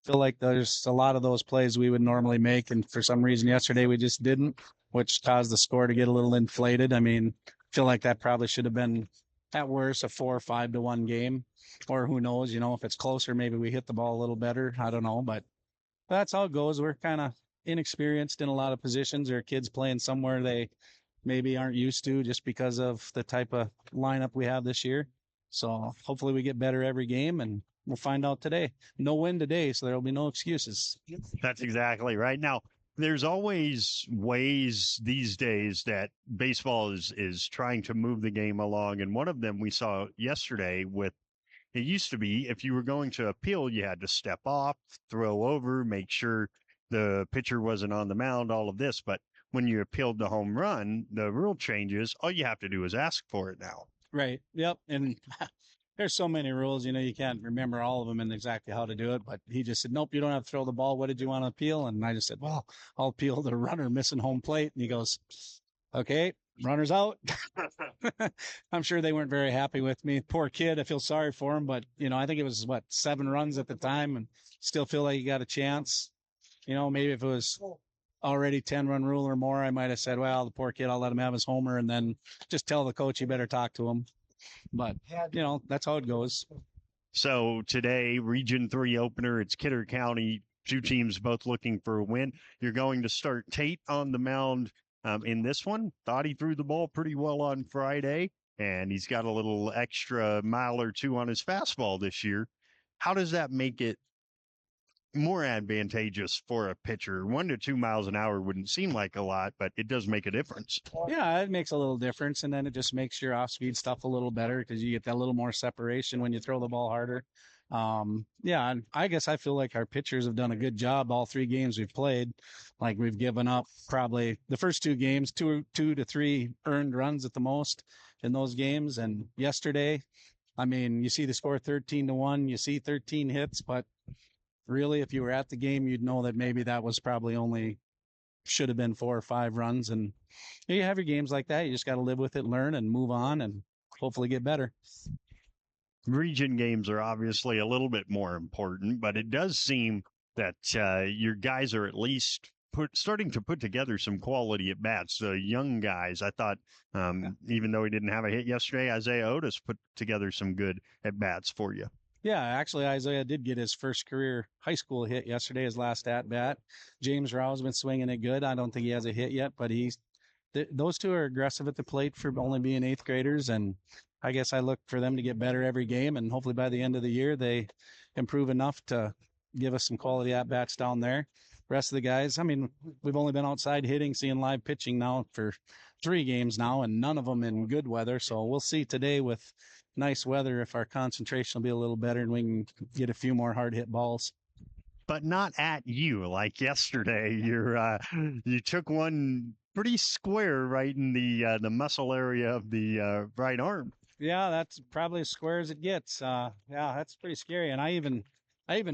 feel like there's a lot of those plays we would normally make, and for some reason yesterday we just didn't, which caused the score to get a little inflated. I mean, I feel like that probably should have been at worst a 4 or 5 to 1 game, or who knows, if it's closer, maybe we hit the ball a little better. I don't know, but that's how it goes. We're kind of inexperienced in a lot of positions, or kids playing somewhere they maybe aren't used to just because of the type of lineup we have this year. So hopefully we get better every game, and we'll find out today. No win today, so there'll be no excuses. That's exactly right. Now, there's always ways these days that baseball is trying to move the game along. And one of them we saw yesterday with it used to be if you were going to appeal, you had to step off, throw over, make sure the pitcher wasn't on the mound, all of this. But when you appealed the home run, the rule changes. All you have to do is ask for it now. Right. Yep. And there's so many rules, you can't remember all of them and exactly how to do it. But he just said, nope, you don't have to throw the ball. What did you want to appeal? And I just said, well, I'll appeal the runner missing home plate. And he goes, okay, runner's out. I'm sure they weren't very happy with me. Poor kid. I feel sorry for him. But, I think it was 7 runs at the time, and still feel like he got a chance. Maybe if it was already 10-run rule or more, I might have said, well, the poor kid, I'll let him have his homer and then just tell the coach you better talk to him. But, that's how it goes. So today, Region 3 opener, it's Kidder County, 2 teams both looking for a win. You're going to start Tate on the mound in this one. Thought he threw the ball pretty well on Friday, and he's got a little extra mile or two on his fastball this year. How does that make it more advantageous for a pitcher? 1 to 2 miles an hour wouldn't seem like a lot, but it does make a difference. Yeah, it makes a little difference, and then it just makes your off-speed stuff a little better because you get that little more separation when you throw the ball harder. Yeah, and I guess I feel like our pitchers have done a good job all 3 games we've played. Like we've given up probably the first 2 games, 2 to 3 earned runs at the most in those games. And yesterday, I mean, you see the score 13-1, you see 13 hits, but really, if you were at the game, you'd know that maybe that was probably only should have been 4 or 5 runs. And you have your games like that. You just got to live with it, learn, and move on, and hopefully get better. Region games are obviously a little bit more important, but it does seem that your guys are at least starting to put together some quality at bats. The young guys, I thought, even though he didn't have a hit yesterday, Isaiah Otis put together some good at bats for you. Yeah, actually, Isaiah did get his first career high school hit yesterday, his last at bat. James Rao's been swinging it good. I don't think he has a hit yet, but those 2 are aggressive at the plate for only being 8th graders. And I guess I look for them to get better every game. And hopefully by the end of the year, they improve enough to give us some quality at bats down there. Rest of the guys, I mean, we've only been outside hitting, seeing live pitching now for 3 games now, and none of them in good weather. So we'll see today with nice weather if our concentration will be a little better and we can get a few more hard hit balls. But not at you like yesterday. You took one pretty square right in the muscle area of the right arm. Yeah, that's probably as square as it gets. Yeah, that's pretty scary. And I even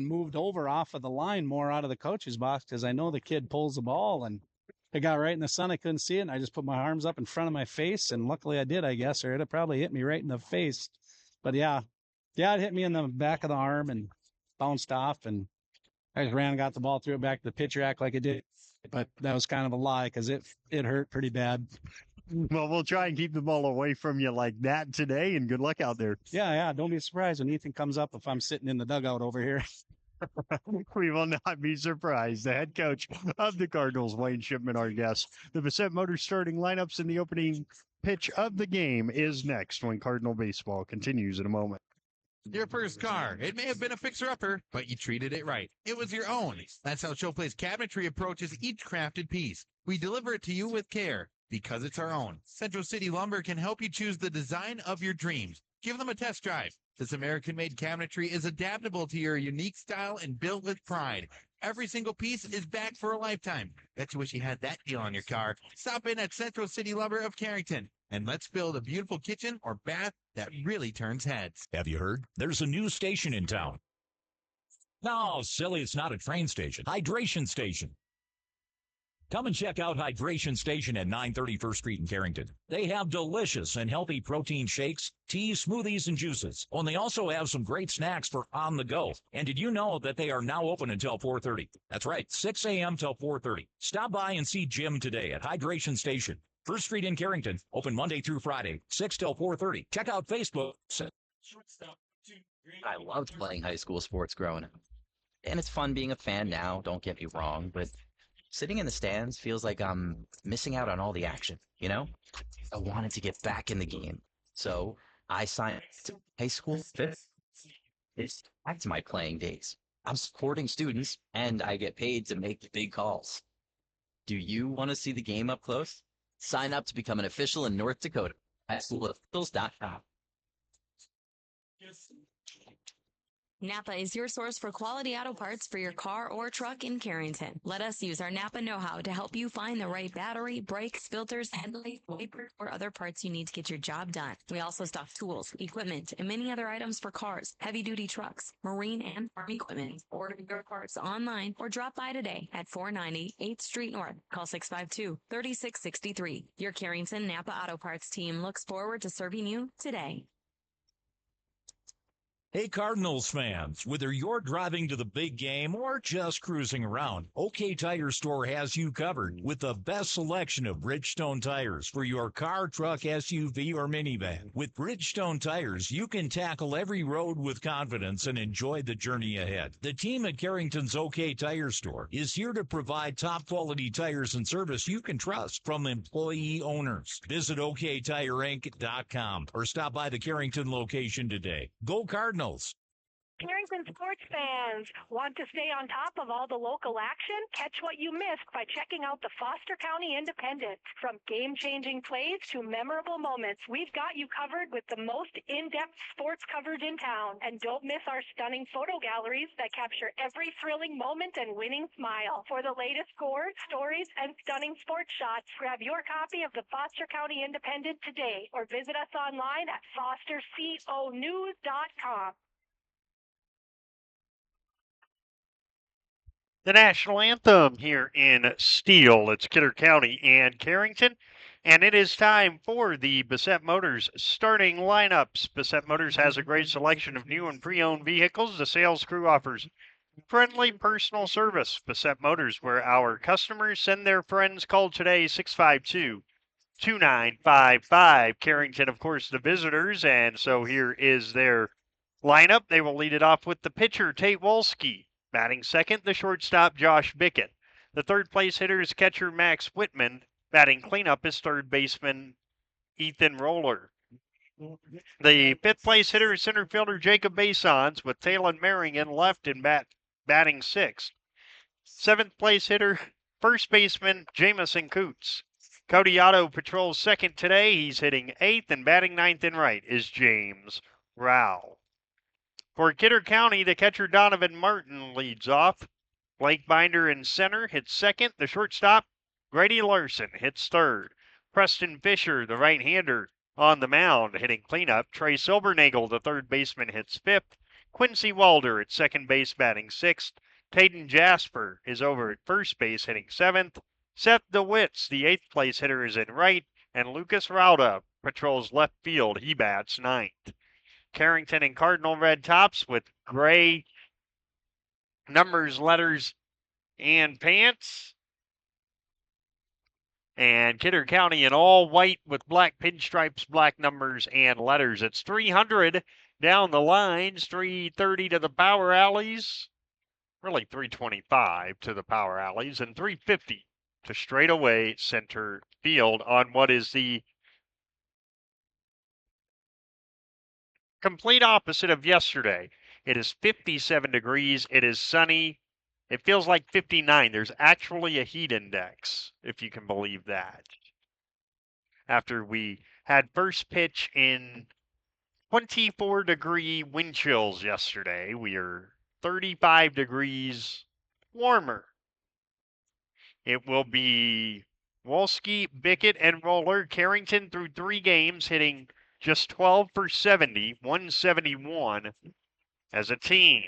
moved over off of the line more out of the coach's box because I know the kid pulls the ball, and it got right in the sun. I couldn't see it, and I just put my arms up in front of my face, and luckily I did, I guess, or it'd probably hit me right in the face. But yeah, it hit me in the back of the arm and bounced off, and I just ran and got the ball, threw it back to the pitcher, act like it did. But that was kind of a lie because it hurt pretty bad. Well, we'll try and keep the ball away from you like that today, and good luck out there. Yeah. Don't be surprised when Ethan comes up if I'm sitting in the dugout over here. We will not be surprised. The head coach of the Cardinals, Wayne Shipman, our guest. The Bassett Motors starting lineups in the opening pitch of the game is next when Cardinal baseball continues in a moment. Your first car. It may have been a fixer-upper, but you treated it right. It was your own. That's how Showplace Cabinetry approaches each crafted piece. We deliver it to you with care because it's our own. Central City Lumber can help you choose the design of your dreams. Give them a test drive. This American-made cabinetry is adaptable to your unique style and built with pride. Every single piece is back for a lifetime. Bet you wish you had that deal on your car. Stop in at Central City Lumber of Carrington, and let's build a beautiful kitchen or bath that really turns heads. Have you heard? There's a new station in town. No, silly, it's not a train station. Hydration station. Come and check out Hydration Station at 930 First Street in Carrington. They have delicious and healthy protein shakes, teas, smoothies, and juices. Oh, and they also have some great snacks for on the go. And did you know that they are now open until 4:30? That's right, 6 a.m. till 4:30. Stop by and see Jim today at Hydration Station, First Street in Carrington. Open Monday through Friday, 6 till 4:30. Check out Facebook. I loved playing high school sports growing up. And it's fun being a fan now, don't get me wrong, but sitting in the stands feels like I'm missing out on all the action, you know? I wanted to get back in the game. So I signed up to high school fifth. It's back to my playing days. I'm supporting students and I get paid to make the big calls. Do you want to see the game up close? Sign up to become an official in North Dakota at schoolofficials.com. Napa is your source for quality auto parts for your car or truck in Carrington. Let us use our Napa know-how to help you find the right battery, brakes, filters, headlight, wiper, or other parts you need to get your job done. We also stock tools, equipment, and many other items for cars, heavy-duty trucks, marine and farm equipment. Order your parts online or drop by today at 490 8th Street North. Call 652-3663. Your Carrington Napa Auto Parts team looks forward to serving you today. Hey Cardinals fans, whether you're driving to the big game or just cruising around, OK Tire Store has you covered with the best selection of Bridgestone tires for your car, truck, SUV, or minivan. With Bridgestone tires, you can tackle every road with confidence and enjoy the journey ahead. The team at Carrington's OK Tire Store is here to provide top quality tires and service you can trust from employee owners. Visit OKTireInc.com or stop by the Carrington location today. Go Cardinals! Carrington sports fans want to stay on top of all the local action? Catch what you missed by checking out the Foster County Independent. From game-changing plays to memorable moments, we've got you covered with the most in-depth sports coverage in town. And don't miss our stunning photo galleries that capture every thrilling moment and winning smile. For the latest scores, stories, and stunning sports shots, grab your copy of the Foster County Independent today or visit us online at fosterconews.com. The national anthem here in Steele. It's Kidder County and Carrington. And it is time for the Bassett Motors starting lineups. Bassett Motors has a great selection of new and pre-owned vehicles. The sales crew offers friendly personal service. Bassett Motors, where our customers send their friends. Call today 652-2955. Carrington, of course, the visitors. And so here is their lineup. They will lead it off with the pitcher, Tate Wolski. Batting second, the shortstop, Josh Bickett. The third place hitter is catcher Max Whitman. Batting cleanup is third baseman Ethan Roller. The fifth place hitter is center fielder Jacob Basons with Talon Maring in left and batting sixth. Seventh place hitter, first baseman Jamison Coots. Cody Otto patrols second today. He's hitting eighth, and batting ninth and right is James Rao. For Kidder County, the catcher Donovan Martin leads off. Blake Binder in center hits second. The shortstop, Grady Larson, hits third. Preston Fisher, the right-hander, on the mound, hitting cleanup. Trey Silbernagel, the third baseman, hits fifth. Quincy Walder at second base, batting sixth. Tayden Jasper is over at first base, hitting seventh. Seth DeWitts, the eighth place hitter, is in right. And Lucas Rauda patrols left field. He bats ninth. Carrington and Cardinal red tops with gray numbers, letters, and pants. And Kidder County in all white with black pinstripes, black numbers, and letters. It's 300 down the lines, 330 to the power alleys. Really 325 to the power alleys, and 350 to straightaway center field on what is the complete opposite of yesterday. It is 57 degrees. It is sunny. It feels like 59. There's actually a heat index, if you can believe that. After we had first pitch in 24-degree wind chills yesterday, we are 35 degrees warmer. It will be Wolski, Bickett, and Roller. Carrington through 3 games, hitting just 12 for 70, 171 as a team.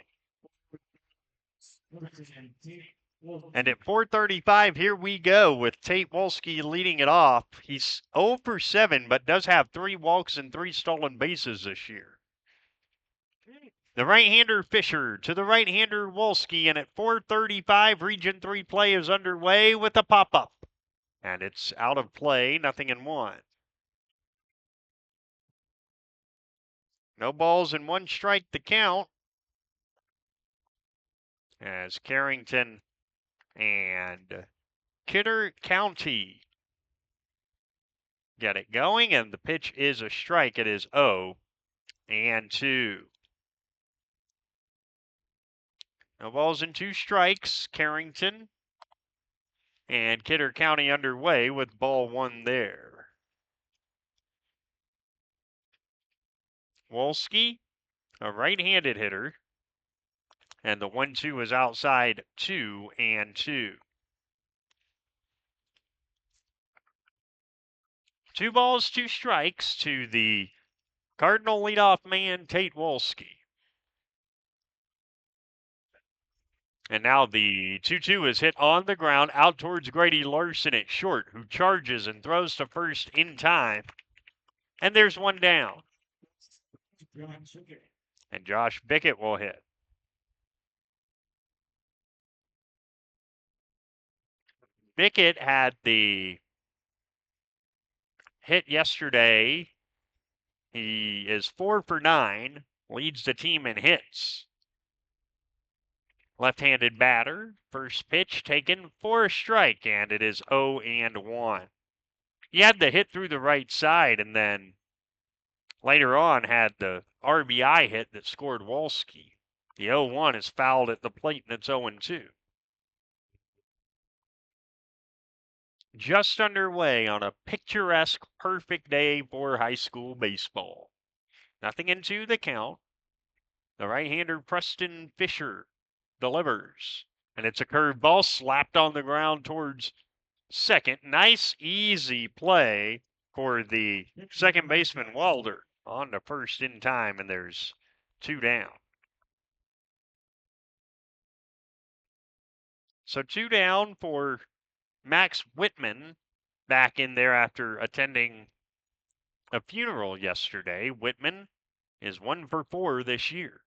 And at 4:35, here we go with Tate Wolski leading it off. He's 0 for 7, but does have 3 walks and 3 stolen bases this year. The right-hander Fisher to the right-hander Wolski, and at 4:35, Region 3 play is underway with a pop-up. And it's out of play, 0-1. No balls and 1 strike to count as Carrington and Kidder County get it going, and the pitch is a strike. It is 0-2. No balls and 2 strikes. Carrington and Kidder County underway with ball 1 there. Wolski, a right-handed hitter, and the 1-2 is outside 2-2. 2 balls, 2 strikes to the Cardinal leadoff man, Tate Wolski. And now the 2-2 is hit on the ground out towards Grady Larson at short, who charges and throws to first in time. And there's 1 down. And Josh Bickett will hit. Bickett had the hit yesterday. He is 4 for 9, leads the team in hits. Left-handed batter, first pitch taken for a strike, and it is 0-1. He had the hit through the right side, and then later on had the RBI hit that scored Wolski. The 0-1 is fouled at the plate, and it's 0-2. Just underway on a picturesque, perfect day for high school baseball. 0-2 the count. The right-hander Preston Fisher delivers, and it's a curveball slapped on the ground towards second. Nice, easy play for the second baseman Walder on to first in time, and there's 2 down. So 2 down for Max Whitman, back in there after attending a funeral yesterday. Whitman is 1 for 4 this year.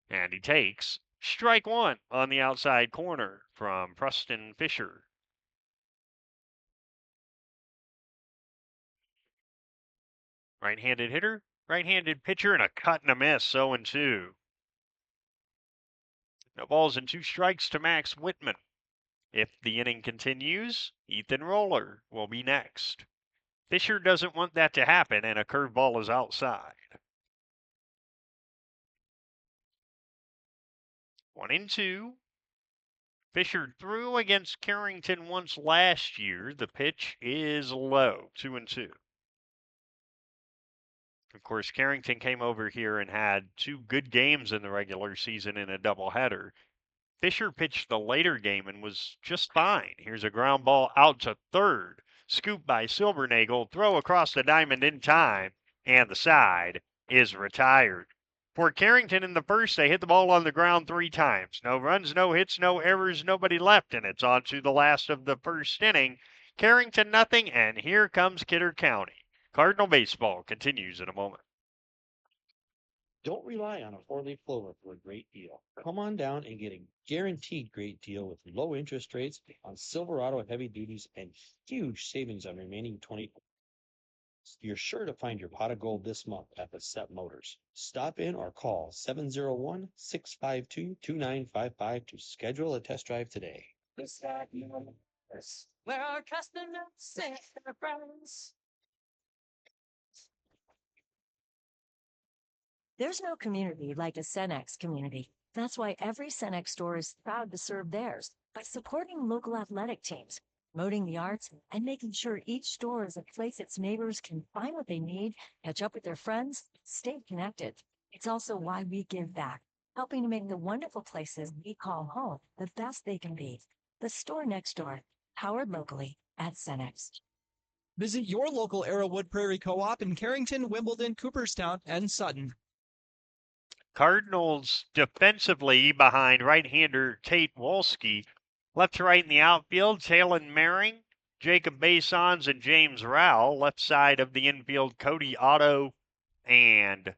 And he takes strike 1 on the outside corner from Preston Fisher. Right-handed hitter, right-handed pitcher, and a cut and a miss, 0-2. No balls and 2 strikes to Max Whitman. If the inning continues, Ethan Roller will be next. Fisher doesn't want that to happen, and a curveball is outside. 1-2. Fisher threw against Carrington once last year. The pitch is low, 2-2. Of course, Carrington came over here and had 2 good games in the regular season in a doubleheader. Fisher pitched the later game and was just fine. Here's a ground ball out to third. Scoop by Silbernagel. Throw across the diamond in time. And the side is retired. For Carrington in the first, they hit the ball on the ground 3 times. No runs, no hits, no errors, nobody left. And it's on to the last of the first inning. Carrington nothing, and here comes Kidder County. Cardinal baseball continues in a moment. Don't rely on a 4-leaf clover for a great deal. Come on down and get a guaranteed great deal with low interest rates on Silverado heavy duties and huge savings on remaining 20. You're sure to find your pot of gold this month at the Set Motors. Stop in or call 701-652-2955 to schedule a test drive today. Where our customers say their friends. There's no community like a Cenex community. That's why every Cenex store is proud to serve theirs by supporting local athletic teams, promoting the arts, and making sure each store is a place its neighbors can find what they need, catch up with their friends, stay connected. It's also why we give back, helping to make the wonderful places we call home the best they can be. The store next door, powered locally at Cenex. Visit your local Arrowwood Prairie Co-op in Carrington, Wimbledon, Cooperstown, and Sutton. Cardinals defensively behind right-hander Tate Wolski Left to right in the outfield, Talon Maring, Jacob Basons, and James Rowell. Left side of the infield, Cody Otto and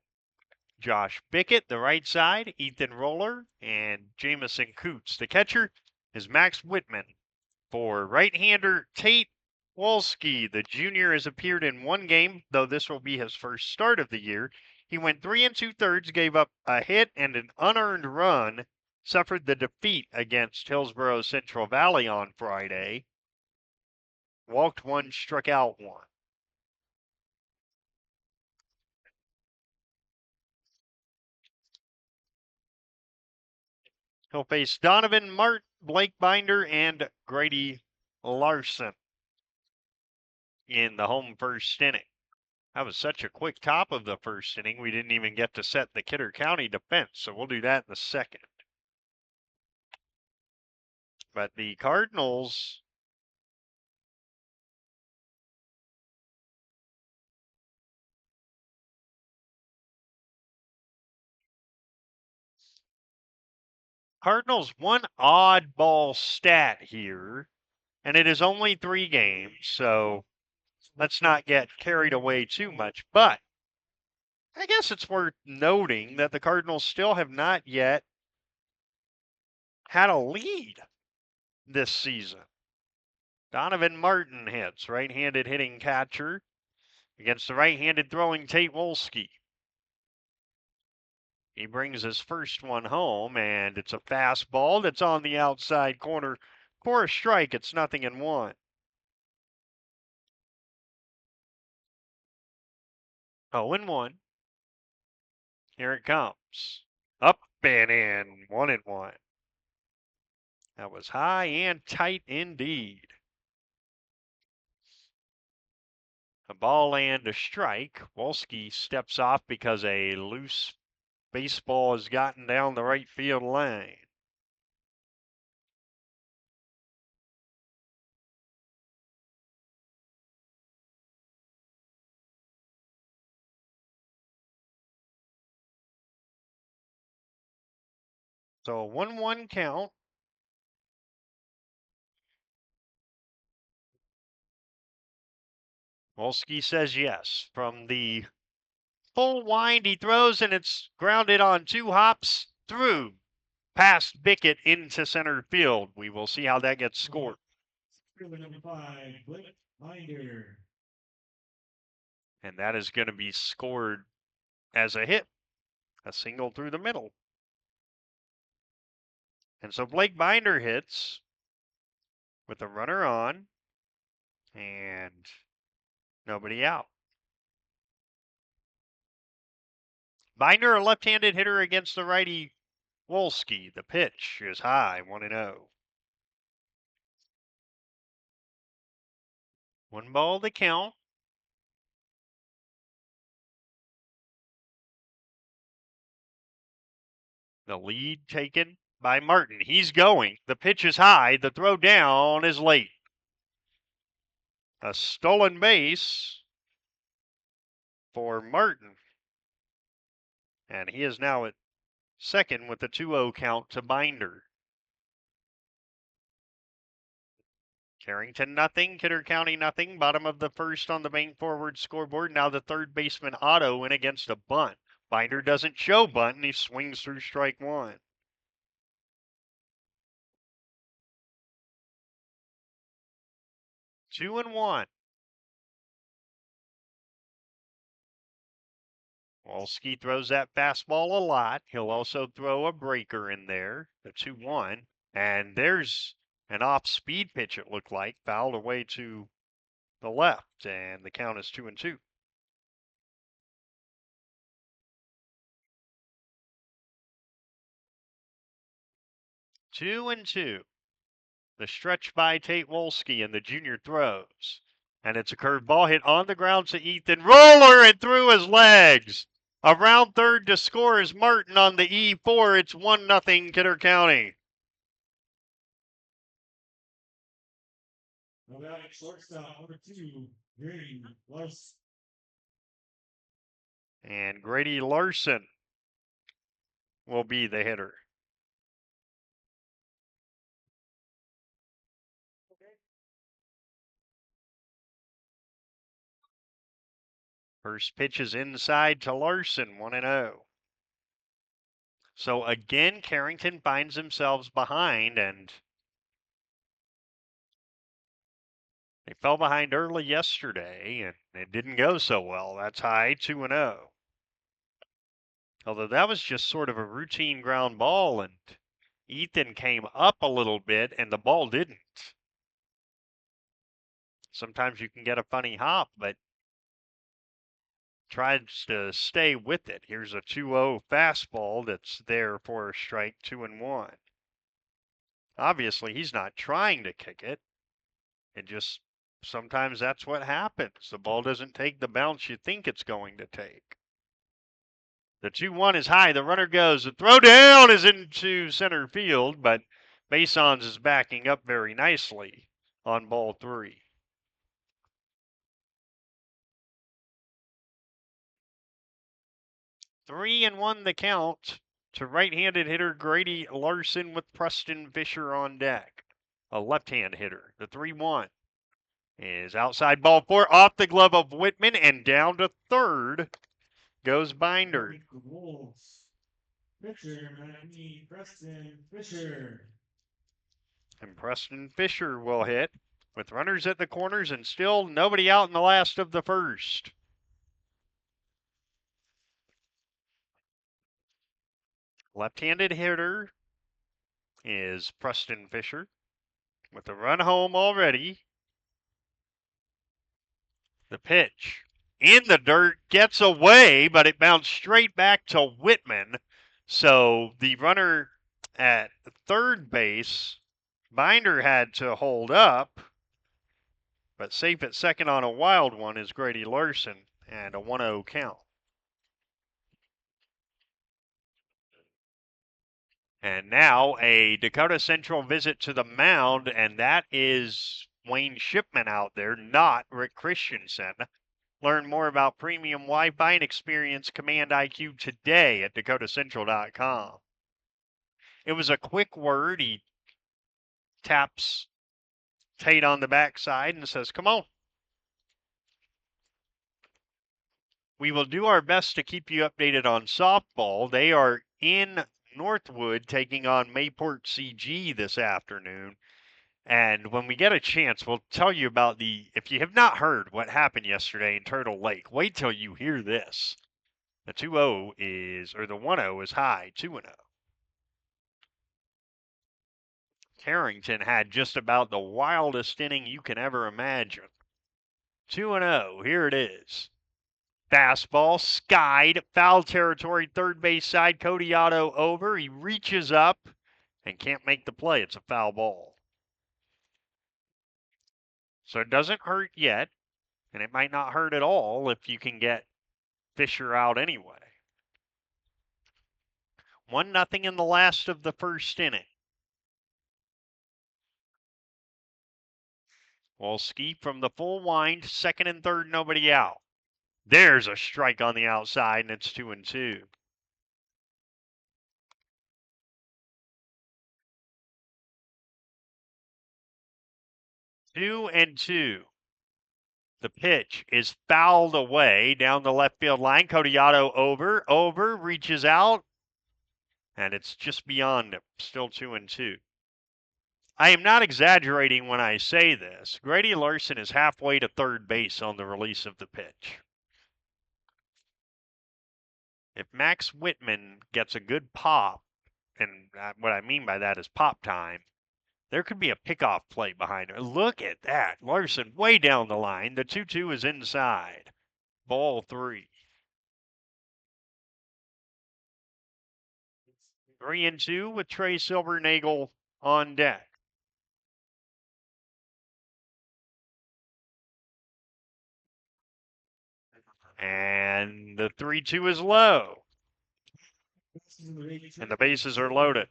Josh Bickett. The right side, Ethan Roller and Jamison Coots. The catcher is Max Whitman. For right-hander Tate Wolski, the junior has appeared in one game, though this will be his first start of the year. He went 3 2/3, gave up a hit and an unearned run, suffered the defeat against Hillsborough Central Valley on Friday. Walked one, struck out one. He'll face Donovan Mart, Blake Binder, and Grady Larson in the home first inning. That was such a quick top of the first inning, we didn't even get to set the Kidder County defense, so we'll do that in the second. But the Cardinals one oddball stat here, and it is only 3 games, so let's not get carried away too much. But I guess it's worth noting that the Cardinals still have not yet had a lead this season. Donovan Martin hits, right-handed hitting catcher, against the right-handed throwing Tate Wolski. He brings his first one home, and it's a fastball that's on the outside corner for a strike. It's 0-1. 0-1. Here it comes. Up and in. 1-1. That was high and tight indeed. A ball and a strike. Wolski steps off because a loose baseball has gotten down the right field line. So a 1-1 count. Wolski says yes. From the full wind, he throws, and it's grounded on 2 hops through past Bickett into center field. We will see how that gets scored. Number 5, Blake Binder. And that is going to be scored as a hit, a single through the middle. And so Blake Binder hits with a runner on and nobody out. Binder, a left-handed hitter against the righty Wolski. The pitch is high, 1-0. 1 ball to count. The lead taken by Martin. He's going. The pitch is high. The throw down is late. A stolen base for Martin. And he is now at second with the 2-0 count to Binder. Carrington nothing, Kidder County nothing. Bottom of the first on the main forward scoreboard. Now the third baseman Otto in against a bunt. Binder doesn't show bunt, and he swings through strike 1. Two and 1. Wolski throws that fastball a lot. He'll also throw a breaker in there, the 2-1. And there's an off-speed pitch, it looked like, fouled away to the left, and the count is 2-2. 2-2. The stretch by Tate Wolski, and the junior throws. And it's a curveball hit on the ground to Ethan Roller and through his legs. Around third to score is Martin on the E4. It's 1-0 Kidder County. Shortstop number 2, Grady Larson. And Grady Larson will be the hitter. First pitch is inside to Larson, 1-0. So again, Carrington finds themselves behind, and they fell behind early yesterday, and it didn't go so well. That's high, 2-0. Although that was just sort of a routine ground ball, and Ethan came up a little bit, and the ball didn't. Sometimes you can get a funny hop, but tries to stay with it. Here's a 2-0 fastball that's there for a strike, 2-1. Obviously, he's not trying to kick it. It just sometimes that's what happens. The ball doesn't take the bounce you think it's going to take. The 2-1 is high. The runner goes. The throw down is into center field, but Masons is backing up very nicely on ball 3. 3-1 the count to right-handed hitter Grady Larson with Preston Fisher on deck. A left-hand hitter. The 3-1 is outside ball 4 off the glove of Whitman and down to third goes Binder. The Wolves. Pitcher, Preston Fisher. And Preston Fisher will hit with runners at the corners and still nobody out in the last of the first. Left-handed hitter is Preston Fisher with the run home already. The pitch in the dirt gets away, but it bounced straight back to Whitman. So the runner at third base, Binder had to hold up, but safe at second on a wild one is Grady Larson and a 1-0 count. And now a Dakota Central visit to the mound, and that is Wayne Shipman out there, not Rick Christensen. Learn more about premium Wi-Fi and experience Command IQ today at dakotacentral.com. It was a quick word. He taps Tate on the backside and says, "Come on." We will do our best to keep you updated on softball. They are in Northwood taking on Mayport CG this afternoon. And when we get a chance, we'll tell you about if you have not heard what happened yesterday in Turtle Lake, wait till you hear this. The 2-0 the 1-0 is high, 2-0. Carrington had just about the wildest inning you can ever imagine. 2-0, here it is. Fastball, skied, foul territory, third base side, Cody Otto over. He reaches up and can't make the play. It's a foul ball. So it doesn't hurt yet, and it might not hurt at all if you can get Fisher out anyway. 1-0 in the last of the first inning. Wolski from the full wind, second and third, nobody out. There's a strike on the outside, and it's 2-2. Two and two. The pitch is fouled away down the left field line. Codiato over, reaches out, and it's just beyond him. Still 2-2. I am not exaggerating when I say this. Grady Larson is halfway to third base on the release of the pitch. If Max Whitman gets a good pop, and what I mean by that is pop time, there could be a pickoff play behind her. Look at that. Larson way down the line. The 2-2 is inside. Ball 3. 3-2 with Trey Silvernagel on deck. And the 3-2 is low. And the bases are loaded.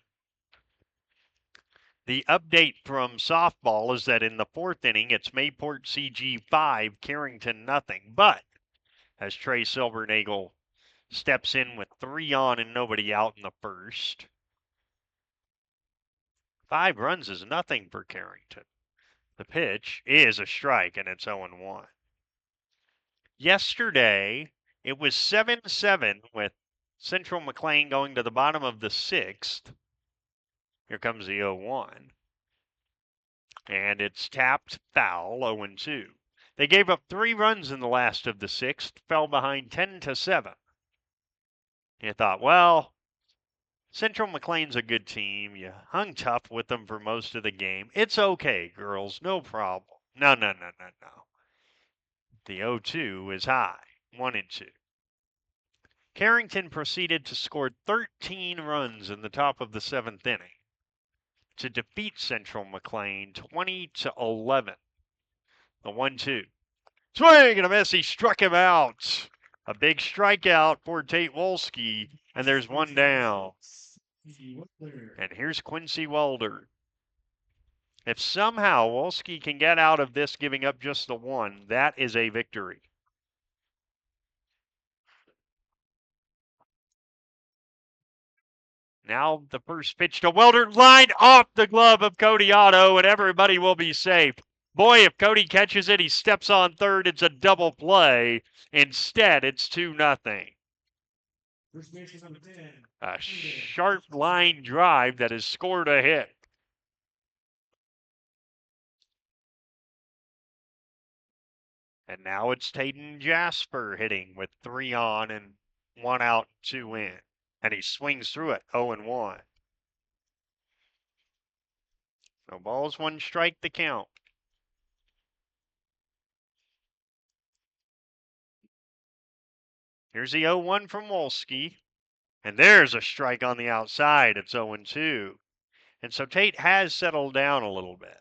The update from softball is that in the fourth inning, it's Mayport CG 5, Carrington nothing. But as Trey Silvernagel steps in with 3 on and nobody out in the first, 5 runs is nothing for Carrington. The pitch is a strike, and it's 0-1. Yesterday, it was 7-7 with Central McLean going to the bottom of the 6th. Here comes the 0-1. And it's tapped foul, 0-2. They gave up 3 runs in the last of the 6th, fell behind 10-7. You thought, well, Central McLean's a good team. You hung tough with them for most of the game. It's okay, girls, no problem. No. The 0-2 is high, 1-2. Carrington proceeded to score 13 runs in the top of the 7th inning to defeat Central McLean 20-11. The 1-2. Swing and a miss. He struck him out. A big strikeout for Tate Wolski, and there's one down. And here's Quincy Welder. If somehow Wolski can get out of this giving up just the one, that is a victory. Now the first pitch to Welder, lined off the glove of Cody Otto, and everybody will be safe. Boy, if Cody catches it, he steps on third. It's a double play. Instead, it's 2-0. A sharp line drive that has scored a hit. And now it's Tayden Jasper hitting with 3 on and 1 out, 2 in. And he swings through it, 0-1. No balls, 1 strike, the count. Here's the 0-1 from Wolski. And there's a strike on the outside. It's 0-2. And so Tate has settled down a little bit.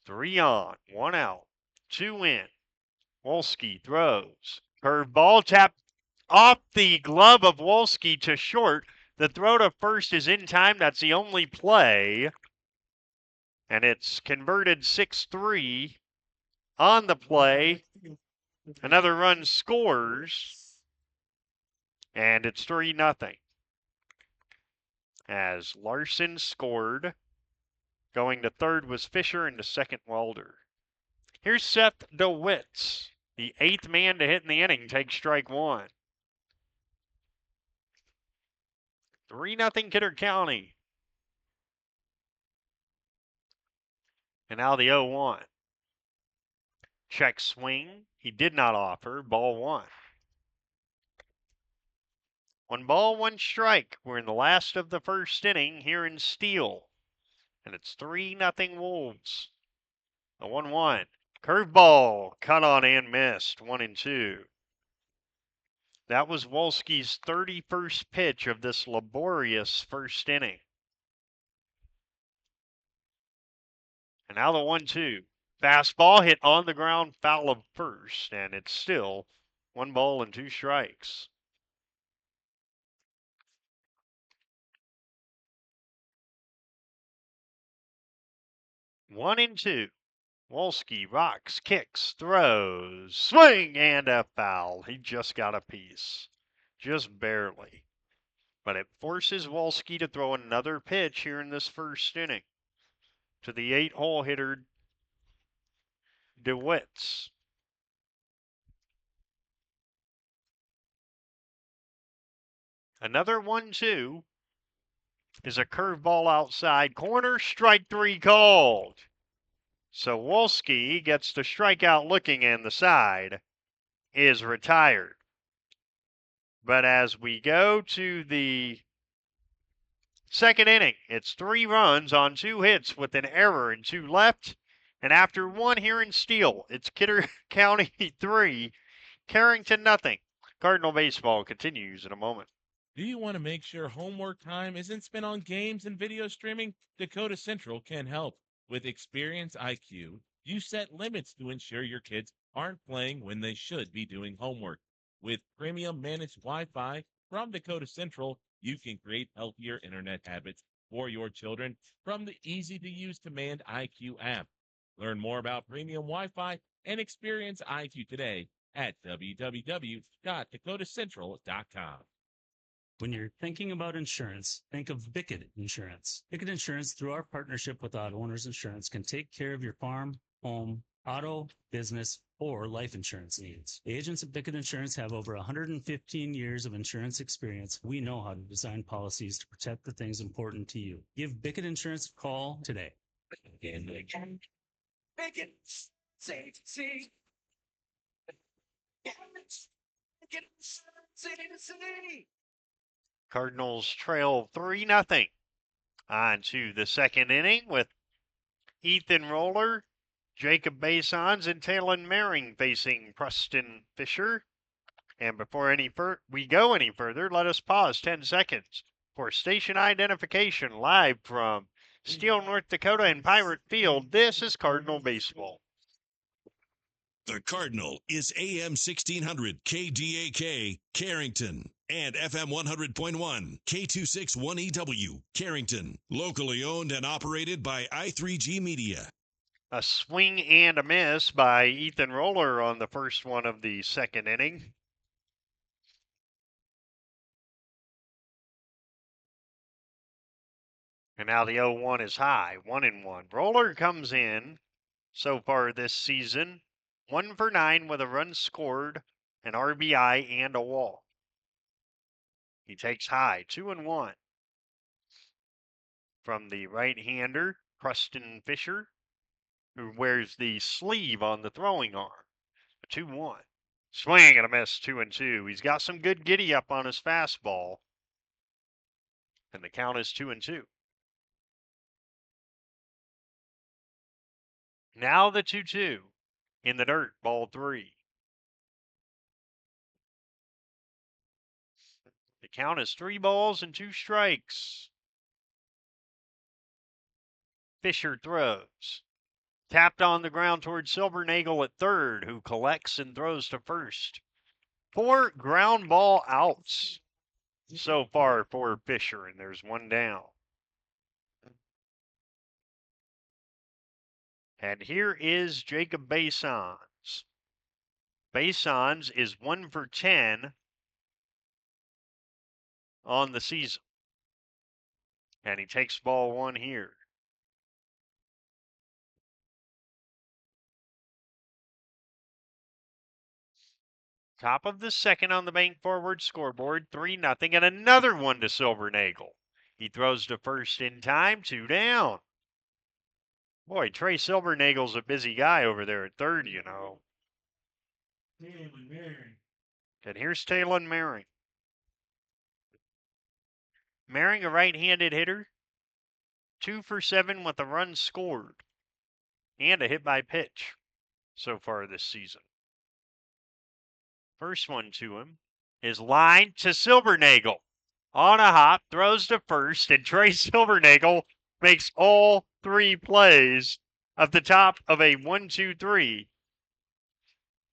3 on, 1 out, 2 in. Wolski throws. Curveball tapped off the glove of Wolski to short. The throw to first is in time. That's the only play. And it's converted 6-3 on the play. Another run scores. And it's 3-0. As Larson scored. Going to third was Fisher and to second Welder. Here's Seth DeWitz. The 8th man to hit in the inning takes strike 1. 3-0 Kidder County. And now the 0-1. Check swing. He did not offer. Ball 1. 1 ball, 1 strike. We're in the last of the first inning here in Steele. And it's 3-0 Wolves. The 1-1. Curveball. Cut on and missed. 1-2. That was Wolski's 31st pitch of this laborious first inning. And now the 1-2. Fastball hit on the ground, foul of first, and it's still 1 ball and 2 strikes. One and 2. Wolski rocks, kicks, throws, swing, and a foul. He just got a piece. Just barely. But it forces Wolski to throw another pitch here in this first inning to the 8-hole hitter DeWitz. Another 1-2 is a curveball outside corner, strike 3 called. So Wolski gets the strikeout looking, and the side is retired. But as we go to the second inning, it's 3 runs on 2 hits with an error and 2 left. And after 1 here in Steele, it's Kidder County 3, Carrington 0. Cardinal baseball continues in a moment. Do you want to make sure homework time isn't spent on games and video streaming? Dakota Central can help. With Experience IQ, you set limits to ensure your kids aren't playing when they should be doing homework. With premium managed Wi-Fi from Dakota Central, you can create healthier internet habits for your children from the easy-to-use Command IQ app. Learn more about premium Wi-Fi and Experience IQ today at www.dakotacentral.com. When you're thinking about insurance, think of Bickett Insurance. Bickett Insurance, through our partnership with Auto Owners Insurance, can take care of your farm, home, auto, business, or life insurance needs. The agents at Bickett Insurance have over 115 years of insurance experience. We know how to design policies to protect the things important to you. Give Bickett Insurance a call today. Bickett, see. Cardinals trail 3-0. On to the second inning with Ethan Roller, Jacob Basons, and Talon Maring facing Preston Fisher. And before we go any further, let us pause 10 seconds for station identification live from Steele, North Dakota and Pirate Field. This is Cardinal Baseball. The Cardinal is AM 1600 KDAK, Carrington, and FM 100.1 K261EW, Carrington, locally owned and operated by I3G Media. A swing and a miss by Ethan Roller on the first one of the second inning. And now the 0-1 is high, 1-1. Roller comes in so far this season, 1 for 9 with a run scored, an RBI, and a walk. He takes high, 2-1. From the right-hander, Preston Fisher, who wears the sleeve on the throwing arm. A 2-1. Swing and a miss, 2-2. He's got some good giddy up on his fastball. And the count is 2-2. Now the 2-2 in the dirt, ball 3. The count is 3 balls and 2 strikes. Fisher throws. Tapped on the ground towards Silvernagel at third, who collects and throws to first. 4 ground ball outs so far for Fisher, and there's 1 down. And here is Jacob Basons. Basons is 1 for 10 on the season. And he takes ball 1 here. Top of the second on the bank forward scoreboard, 3-0, and another one to Silvernagel. He throws to first in time, 2 down. Boy, Trey Silvernagel's a busy guy over there at third, you know. And here's Talon Maring. Maring, a right-handed hitter, 2 for 7 with a run scored and a hit by pitch so far this season. First one to him is lined to Silvernagel. On a hop, throws to first, and Trey Silvernagel makes all 3 plays of the top of a 1-2-3,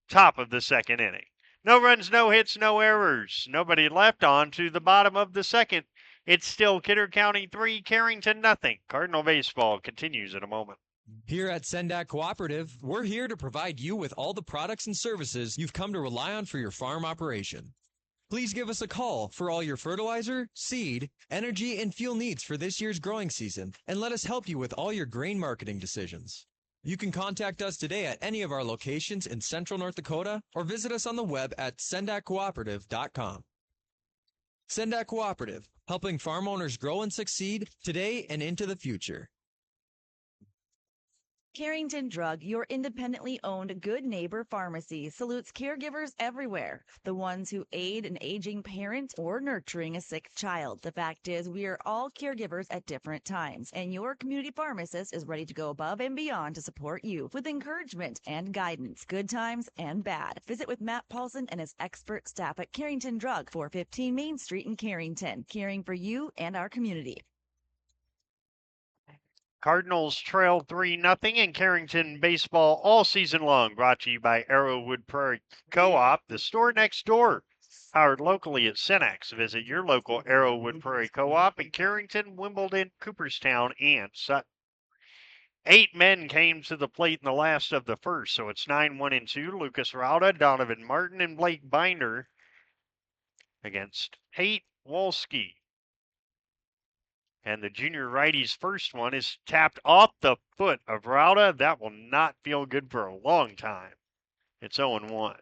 top of the second inning. No runs, no hits, no errors. Nobody left. On to the bottom of the second. It's still Kidder County 3, Carrington 0. Cardinal baseball continues in a moment. Here at Sendak Cooperative, we're here to provide you with all the products and services you've come to rely on for your farm operation. Please give us a call for all your fertilizer, seed, energy, and fuel needs for this year's growing season, and let us help you with all your grain marketing decisions. You can contact us today at any of our locations in Central North Dakota or visit us on the web at sendakcooperative.com. Sendak Cooperative, helping farm owners grow and succeed today and into the future. Carrington Drug, your independently owned Good Neighbor Pharmacy, salutes caregivers everywhere. The ones who aid an aging parent or nurturing a sick child. The fact is, we are all caregivers at different times, and your community pharmacist is ready to go above and beyond to support you with encouragement and guidance, good times and bad. Visit with Matt Paulson and his expert staff at Carrington Drug, 415 Main Street in Carrington, caring for you and our community. Cardinals trail 3-0 in Carrington baseball all season long. Brought to you by Arrowwood Prairie Co-op, the store next door. Powered locally at Cenex. Visit your local Arrowwood Prairie Co-op in Carrington, Wimbledon, Cooperstown, and Sutton. 8 men came to the plate in the last of the first, so it's 9-1-2. Lucas Rauda, Donovan Martin, and Blake Binder against Tate Wolski. And the junior righty's first one is tapped off the foot of Rauda. That will not feel good for a long time. It's 0-1.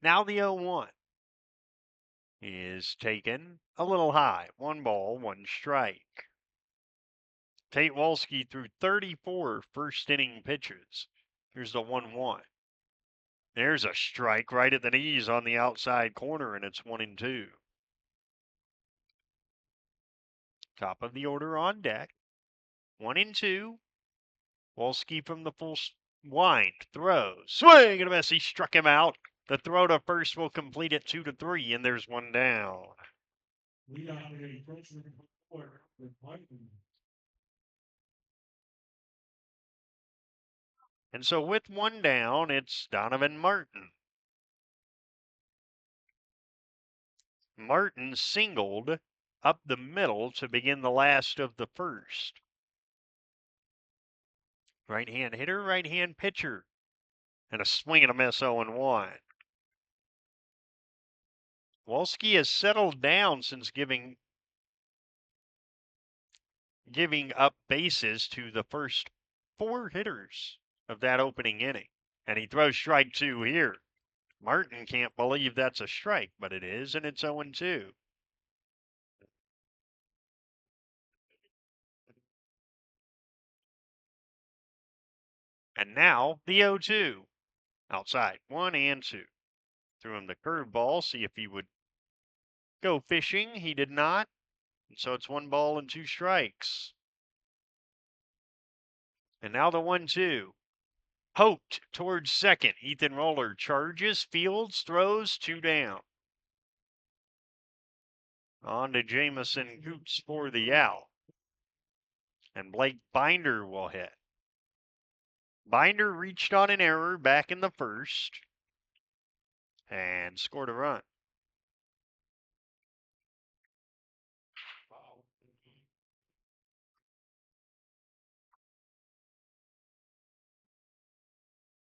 Now the 0-1 is taken a little high. 1 ball, 1 strike. Tate Wolski threw 34 first inning pitches. Here's the 1-1. There's a strike right at the knees on the outside corner, and it's 1-2. Top of the order on deck. 1-2. Wolski from the full wind throws. Swing and a miss. He struck him out. The throw to first will complete it 2-3, and there's 1 down. And so with 1 down, it's Donovan Martin. Martin singled up the middle to begin the last of the first. Right-hand hitter, right-hand pitcher. And a swing and a miss, 0-1. Wolski has settled down since giving up bases to the first 4 hitters of that opening inning. And he throws strike 2 here. Martin can't believe that's a strike, but it is, and it's 0-2. And now the 0-2. Outside, 1-2. Threw him the curveball, see if he would go fishing. He did not. And so it's 1 ball and 2 strikes. And now the 1-2. Poked towards second. Ethan Roller charges, fields, throws, 2 down. On to Jamison Coots for the out. And Blake Binder will hit. Binder reached on an error back in the first and scored a run.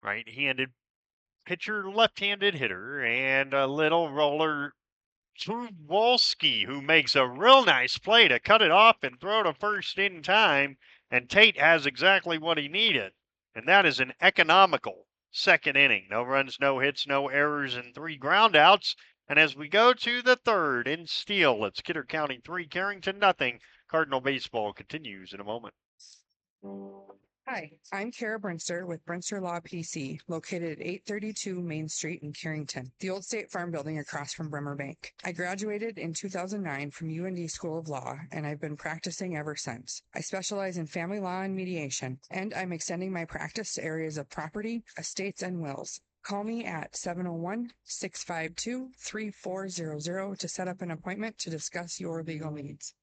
Right-handed pitcher, left-handed hitter, and a little roller to Wolski, who makes a real nice play to cut it off and throw to first in time. And Tate has exactly what he needed. And that is an economical second inning. No runs, no hits, no errors, and 3 groundouts. And as we go to the third in Steele, it's Kidder County 3, Carrington nothing. Cardinal baseball continues in a moment. Hi, I'm Kara Brinster with Brinster Law PC, located at 832 Main Street in Carrington, the old State Farm building across from Bremer Bank. I graduated in 2009 from UND School of Law, and I've been practicing ever since. I specialize in family law and mediation, and I'm extending my practice to areas of property, estates, and wills. Call me at 701-652-3400 to set up an appointment to discuss your legal needs.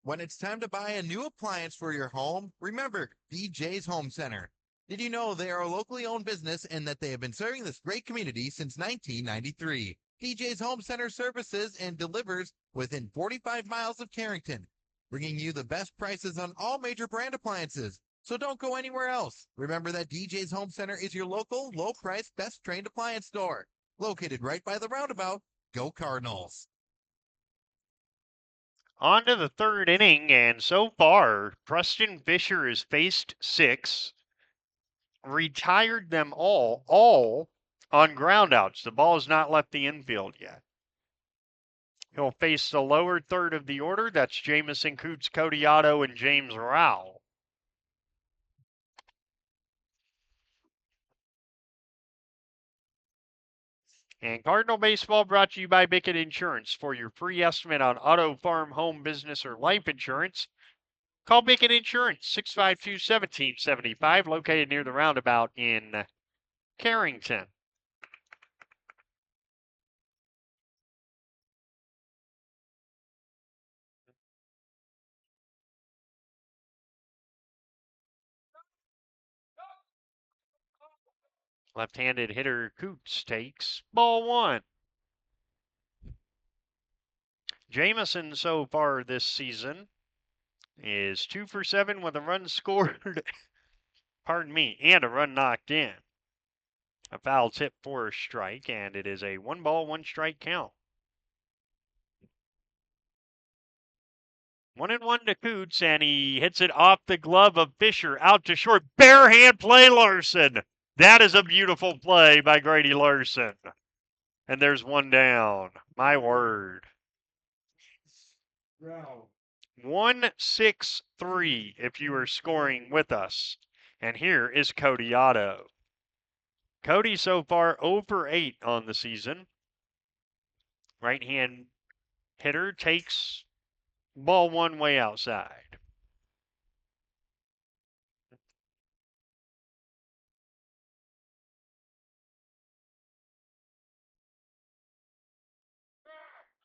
When it's time to buy a new appliance for your home, remember DJ's Home Center. Did you know they are a locally owned business and that they have been serving this great community since 1993? DJ's Home Center services and delivers within 45 miles of Carrington, bringing you the best prices on all major brand appliances. So don't go anywhere else. Remember that DJ's Home Center is your local, low-priced, best-trained appliance store, located right by the roundabout. Go Cardinals. On to the third inning, and so far, Preston Fisher has faced 6, retired them all on groundouts. The ball has not left the infield yet. He'll face the lower third of the order. That's Jamison Coots, Cody Otto, and James Rowell. And Cardinal Baseball brought to you by Bickett Insurance. For your free estimate on auto, farm, home, business, or life insurance, call Bickett Insurance, 652-1775, located near the roundabout in Carrington. Left-handed hitter Coots takes ball 1. Jamison so far this season is 2 for 7 with a run scored, pardon me, and a run knocked in. A foul tip for a strike, and it is a 1-ball, 1-strike count. 1-1 to Coots, and he hits it off the glove of Fisher out to short. Bare hand play, Larson. That is a beautiful play by Grady Larson. And there's one down. My word. 1-6-3 if you are scoring with us. And here is Cody Otto. Cody so far 0 for 8 on the season. Right hand hitter takes ball one way outside.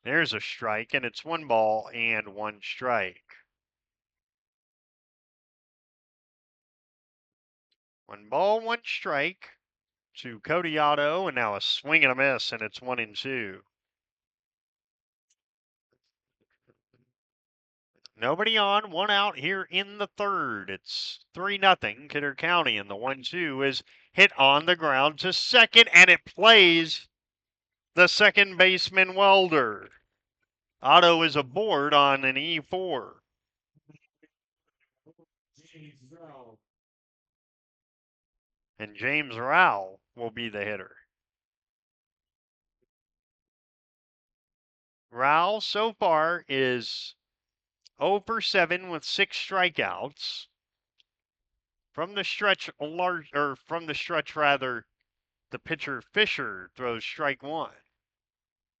There's a strike, and it's 1-ball, 1-strike. 1-ball, 1-strike to Cody Otto, and now a swing and a miss, and it's 1-2. Nobody on, one out here in the third. It's 3-0 Kidder County, and the 1-2 is hit on the ground to second, and it plays the second baseman Welder. Otto is aboard on an E4. And James Rowell will be the hitter. Rowell so far is 0 for 7 with 6 strikeouts. From the stretch, the pitcher Fisher throws strike one.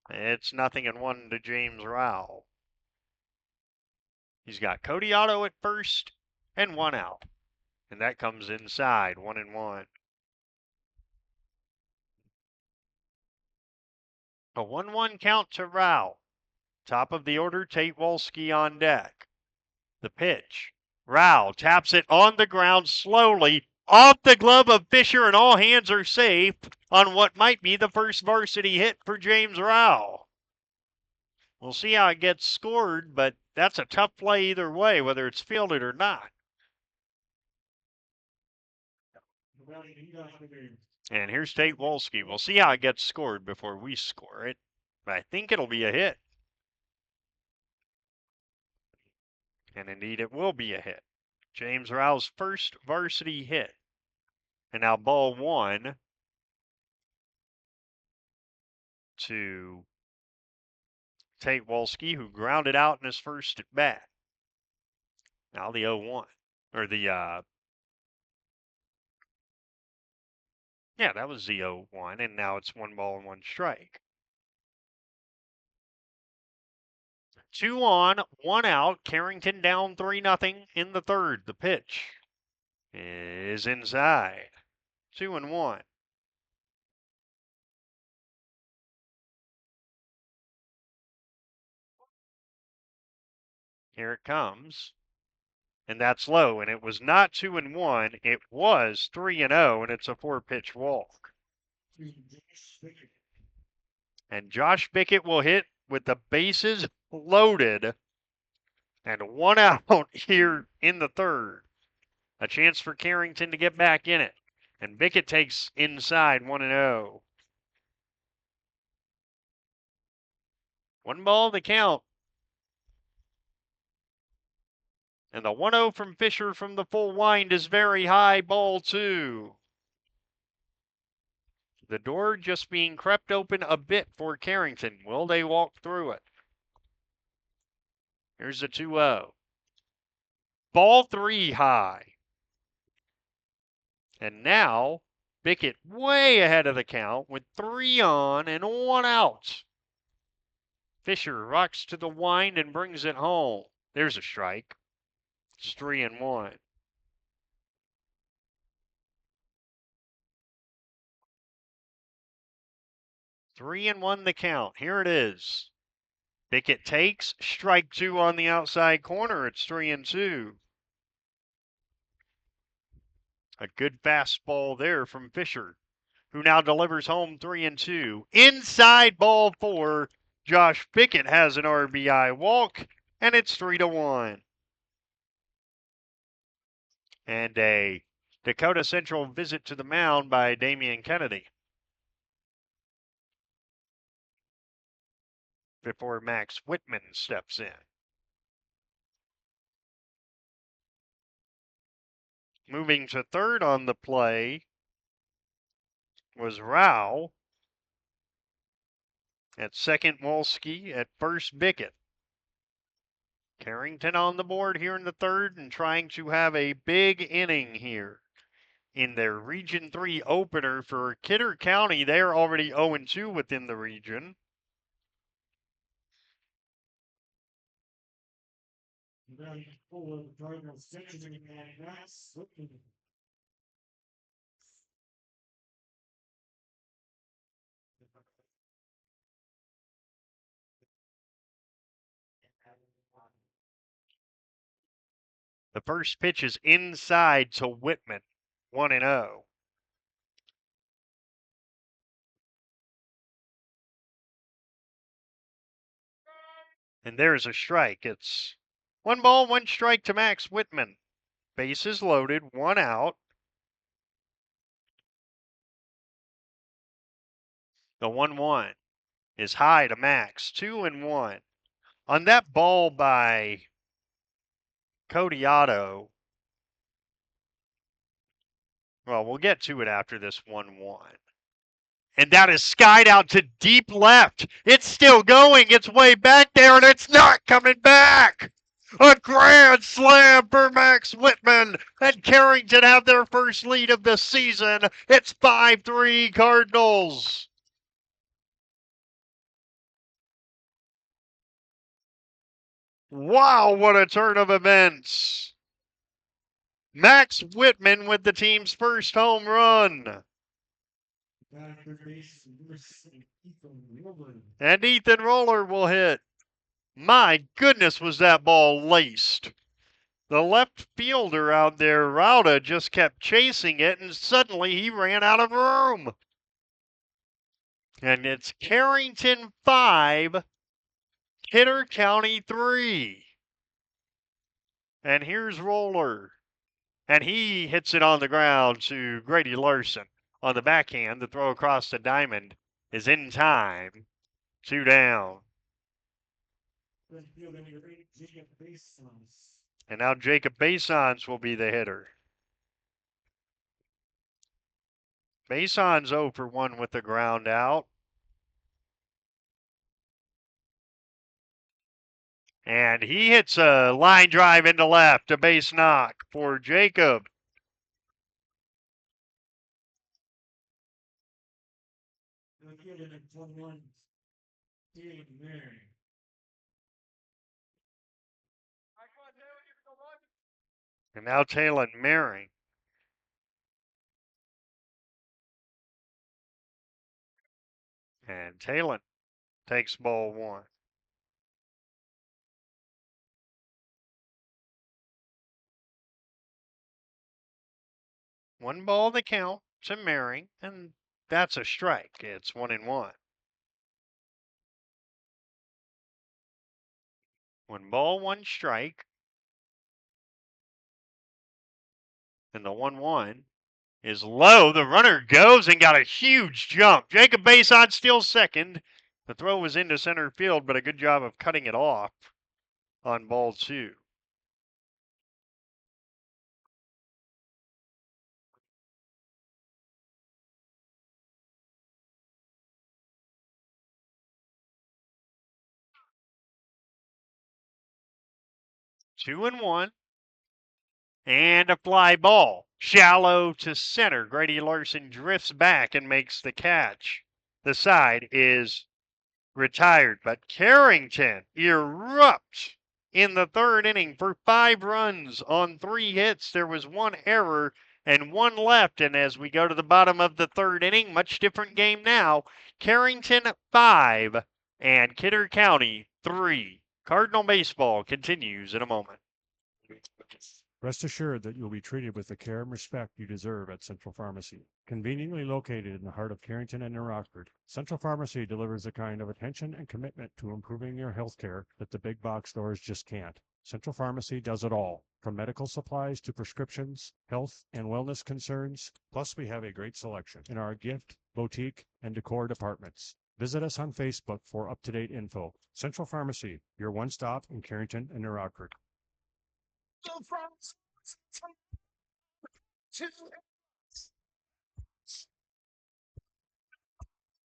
It's 0-1 to James Rowell. He's got Cody Otto at first and one out. And that comes inside, 1-1. A 1-1 count to Rowell. Top of the order, Tate Wolski on deck. The pitch. Rowell taps it on the ground slowly, off the glove of Fisher, and all hands are safe on what might be the first varsity hit for James Rowell. We'll see how it gets scored, but that's a tough play either way, whether it's fielded or not. And here's Tate Wolski. We'll see how it gets scored before we score it. But I think it'll be a hit. And indeed, it will be a hit. James Rowell's first varsity hit. And now ball one to Tate Wolski, who grounded out in his first at bat. Now the 0-1. Or the, yeah, that was the 0-1, and now it's 1-ball, 1-strike. 2 on, 1 out. Carrington down 3-0 in the third. The pitch is inside. 2-1. Here it comes. And that's low. And it was not 2-1. It was 3-0, and it's a 4-pitch walk. And Josh Bickett will hit with the bases loaded and 1 out here in the third. A chance for Carrington to get back in it. And Bickett takes inside 1-0. 1 ball the count. And the 1-0 from Fisher from the full wind is very high, ball 2. The door just being crept open a bit for Carrington. Will they walk through it? Here's the 2-0. Ball 3 high. And now Bickett way ahead of the count with 3 on and 1 out. Fisher rocks to the wind and brings it home. There's a strike. It's 3-1. Three and one the count. Here it is. Bickett takes strike 2 on the outside corner. It's 3-2. A good fastball there from Fisher, who now delivers home 3-2. Inside ball 4. Josh Bickett has an RBI walk, and it's 3-1. And a Dakota Central visit to the mound by Damian Kennedy before Max Whitman steps in. Moving to third on the play was Rao. At second, Wolski. At first, Bickett. Carrington on the board here in the third and trying to have a big inning here in their Region 3 opener for Kidder County. They're already 0-2 within the region. The first pitch is inside to Whitman, 1-0. And there's a strike. It's 1 ball, 1 strike to Max Whitman. Bases loaded, 1 out. The 1-1 is high to Max, 2-1. On that ball by Cody Otto, well, we'll get to it after this 1-1. And that is skied out to deep left. It's still going. It's way back there, and it's not coming back. A grand slam for Max Whitman. And Carrington have their first lead of the season. It's 5-3 Cardinals. Wow, what a turn of events. Max Whitman with the team's first home run. And Ethan Roller will hit. My goodness, was that ball laced. The left fielder out there, Rauda, just kept chasing it, and suddenly he ran out of room. And it's Carrington 5, Kidder County 3. And here's Roller. And he hits it on the ground to Grady Larson. On the backhand, the throw across the diamond is in time. 2 down. And now Jacob Basons will be the hitter. Basons 0 for 1 with the ground out. And he hits a line drive into left, a base knock for Jacob. And now Talon Maring. And Talon takes ball 1. One ball the count to Maring, and that's a strike. It's 1-1. 1 ball, 1 strike. And the 1-1 is low. The runner goes and got a huge jump. Jacob Bason still second. The throw was into center field, but a good job of cutting it off on ball 2. Two and one. And a fly ball. Shallow to center. Grady Larson drifts back and makes the catch. The side is retired, but Carrington erupts in the third inning for 5 runs on 3 hits. There was 1 error and 1 left. And as we go to the bottom of the third inning, much different game now. Carrington 5 and Kidder County 3. Cardinal baseball continues in a moment. Rest assured that you'll be treated with the care and respect you deserve at Central Pharmacy. Conveniently located in the heart of Carrington and New Rockford, Central Pharmacy delivers the kind of attention and commitment to improving your health care that the big box stores just can't. Central Pharmacy does it all, from medical supplies to prescriptions, health and wellness concerns. Plus, we have a great selection in our gift, boutique, and decor departments. Visit us on Facebook for up-to-date info. Central Pharmacy, your one-stop in Carrington and New Rockford.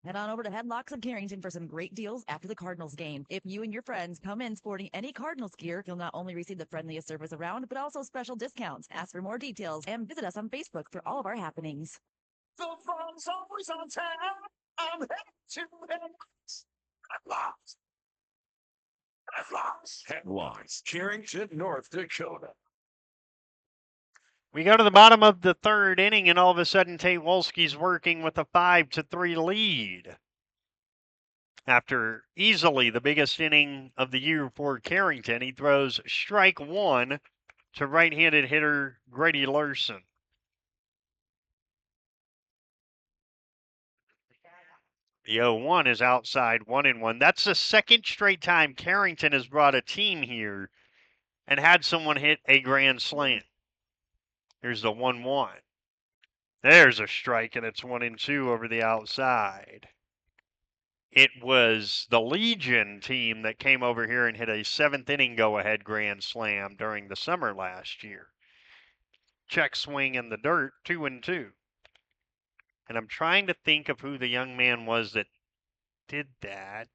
Head on over to Headlocks of Carrington for some great deals after the Cardinals game. If you and your friends come in sporting any Cardinals gear, you'll not only receive the friendliest service around, but also special discounts. Ask for more details and visit us on Facebook for all of our happenings. The front's always on time. I'm headed to Headlocks. Headlocks, Carrington, North Dakota. We go to the bottom of the third inning, and all of a sudden, Tate Wolski's working with a 5-3 lead. After easily the biggest inning of the year for Carrington, he throws strike one to right-handed hitter Grady Larson. The 0-1 is outside 1-1. That's the second straight time Carrington has brought a team here and had someone hit a grand slam. Here's the 1-1. There's a strike, and it's 1-2 over the outside. It was the Legion team that came over here and hit a seventh inning go-ahead grand slam during the summer last year. Check swing in the dirt, 2-2. And I'm trying to think of who the young man was that did that.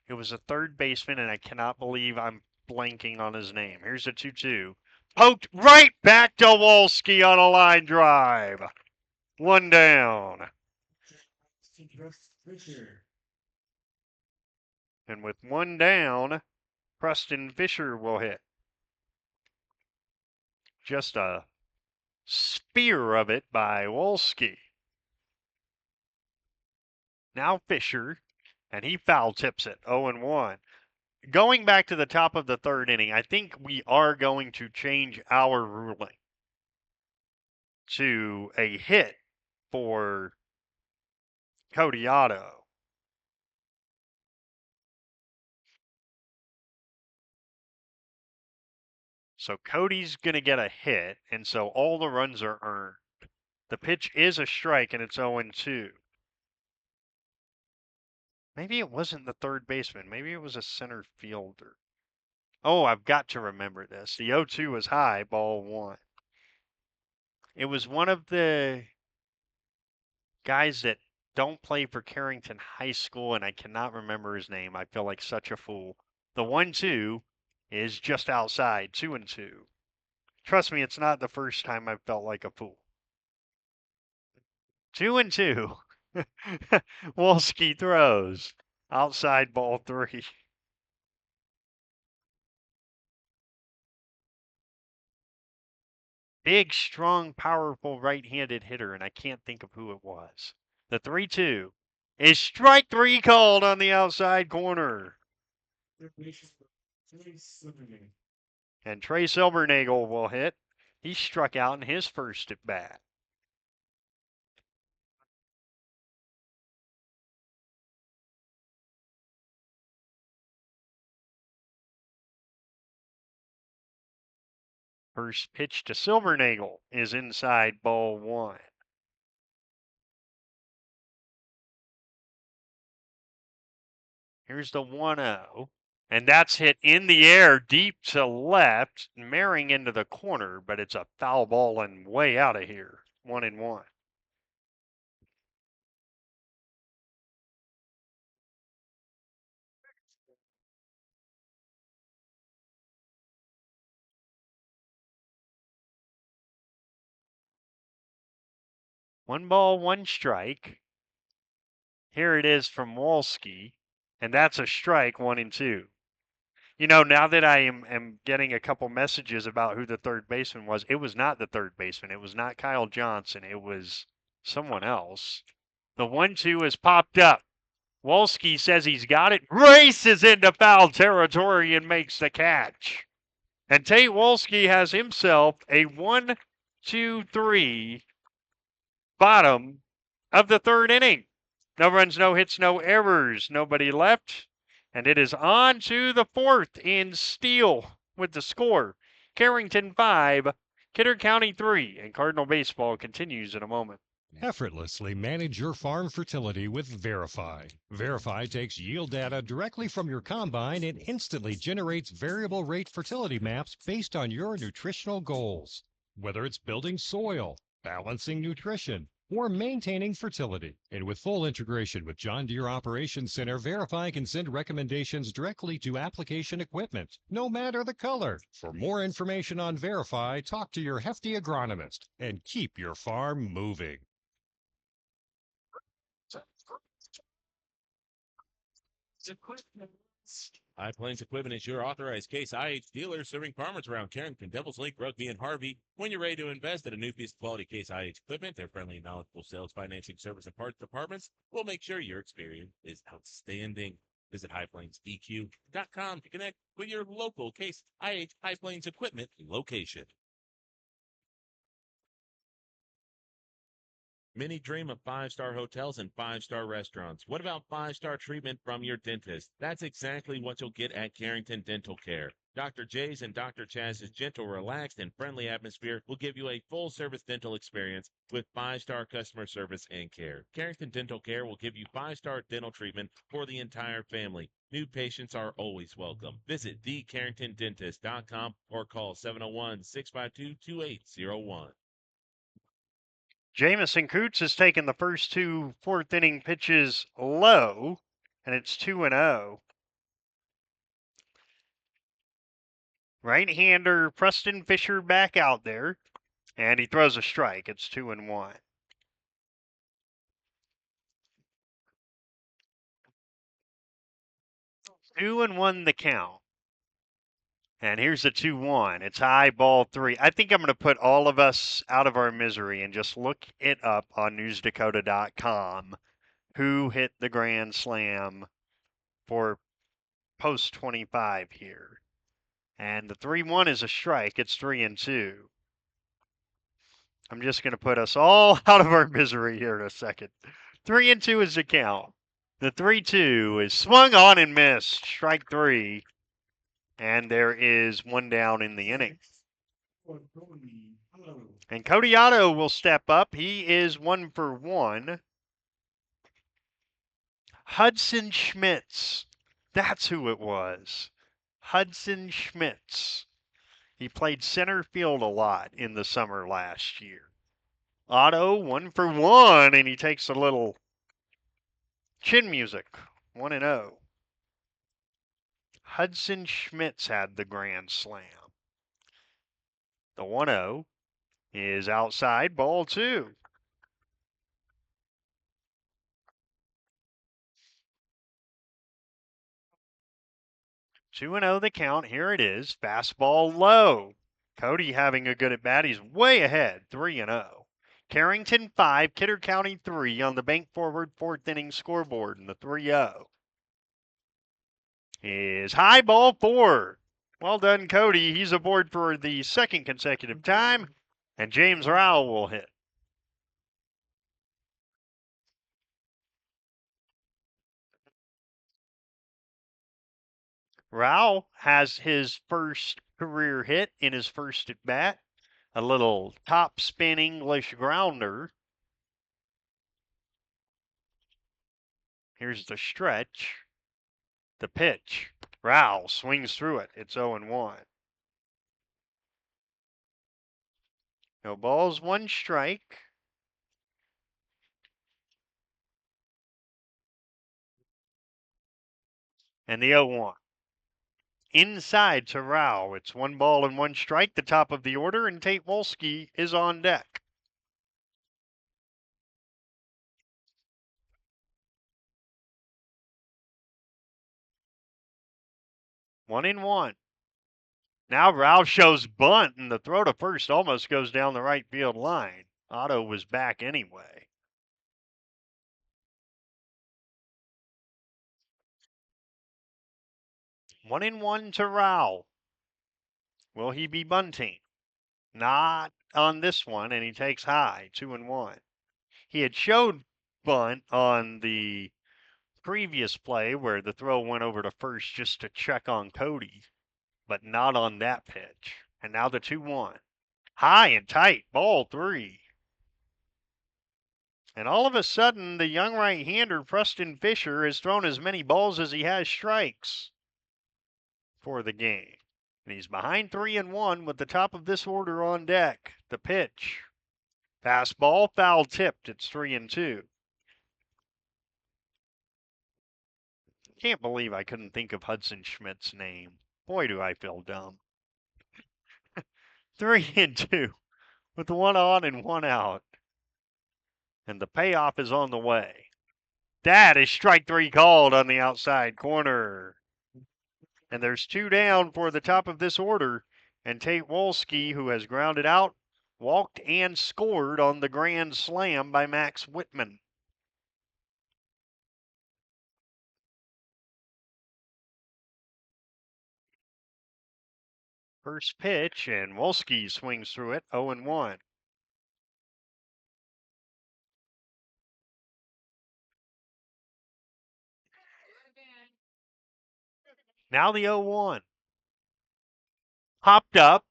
It was a third baseman, and I cannot believe I'm blanking on his name. Here's a 2-2. Poked right back to Wolski on a line drive. One down. And with one down, Preston Fisher will hit. Just a spear of it by Wolski. Now Fisher, and he foul tips it, 0-1. Going back to the top of the third inning, I think we are going to change our ruling to a hit for Cody Otto. So Cody's going to get a hit, and so all the runs are earned. The pitch is a strike, and it's 0-2. Maybe it wasn't the third baseman. Maybe it was a center fielder. Oh, I've got to remember this. The 0-2 was high, ball one. It was one of the guys that don't play for Carrington High School, and I cannot remember his name. I feel like such a fool. The 1-2 is just outside, 2-2. Trust me, it's not the first time I've felt like a fool. 2-2. Wolski throws. Outside ball three. Big, strong, powerful right-handed hitter, and I can't think of who it was. The 3-2 is strike three called on the outside corner. And Trey Silbernagel will hit. He struck out in his first at bat. First pitch to Silbernagel is inside ball one. Here's the 1-0. And that's hit in the air deep to left, marrying into the corner, but it's a foul ball and way out of here. 1-1. One ball, one strike. Here it is from Wolski, and that's a strike, 1-2. You know, now that I am getting a couple messages about who the third baseman was, it was not the third baseman. It was not Kyle Johnson. It was someone else. The 1-2 is popped up. Wolski says he's got it, races into foul territory and makes the catch. And Tate Wolski has himself a 1-2-3 bottom of the third inning. No runs, no hits, no errors, nobody left. And it is on to the fourth in Steele with the score. Carrington 5, Kidder County 3, and Cardinal baseball continues in a moment. Effortlessly manage your farm fertility with Verify. Verify takes yield data directly from your combine and instantly generates variable rate fertility maps based on your nutritional goals. Whether it's building soil, balancing nutrition, or maintaining fertility. And with full integration with John Deere Operations Center, Verify can send recommendations directly to application equipment, no matter the color. For more information on Verify, talk to your hefty agronomist and keep your farm moving. High Plains Equipment is your authorized Case IH dealer serving farmers around Carrington, Devils Lake, Rugby, and Harvey. When you're ready to invest in a new piece of quality Case IH equipment, their friendly and knowledgeable sales, financing, service, and parts departments will make sure your experience is outstanding. Visit highplainseq.com to connect with your local Case IH High Plains Equipment location. Many dream of five-star hotels and five-star restaurants. What about five-star treatment from your dentist? That's exactly what you'll get at Carrington Dental Care. Dr. J's and Dr. Chaz's gentle, relaxed, and friendly atmosphere will give you a full-service dental experience with five-star customer service and care. Carrington Dental Care will give you five-star dental treatment for the entire family. New patients are always welcome. Visit thecarringtondentist.com or call 701-652-2801. Jamison Coots has taken the first two fourth inning pitches low, and it's 2-0. Right-hander Preston Fisher back out there, and he throws a strike. It's 2-1. 2-1 the count. And here's the 2-1. It's high, ball 3. I think I'm going to put all of us out of our misery and just look it up on newsdakota.com. Who hit the grand slam for post 25 here? And the 3-1 is a strike. It's 3-2. I'm just going to put us all out of our misery here in a second. 3-2 is the count. The 3-2 is swung on and missed. Strike 3. And there is one down in the inning. And Cody Otto will step up. He is 1 for 1. Hudson Schmitz. That's who it was. Hudson Schmitz. He played center field a lot in the summer last year. Otto 1 for 1, and he takes a little chin music. 1-0. Hudson Schmitz had the grand slam. The 1-0 is outside, ball 2. Two and 0 the count. Here it is. Fastball low. Cody having a good at bat. He's way ahead. 3-0. Carrington 5, Kidder County 3 on the Bank Forward fourth inning scoreboard. And the 3-0 is high, ball 4. Well done, Cody. He's aboard for the second consecutive time. And James Rowell will hit. Rowell has his first career hit in his first at bat. A little top spin English grounder. Here's the stretch. The pitch. Rowell swings through it. It's 0-1. No balls, 1 strike. And the 0-1. Inside to Rowell. It's 1 ball and 1 strike, the top of the order, and Tate Wolski is on deck. One and 1. Now Rowell shows bunt, and the throw to first almost goes down the right field line. Otto was back anyway. 1-1 to Rowell. Will he be bunting? Not on this one, and he takes high, 2-1. He had showed bunt on the previous play where the throw went over to first just to check on Cody. but not on that pitch. And now the 2-1. High and tight, ball 3. And all of a sudden, the young right-hander, Preston Fisher, has thrown as many balls as he has strikes for the game. And he's behind 3-1 with the top of this order on deck. The pitch. Fastball, foul tipped. It's 3-2. Can't believe I couldn't think of Hudson Schmidt's name. Boy, do I feel dumb. 3-2 with 1 on and 1 out. And the payoff is on the way. That is strike 3 called on the outside corner. And there's 2 down for the top of this order. And Tate Wolski, who has grounded out, walked and scored on the grand slam by Max Whitman. First pitch, and Wolski swings through it, 0-1. Now the 0-1. Hopped up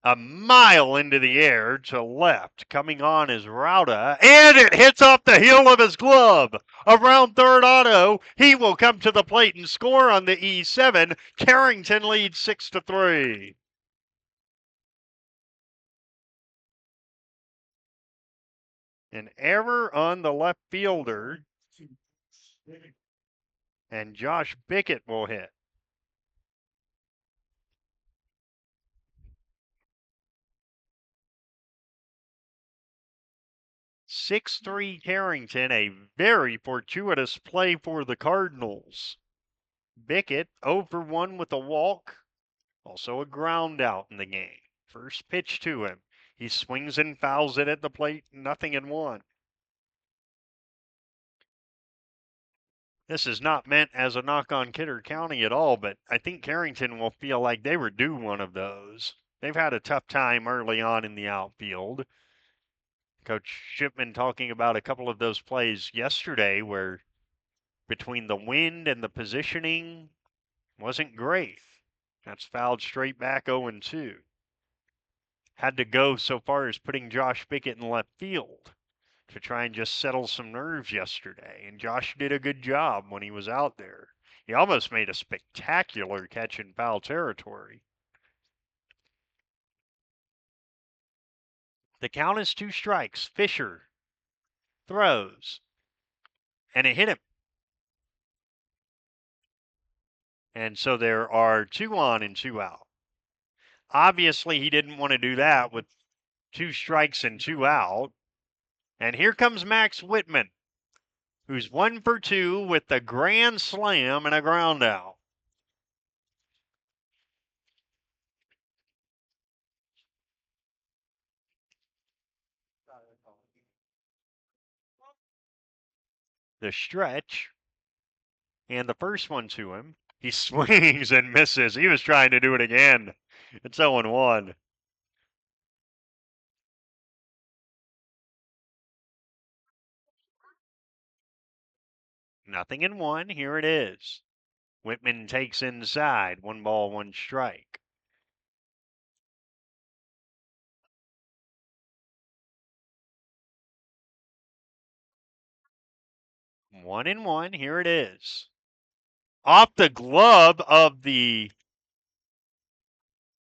a mile into the air to left. Coming on is Rauda, and it hits off the heel of his glove. Around third auto, he will come to the plate and score on the E7. Carrington leads 6-3. An error on the left fielder, and Josh Bickett will hit. 6-3 Carrington, a very fortuitous play for the Cardinals. Bickett 0-for-1 with a walk, also a ground out in the game. First pitch to him. He swings and fouls it at the plate, 0-1. This is not meant as a knock on Kidder County at all, but I think Carrington will feel like they were due one of those. They've had a tough time early on in the outfield. Coach Shipman talking about a couple of those plays yesterday where between the wind and the positioning wasn't great. That's fouled straight back 0-2. Had to go so far as putting Josh Bickett in left field to try and just settle some nerves yesterday. And Josh did a good job when he was out there. He almost made a spectacular catch in foul territory. The count is 2 strikes. Fisher throws, and it hit him. And so there are 2 on and 2 out. Obviously, he didn't want to do that with 2 strikes and 2 out. And here comes Max Whitman, who's 1 for 2 with the grand slam and a ground out. The stretch, and the first one to him. He swings and misses. He was trying to do it again. It's 0-1. Nothing in 1. Here it is. Whitman takes inside. 1 ball, 1 strike. One and 1. Here it is. Off the glove of the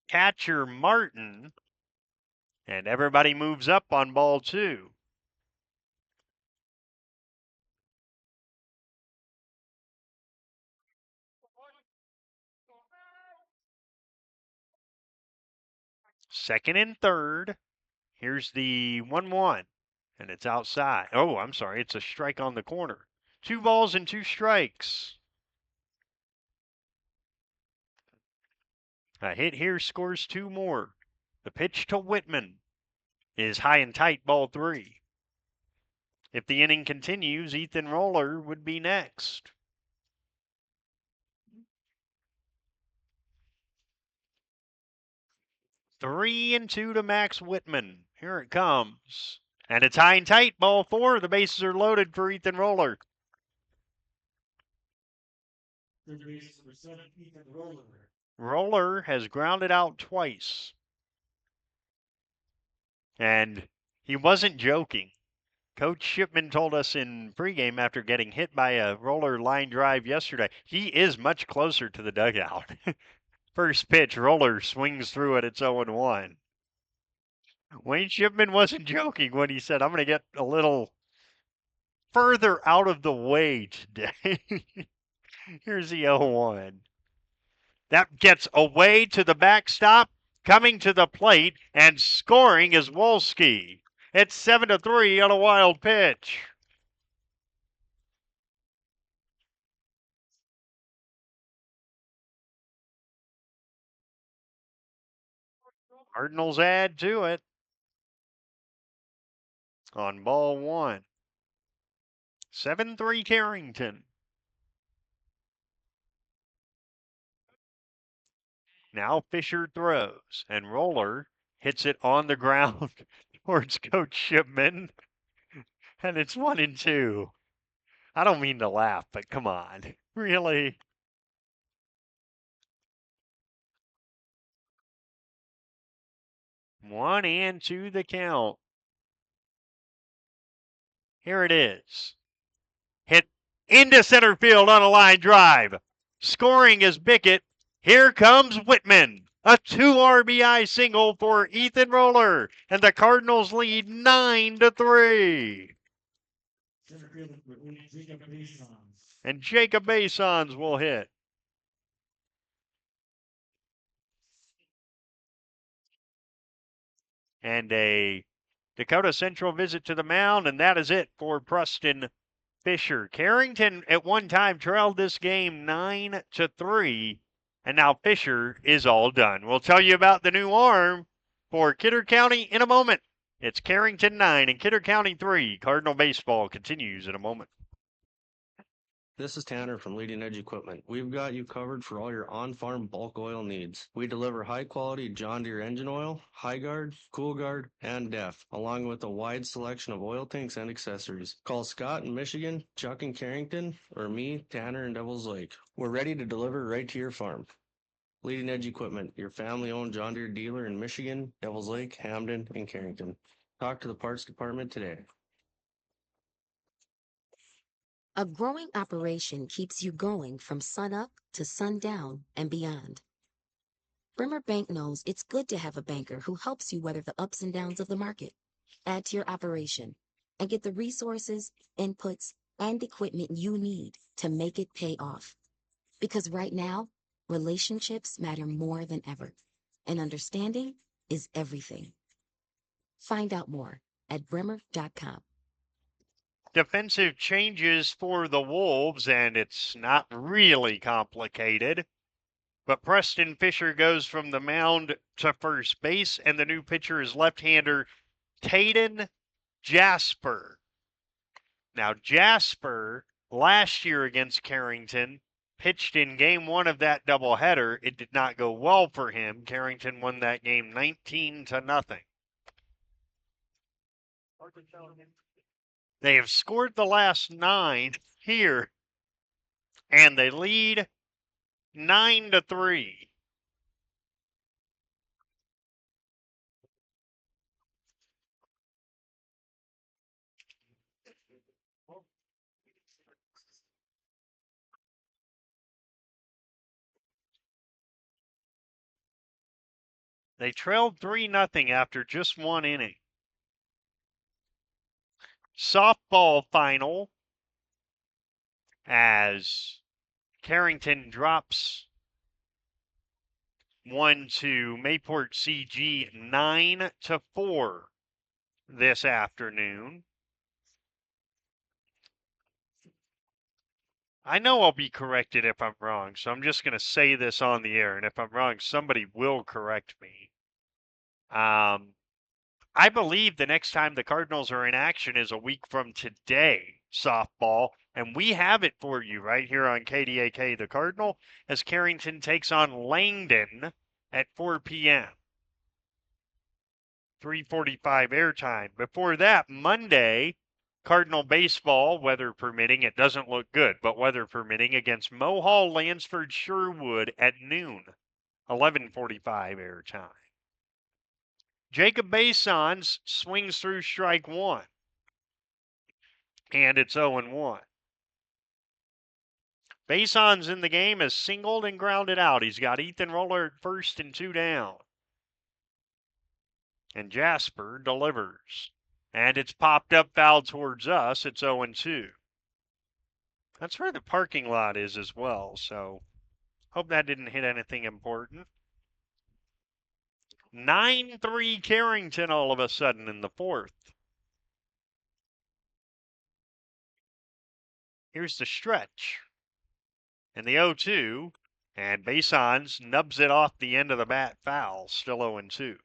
catcher Martin. And everybody moves up on ball 2. Second and third. Here's the 1-1. And it's outside. Oh, I'm sorry. It's a strike on the corner. 2 balls and 2 strikes. A hit here scores 2 more. The pitch to Whitman is high and tight, ball 3. If the inning continues, Ethan Roller would be next. Three and 2 to Max Whitman. Here it comes. And it's high and tight, ball 4. The bases are loaded for Ethan Roller. Third base number 7, Ethan Roller. Roller has grounded out twice. And he wasn't joking. Coach Shipman told us in pregame after getting hit by a roller line drive yesterday, he is much closer to the dugout. First pitch, roller swings through it. It's 0-1. Wayne Shipman wasn't joking when he said, I'm going to get a little further out of the way today. Here's the 0-1. That gets away to the backstop, coming to the plate, and scoring is Wolski. It's 7-3 on a wild pitch. Cardinals add to it on ball one. 7-3 Carrington. Now Fisher throws, and Roller hits it on the ground towards Coach Shipman. And it's 1-2. I don't mean to laugh, but come on. Really? One and two the count. Here it is. Hit into center field on a line drive. Scoring is Bickett. Here comes Whitman. A 2 RBI single for Ethan Roller. And the Cardinals lead 9-3. And Jacob Basons will hit. And a Dakota Central visit to the mound, and that is it for Preston Fisher. Carrington at one time trailed this game 9-3, and now Fisher is all done. We'll tell you about the new arm for Kidder County in a moment. It's Carrington 9 and Kidder County 3. Cardinal baseball continues in a moment. This is Tanner from Leading Edge Equipment. We've got you covered for all your on-farm bulk oil needs. We deliver high-quality John Deere engine oil, High Guard, Cool Guard, and DEF, along with a wide selection of oil tanks and accessories. Call Scott in Michigan, Chuck in Carrington, or me, Tanner in Devils Lake. We're ready to deliver right to your farm. Leading Edge Equipment, your family-owned John Deere dealer in Michigan, Devils Lake, Hamden, and Carrington. Talk to the parts department today. A growing operation keeps you going from sunup to sundown and beyond. Bremer Bank knows it's good to have a banker who helps you weather the ups and downs of the market. Add to your operation and get the resources, inputs, and equipment you need to make it pay off. Because right now, relationships matter more than ever, and understanding is everything. Find out more at bremer.com. Defensive changes for the Wolves, and it's not really complicated. But Preston Fisher goes from the mound to first base, and the new pitcher is left-hander Tayden Jasper. Now, Jasper, last year against Carrington, pitched in game one of that doubleheader. It did not go well for him. Carrington won that game 19-0. They have scored the last 9 here, and they lead 9-3. They trailed 3-0 after just one inning. Softball final as Carrington drops one to Mayport CG 9-4 this afternoon. I know I'll be corrected if I'm wrong, so I'm just going to say this on the air, and if I'm wrong, somebody will correct me. I believe the next time the Cardinals are in action is a week from today, softball, and we have it for you right here on KDAK The Cardinal as Carrington takes on Langdon at 4 p.m. 3:45 airtime. Before that, Monday, Cardinal baseball, weather permitting. It doesn't look good, but weather permitting against Mohall, Lansford, Sherwood at noon. 11:45 air time. Jacob Basons swings through strike one. And it's 0-1. Basons in the game has singled and grounded out. He's got Ethan Roller at first and 2 down. And Jasper delivers. And it's popped up foul towards us. It's 0-2. That's where the parking lot is as well, so hope that didn't hit anything important. 9-3 Carrington all of a sudden in the fourth. Here's the stretch. And the 0-2. And Basons nubs it off the end of the bat foul. Still 0-2.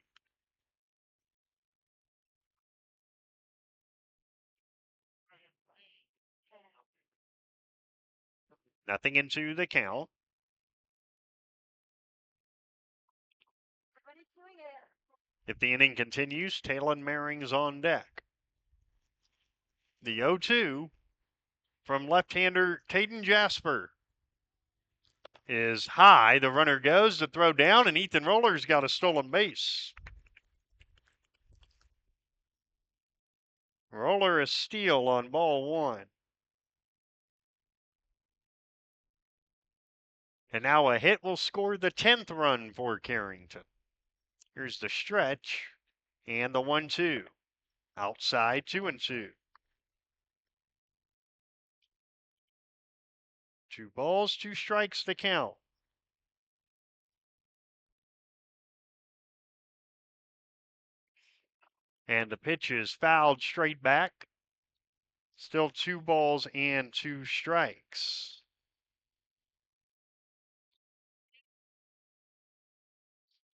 Nothing into the count. If the inning continues, Talon Maring's on deck. The 0-2 from left-hander Taden Jasper is high. The runner goes to throw down, and Ethan Roller's got a stolen base. Roller a steal on ball one. And now a hit will score the 10th run for Carrington. Here's the stretch and the 1-2. Outside 2-2. 2 balls, 2 strikes to count. And the pitch is fouled straight back. Still 2 balls and 2 strikes.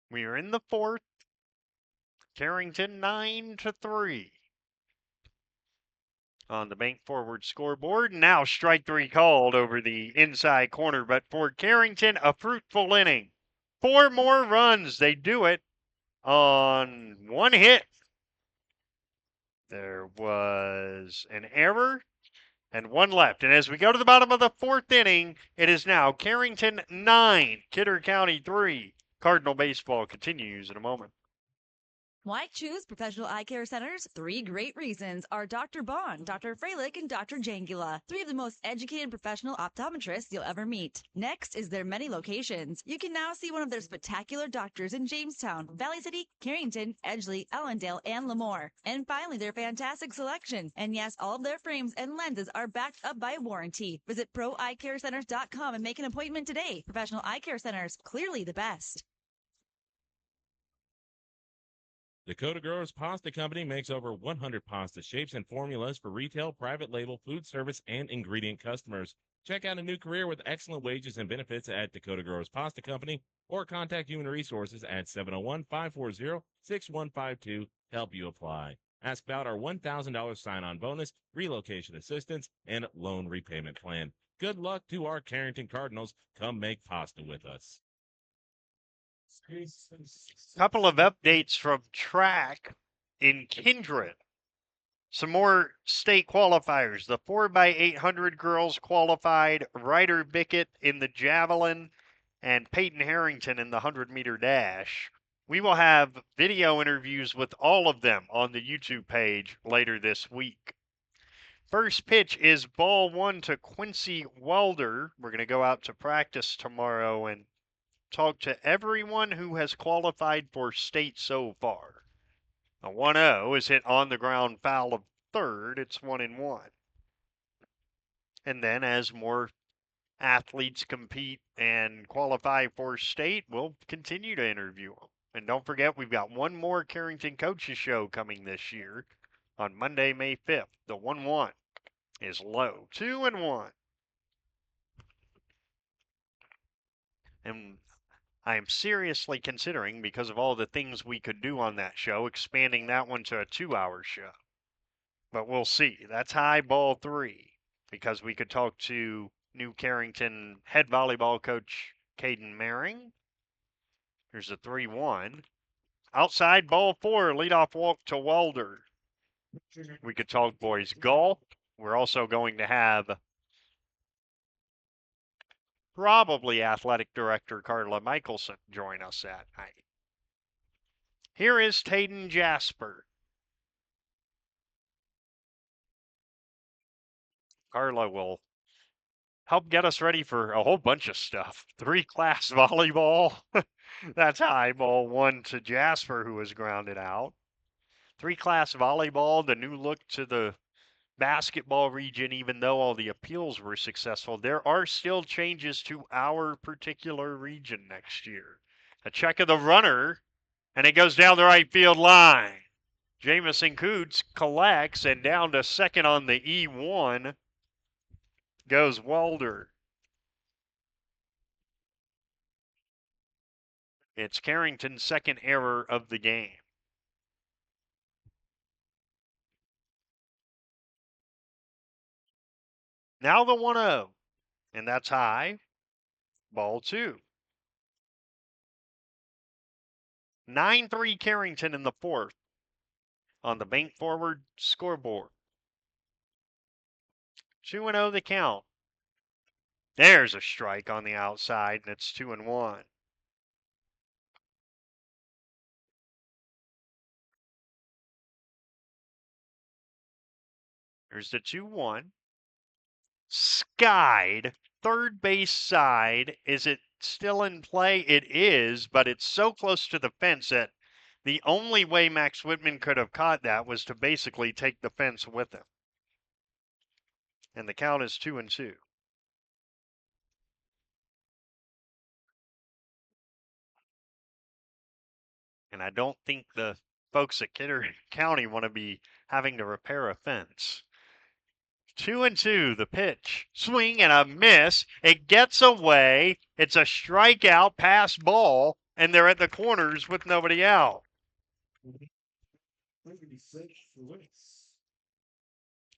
We are in the fourth. Carrington 9-3 on the bank forward scoreboard. Now strike 3 called over the inside corner, but for Carrington, a fruitful inning. 4 more runs. They do it on 1 hit. There was an error and 1 left. And as we go to the bottom of the 4th inning, it is now Carrington 9, Kidder County 3. Cardinal baseball continues in a moment. Why choose Professional Eye Care Centers? 3 great reasons are Dr. Bond, Dr. Freilich, and Dr. Jangula. 3 of the most educated professional optometrists you'll ever meet. Next is their many locations. You can now see one of their spectacular doctors in Jamestown, Valley City, Carrington, Edgeley, Ellendale, and Lemoore. And finally, their fantastic selection. And yes, all of their frames and lenses are backed up by warranty. Visit ProEyeCareCenters.com and make an appointment today. Professional Eye Care Centers, clearly the best. Dakota Growers Pasta Company makes over 100 pasta shapes and formulas for retail, private label, food service, and ingredient customers. Check out a new career with excellent wages and benefits at Dakota Growers Pasta Company or contact Human Resources at 701-540-6152 to help you apply. Ask about our $1,000 sign-on bonus, relocation assistance, and loan repayment plan. Good luck to our Carrington Cardinals. Come make pasta with us. Couple of updates from track in Kindred. Some more state qualifiers. The 4x800 girls qualified. Ryder Bickett in the javelin and Peyton Harrington in the 100-meter dash. We will have video interviews with all of them on the YouTube page later this week. First pitch is ball 1 to Quincy Welder. We're going to go out to practice tomorrow and talk to everyone who has qualified for state so far. A 1-0 is hit on the ground foul of third. It's 1-1. And then as more athletes compete and qualify for state, we'll continue to interview them. And don't forget, we've got one more Carrington Coaches Show coming this year on Monday, May 5th. The 1-1 is low. 2-1. And I am seriously considering, because of all the things we could do on that show, expanding that one to a 2-hour show. But we'll see. That's high ball 3, because we could talk to new Carrington head volleyball coach Caden Maring. Here's a 3-1. Outside ball 4, leadoff walk to Welder. We could talk boys golf. We're also going to have probably athletic director Carla Michelson join us that night. Here is Tayden Jasper. Carla will help get us ready for a whole bunch of stuff. 3-class volleyball. That's high ball 1 to Jasper, who was grounded out. 3-class volleyball, the new look to the basketball region, even though all the appeals were successful. There are still changes to our particular region next year. A check of the runner, and it goes down the right field line. Jamison Coots collects, and down to second on the E1 goes Walder. It's Carrington's second error of the game. Now the 1-0, and that's high. Ball 2. 9-3 Carrington in the fourth on the Bank Forward scoreboard. 2-0 the count. There's a strike on the outside, and it's 2-1. There's the 2-1. Skied, third base side. Is it still in play? It is, but it's so close to the fence that the only way Max Whitman could have caught that was to basically take the fence with him. And the count is 2-2. And I don't think the folks at Kidder County want to be having to repair a fence. 2-2, the pitch. Swing and a miss. It gets away. It's a strikeout pass ball, and they're at the corners with nobody out.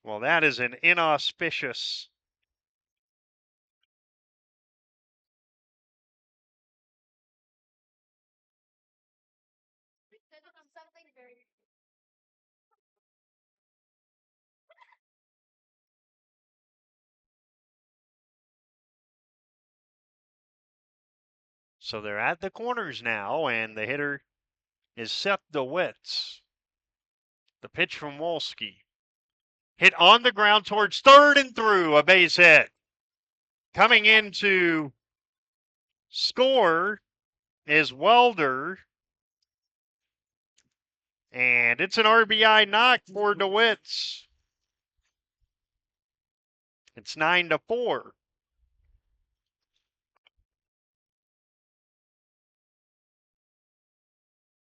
Well, that is an inauspicious So they're at the corners now, and the hitter is Seth DeWitts. The pitch from Wolski. Hit on the ground towards third and through, a base hit. Coming in to score is Welder. And it's an RBI knock for DeWitts. It's 9-4.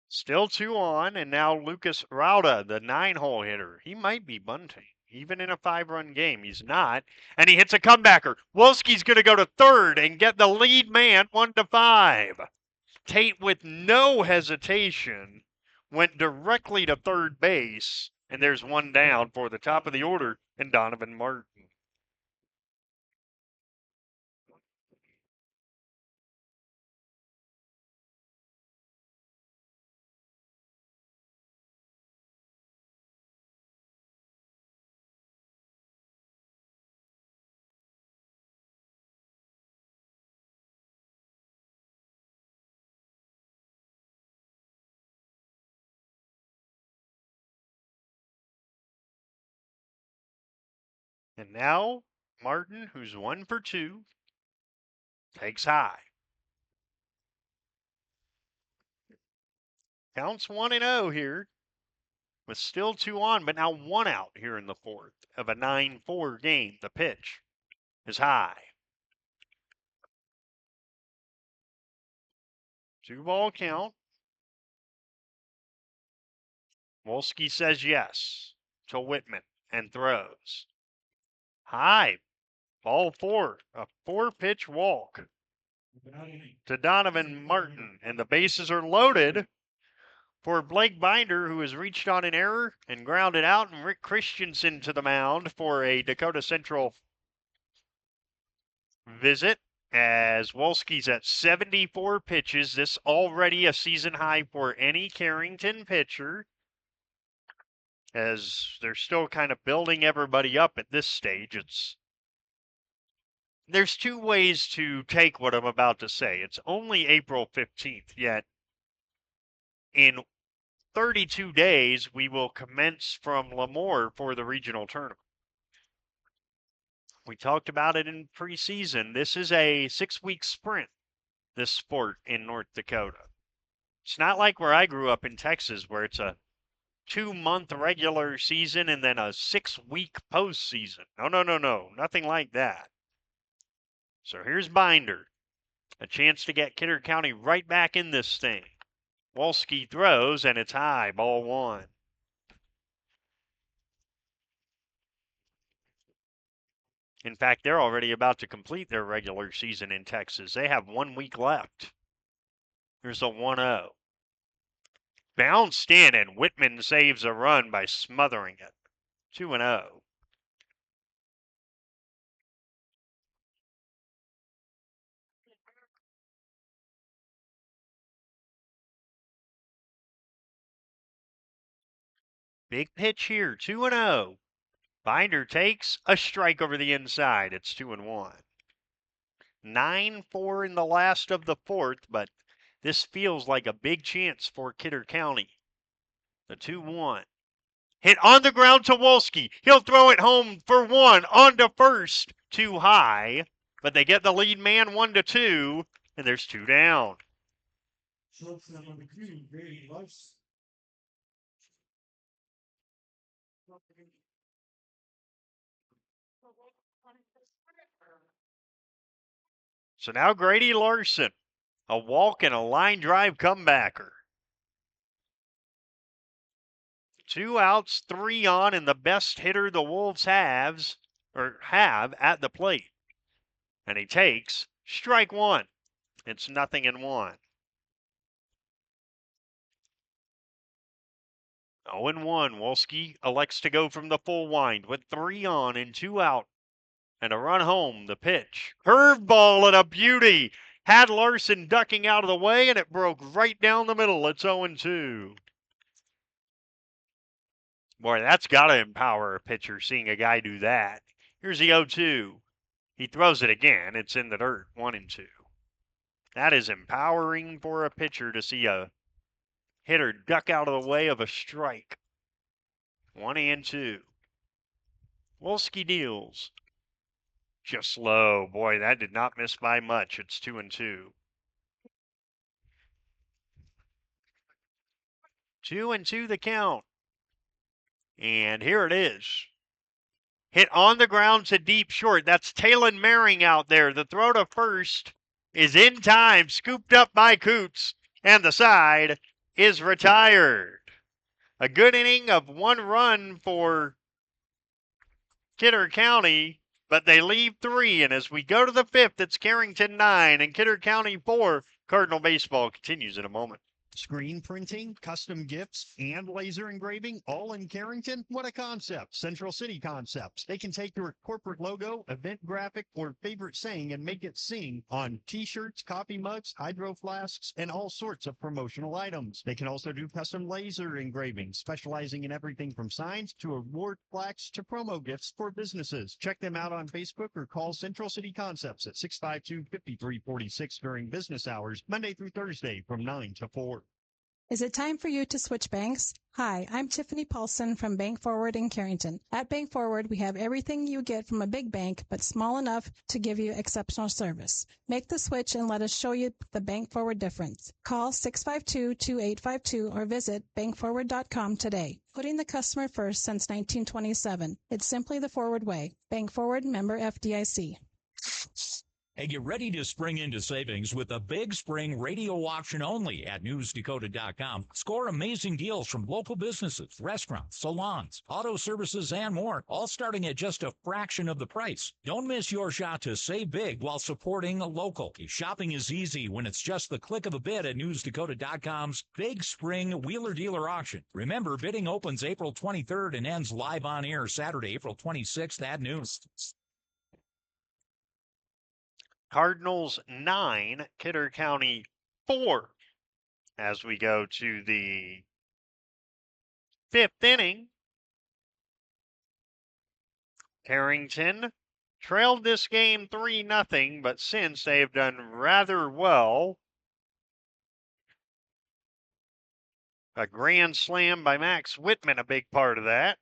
Still 2 on, and now Lucas Rauda, the 9-hole hitter. He might be bunting, even in a 5-run game. He's not, and he hits a comebacker. Wolski's going to go to third and get the lead man 1-5. Tate, with no hesitation, went directly to third base, and there's one down for the top of the order and Donovan Martin. And now Martin, who's 1 for 2, takes high. Counts 1-0 here, with still 2 on, but now 1 out here in the fourth of a 9-4 game. The pitch is high. 2-ball count. Wolski says yes to Whitman and throws. High. Ball 4. A 4-pitch walk to Donovan Martin. And the bases are loaded for Blake Binder, who has reached on an error and grounded out, and Rick Christensen to the mound for a Dakota Central visit, as Wolski's at 74 pitches. This already a season high for any Carrington pitcher, as they're still kind of building everybody up at this stage. It's there's two ways to take what I'm about to say. It's only April 15th, yet in 32 days, we will commence from Lemoore for the regional tournament. We talked about it in preseason. This is a 6-week sprint, this sport in North Dakota. It's not like where I grew up in Texas, where it's a 2-month regular season and then a 6-week postseason. No. Nothing like that. So here's Binder. A chance to get Kidder County right back in this thing. Wolski throws, and it's high, ball 1. In fact, they're already about to complete their regular season in Texas. They have 1 week left. Here's a 1-0. Bounced in, and Whitman saves a run by smothering it. 2-0. Big pitch here, 2-0. Binder takes a strike over the inside. It's 2-1. 9-4 in the last of the fourth, but this feels like a big chance for Kidder County. The 2-1. Hit on the ground to Wolski. He'll throw it home for 1 on to first. Too high, but they get the lead man 1-2, and there's 2 down. Shortstop number 2, Grady Larson. So now Grady Larson, a walk and a line drive comebacker. 2 outs, 3 on, and the best hitter the Wolves have at the plate. And he takes strike 1. It's 0-1. 0-1. Wolski elects to go from the full wind with 3 on and 2 out. And a run home, the pitch. Curveball and a beauty. Had Larson ducking out of the way, and it broke right down the middle. It's 0-2. Boy, that's got to empower a pitcher, seeing a guy do that. Here's the 0-2. He throws it again. It's in the dirt, 1-2. That is empowering for a pitcher to see a hitter duck out of the way of a strike. 1-2. Wolski deals. Just low. Boy, that did not miss by much. It's 2-2. 2-2 the count. And here it is. Hit on the ground to deep short. That's Talon Maring out there. The throw to first is in time. Scooped up by Coots. And the side is retired. A good inning of 1 run for Kidder County, but they leave 3. And as we go to the 5th, it's Carrington 9 and Kidder County 4. Cardinal baseball continues in a moment. Screen printing, custom gifts, and laser engraving, all in Carrington? What a concept. Central City Concepts. They can take your corporate logo, event graphic, or favorite saying and make it sing on t-shirts, coffee mugs, hydro flasks, and all sorts of promotional items. They can also do custom laser engraving, specializing in everything from signs to award plaques to promo gifts for businesses. Check them out on Facebook or call Central City Concepts at 652-5346 during business hours, Monday through Thursday from 9 to 4. Is it time for you to switch banks? Hi, I'm Tiffany Paulson from Bank Forward in Carrington. At Bank Forward, we have everything you get from a big bank, but small enough to give you exceptional service. Make the switch and let us show you the Bank Forward difference. Call 652-2852 or visit bankforward.com today. Putting the customer first since 1927. It's simply the forward way. Bank Forward, member FDIC. Hey, get ready to spring into savings with a big spring radio auction only at newsdakota.com. Score amazing deals from local businesses, restaurants, salons, auto services, and more, all starting at just a fraction of the price. Don't miss your shot to save big while supporting local. Shopping is easy when it's just the click of a bid at newsdakota.com's Big Spring Wheeler Dealer Auction. Remember, bidding opens April 23rd and ends live on air Saturday, April 26th at noon. Cardinals 9, Kidder County 4. As we go to the 5th inning, Carrington trailed this game 3-0, but since they have done rather well. A grand slam by Max Whitman, a big part of that.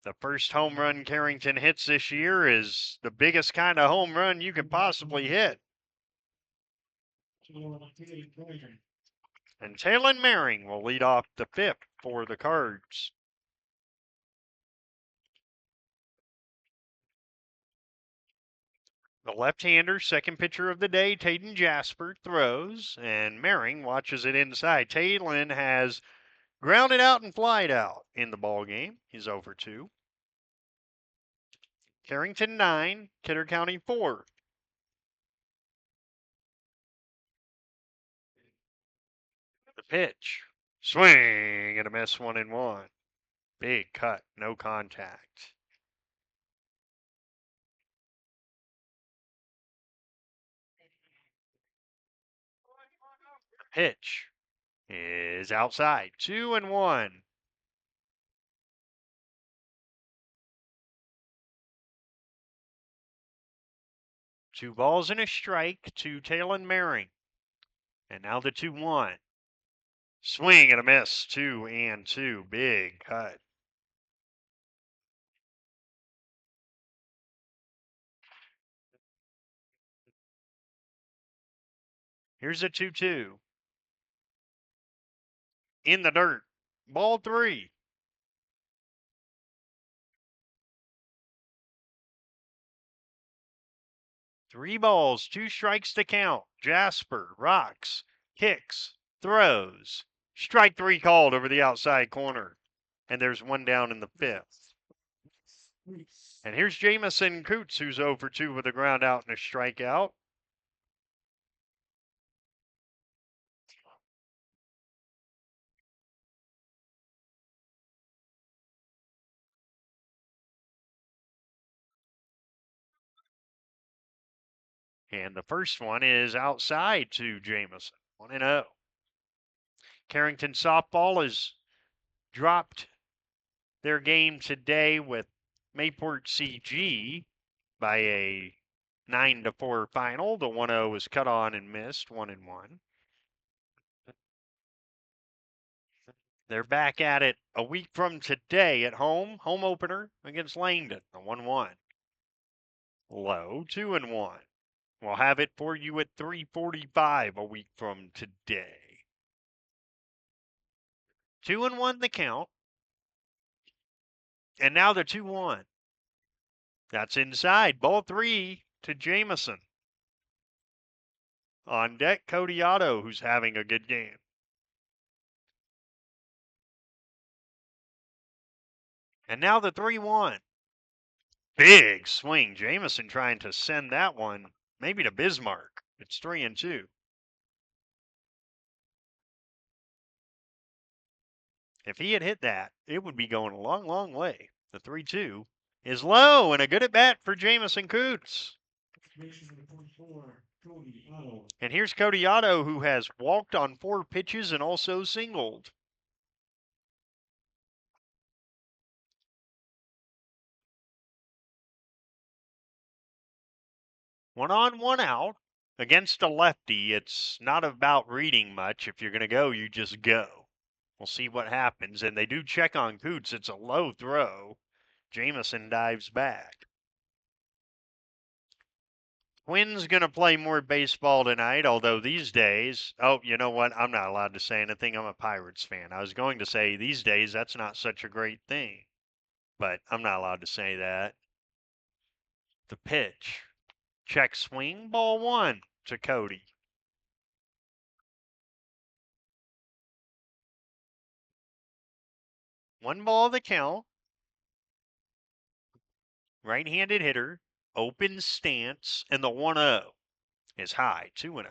The first home run Carrington hits this year is the biggest kind of home run you could possibly hit. And Talon Maring will lead off the fifth for the Cards. The left-hander, second pitcher of the day, Tayden Jasper, throws, and Maring watches it inside. Talon has grounded out and flied out in the ball game. He's over 2. Carrington 9, Kidder County 4. The pitch. Swing and a miss, 1-1. Big cut, no contact. The pitch is outside, 2-1. Two balls and a strike to Talon Maring. And now the 2-1. Swing and a miss, 2-2. Big cut. Here's a 2-2. In the dirt. Ball 3. Three balls, 2 strikes to count. Jasper rocks, kicks, throws. Strike 3 called over the outside corner. And there's one down in the 5th. And here's Jamison Coots, who's 0 for 2 with a ground out and a strikeout. And the first one is outside to Jamison, 1-0. Carrington softball has dropped their game today with Mayport CG by a 9-4 final. The 1-0 was cut on and missed, 1-1. They're back at it a week from today at home opener against Langdon, a 1-1. Low, 2-1. We'll have it for you at 3:45 a week from today. 2-1 the count. And now the 2-1. That's inside. Ball 3 to Jamison. On deck, Cody Otto, who's having a good game. And now the 3-1. Big swing. Jamison trying to send that one maybe to Bismarck. It's 3-2. If he had hit that, it would be going a long, long way. The 3-2 is low and a good at bat for Jamison Coots. And here's Cody Otto, who has walked on 4 pitches and also singled. One on, one out. Against a lefty, it's not about reading much. If you're going to go, you just go. We'll see what happens. And they do check on Coots. It's a low throw. Jamison dives back. Twins going to play more baseball tonight, although these days, oh, you know what? I'm not allowed to say anything. I'm a Pirates fan. I was going to say these days that's not such a great thing, but I'm not allowed to say that. The pitch. Check swing. Ball 1 to Cody. One ball the count. Right-handed hitter. Open stance. And the 1-0 is high. 2-0.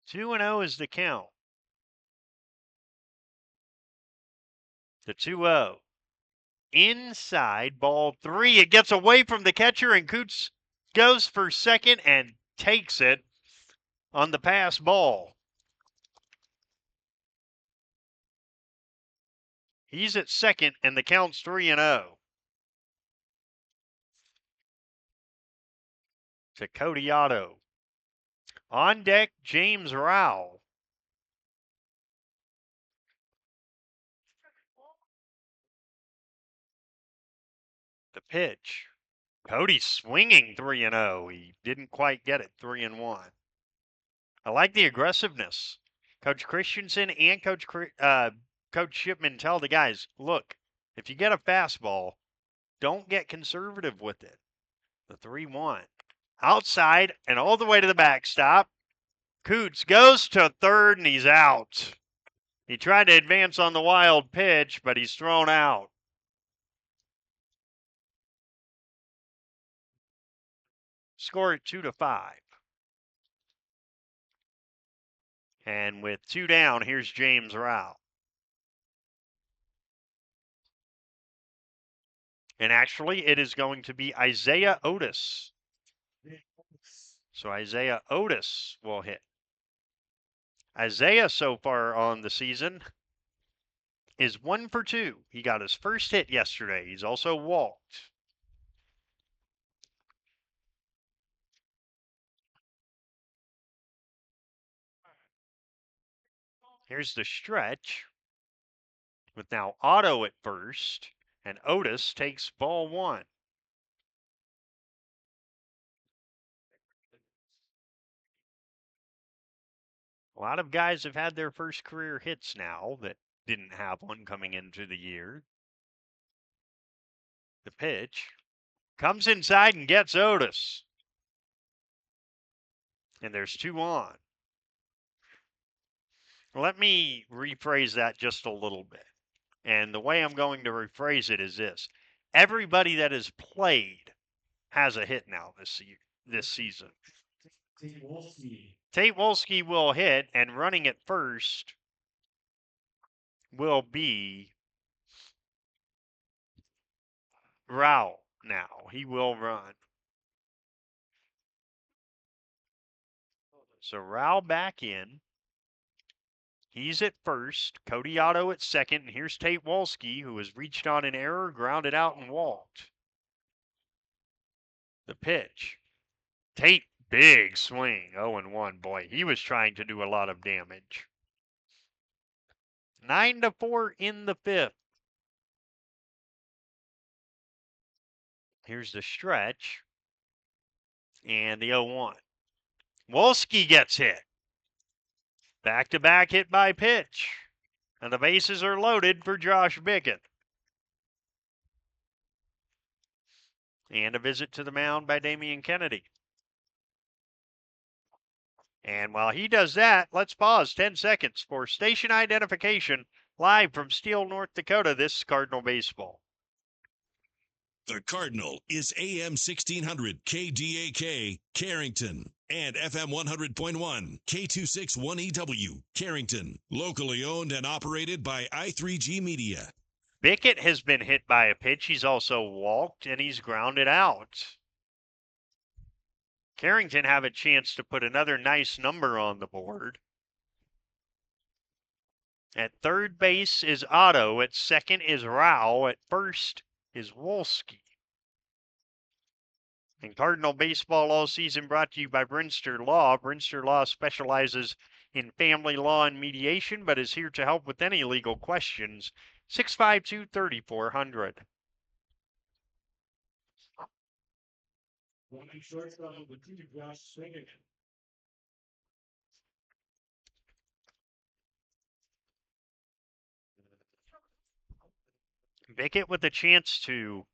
Two and 0 is the count. The 2-0. Inside, ball 3. It gets away from the catcher, and Coots goes for second and takes it on the pass ball. He's at second, and the count's 3-0. To Cody Otto. On deck, James Rowell. The pitch. Cody swinging 3-0. He didn't quite get it, 3-1. I like the aggressiveness. Coach Christensen and Coach Shipman tell the guys, look, if you get a fastball, don't get conservative with it. The 3-1. Outside and all the way to the backstop. Coots goes to third and he's out. He tried to advance on the wild pitch, but he's thrown out. Score at 2-5. And with 2 down, here's James Rowell. And actually, it is going to be Isaiah Otis. So Isaiah Otis will hit. Isaiah so far on the season is 1 for 2. He got his first hit yesterday. He's also walked. Here's the stretch with now Otto at first, and Otis takes ball 1. A lot of guys have had their first career hits now that didn't have one coming into the year. The pitch comes inside and gets Otis. And there's 2 on. Let me rephrase that just a little bit. And the way I'm going to rephrase it is this. Everybody that has played has a hit now this season. Tate Wolski will hit, and running at first will be Rowell now. He will run. So Rowell back in. He's at first. Cody Otto at second. And here's Tate Wolski, who has reached on an error, grounded out, and walked. The pitch. Tate, big swing. 0-1. Boy, he was trying to do a lot of damage. 9-4 in the 5th. Here's the stretch. And the 0-1. Wolski gets hit. Back-to-back hit by pitch. And the bases are loaded for Josh Bickett. And a visit to the mound by Damian Kennedy. And while he does that, let's pause 10 seconds for station identification live from Steele, North Dakota. This is Cardinal Baseball. The Cardinal is AM 1600 KDAK, Carrington, and FM 100.1 K261EW, Carrington, locally owned and operated by I3G Media. Bickett has been hit by a pitch. He's also walked, and he's grounded out. Carrington have a chance to put another nice number on the board. At third base is Otto. At second is Rowell. At first is Wolski. And Cardinal Baseball all season brought to you by Brinster Law. Brinster Law specializes in family law and mediation, but is here to help with any legal questions. 652-3400. Bickett with a chance to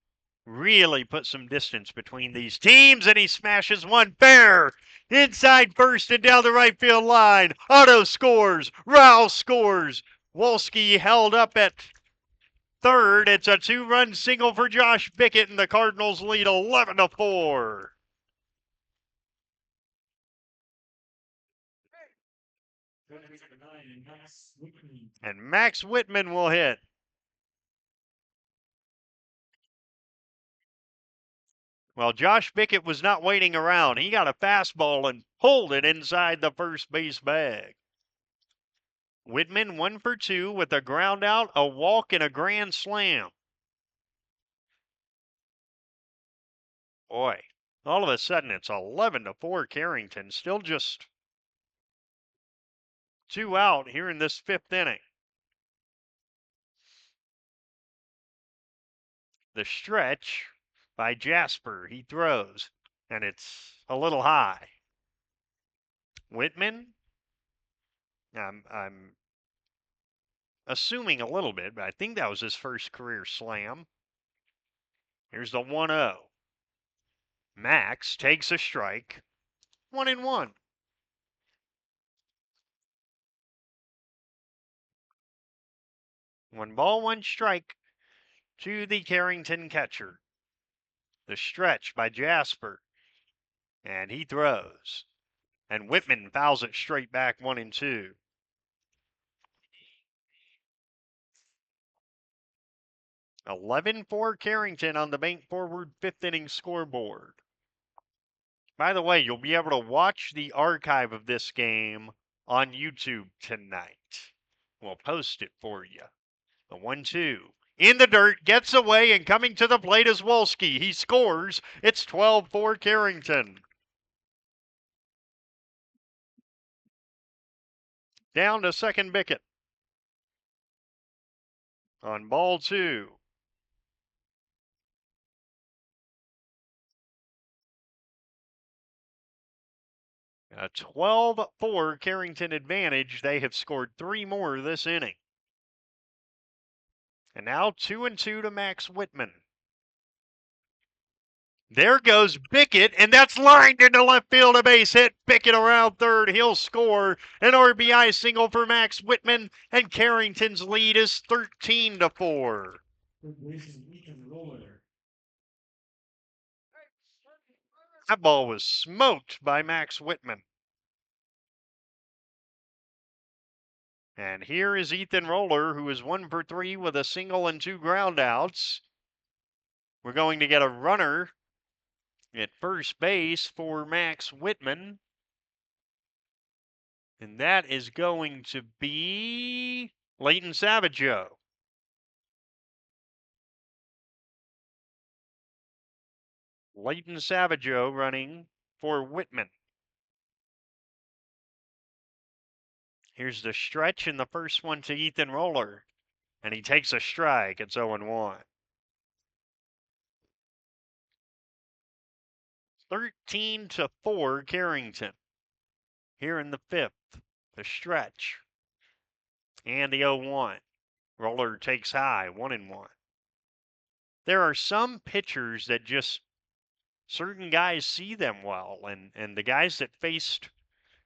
really put some distance between these teams, and he smashes one fair inside first and down the right field line. Otto scores. Rowell scores. Wolski held up at third. It's a 2-run single for Josh Bickett, and the Cardinals lead 11-4. And Max Whitman will hit. Well, Josh Bickett was not waiting around. He got a fastball and pulled it inside the first base bag. Whitman 1 for 2 with a ground out, a walk, and a grand slam. Boy, all of a sudden it's 11-4 Carrington. Still just 2 out here in this 5th inning. The stretch by Jasper. He throws, and it's a little high. Whitman, I'm assuming a little bit, but I think that was his first career slam. Here's the 1-0. Max takes a strike. 1-1. 1 ball, 1 strike to the Carrington catcher. The stretch by Jasper. And he throws. And Whitman fouls it straight back 1-2. (11-4) Carrington on the Bank Forward 5th inning scoreboard. By the way, you'll be able to watch the archive of this game on YouTube tonight. We'll post it for you. The 1-2. In the dirt, gets away, and coming to the plate is Wolski. He scores. It's 12-4 Carrington. Down to second Bickett. On ball 2. A 12-4 Carrington advantage. They have scored 3 more this inning. And now 2-2 to Max Whitman. There goes Bickett, and that's lined into left field, a base hit. Bickett around third. He'll score an RBI single for Max Whitman, and Carrington's lead is 13-4. That ball was smoked by Max Whitman. And here is Ethan Roller, who is 1 for 3 with a single and 2 groundouts. We're going to get a runner at first base for Max Whitman. And that is going to be Leighton Savageau. Leighton Savageau running for Whitman. Here's the stretch and the first one to Ethan Roller. And he takes a strike. It's 0-1. 13-4 Carrington. Here in the 5th. The stretch. And the 0-1. Roller takes high. 1-1. There are some pitchers that just certain guys see them well. And the guys that faced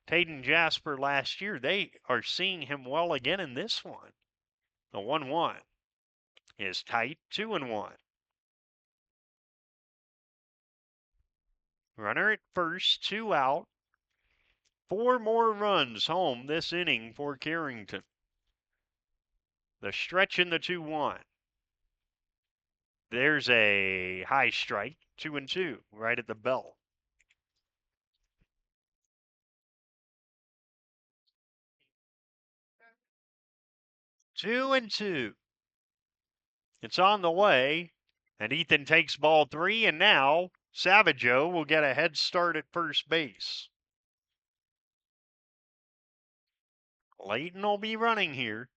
Tayden Jasper last year, they are seeing him well again in this one. The 1-1 is tight. 2-1. Runner at first, 2 out. 4 more runs home this inning for Carrington. The stretch in the 2-1. There's a high strike. 2-2 right at the bell. Two and two. It's on the way, and Ethan takes ball 3, and now Savageau will get a head start at first base. Leighton will be running here,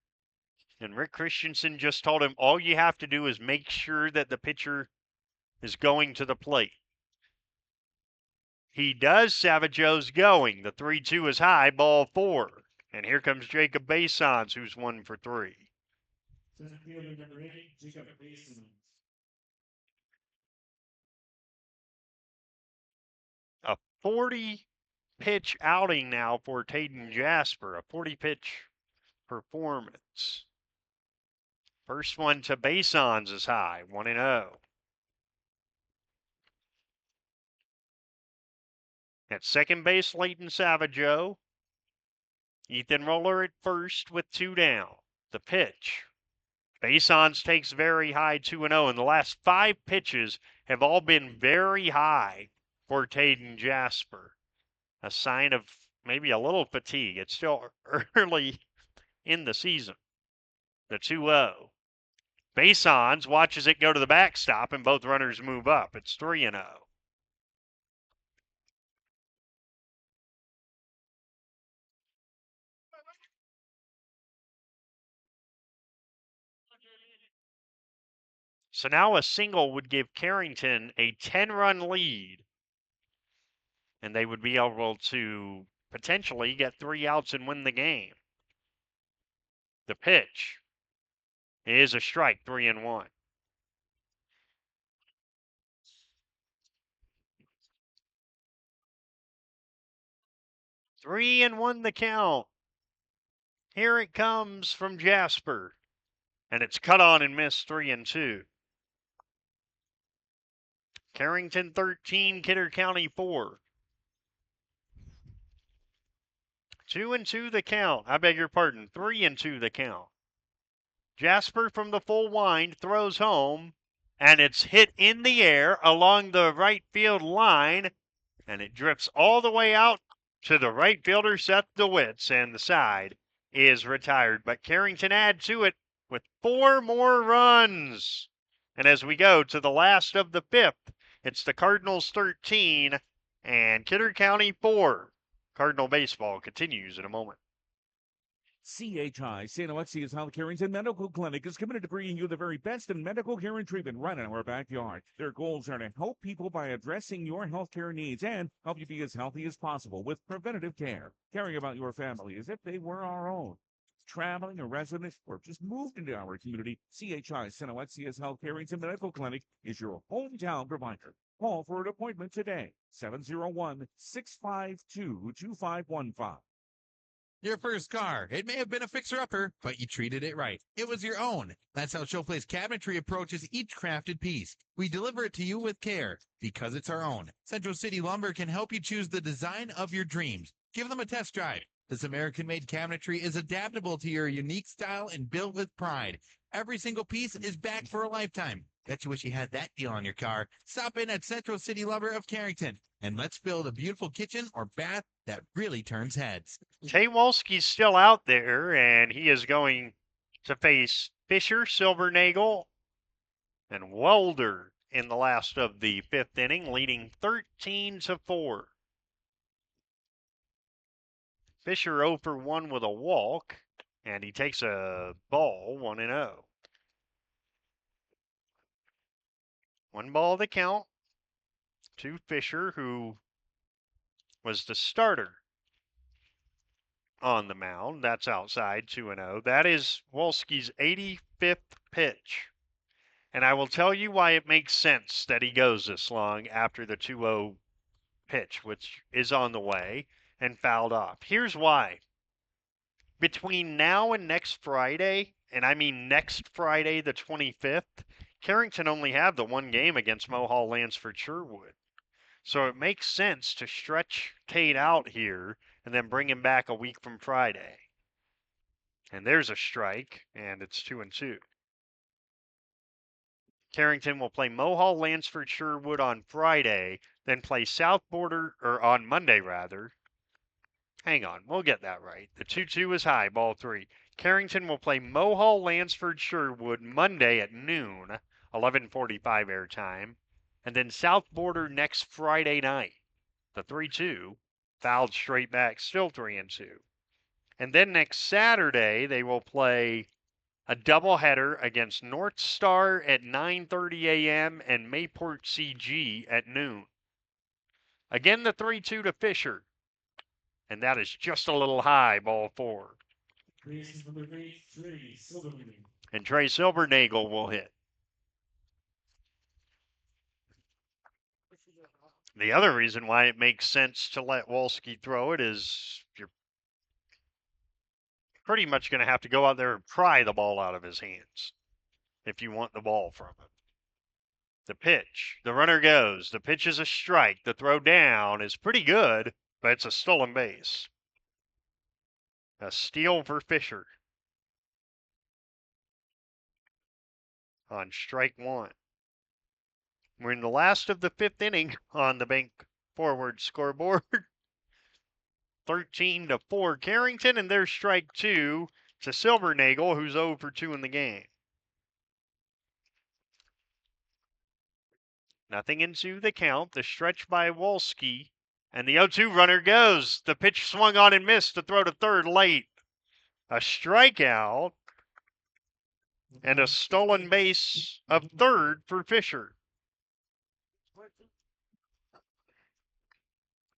and Rick Christensen just told him all you have to do is make sure that the pitcher is going to the plate. He does. Savageau's going. The 3-2 is high, ball 4. And here comes Jacob Basons, who's 1 for 3. A 40-pitch outing now for Tayden Jasper, a 40-pitch performance. First one to Basons is high, 1-0. At second base, Leighton Savageau. Ethan Roller at first with 2 down. The pitch. Basons takes very high, 2-0, and the last 5 pitches have all been very high for Tayden Jasper. A sign of maybe a little fatigue. It's still early in the season. The 2-0. Basons watches it go to the backstop, and both runners move up. It's 3-0. So now a single would give Carrington a 10-run lead, and they would be able to potentially get 3 outs and win the game. The pitch is a strike, 3-1. 3-1 the count. Here it comes from Jasper, and it's cut on and missed, 3-2. Carrington 13, Kidder County 4. 2-2 the count. I beg your pardon. 3-2 the count. Jasper from the full wind throws home, and it's hit in the air along the right field line, and it drifts all the way out to the right fielder, Seth DeWitts, and the side is retired. But Carrington add to it with 4 more runs. And as we go to the last of the 5th, it's the Cardinals 13 and Kidder County 4. Cardinal baseball continues in a moment. CHI, St. Alexius Health Carrington Medical Clinic, is committed to bringing you the very best in medical care and treatment right in our backyard. Their goals are to help people by addressing your healthcare needs and help you be as healthy as possible with preventative care, caring about your family as if they were our own. Traveling, a resident, or just moved into our community, CHI, St. Alexius Health Carrington Medical Clinic is your hometown provider. Call for an appointment today, 701-652-2515. Your first car. It may have been a fixer-upper, but you treated it right. It was your own. That's how Showplace Cabinetry approaches each crafted piece. We deliver it to you with care, because it's our own. Central City Lumber can help you choose the design of your dreams. Give them a test drive. This American-made cabinetry is adaptable to your unique style and built with pride. Every single piece is back for a lifetime. Bet you wish you had that deal on your car. Stop in at Central City Lumber of Carrington, and let's build a beautiful kitchen or bath that really turns heads. Taywalski's still out there, and he is going to face Fisher, Silvernagel, and Welder in the last of the 5th inning, leading 13-4. Fisher 0 for 1 with a walk, and he takes a ball, 1-0. 1 ball the count to Fisher, who was the starter on the mound. That's outside, 2-0. That is Wolski's 85th pitch. And I will tell you why it makes sense that he goes this long after the 2-0 pitch, which is on the way and fouled off. Here's why. Between now and next Friday, and I mean next Friday, the 25th, Carrington only have the 1 game against Mohall, Lansford, Sherwood. So it makes sense to stretch Tate out here and then bring him back a week from Friday. And there's a strike, and it's 2-2. Carrington will play Mohall, Lansford, Sherwood on Friday, then play South Border, or on Monday rather. Hang on, we'll get that right. The 2-2 is high, ball 3. Carrington will play Mohall, Lansford, Sherwood Monday at noon, 11:45 air time, and then South Border next Friday night. The 3-2 fouled straight back, still 3-2. And then next Saturday they will play a doubleheader against North Star at 9:30 a.m. and Mayport CG at noon. Again, the 3-2 to Fisher. And that is just a little high, ball 4. And Trey Silvernagel will hit. The other reason why it makes sense to let Wolski throw it is you're pretty much going to have to go out there and pry the ball out of his hands if you want the ball from him. The pitch, the runner goes. The pitch is a strike. The throw down is pretty good, but it's a stolen base. A steal for Fisher on strike 1. We're in the last of the 5th inning on the Bank Forward scoreboard. 13-4 Carrington, and there's strike 2. to Silvernagel, who's 0 for 2 in the game. Nothing into the count. The stretch by Wolski. And the 0-2 runner goes. The pitch swung on and missed. The throw to third late. A strikeout. And a stolen base of third for Fisher.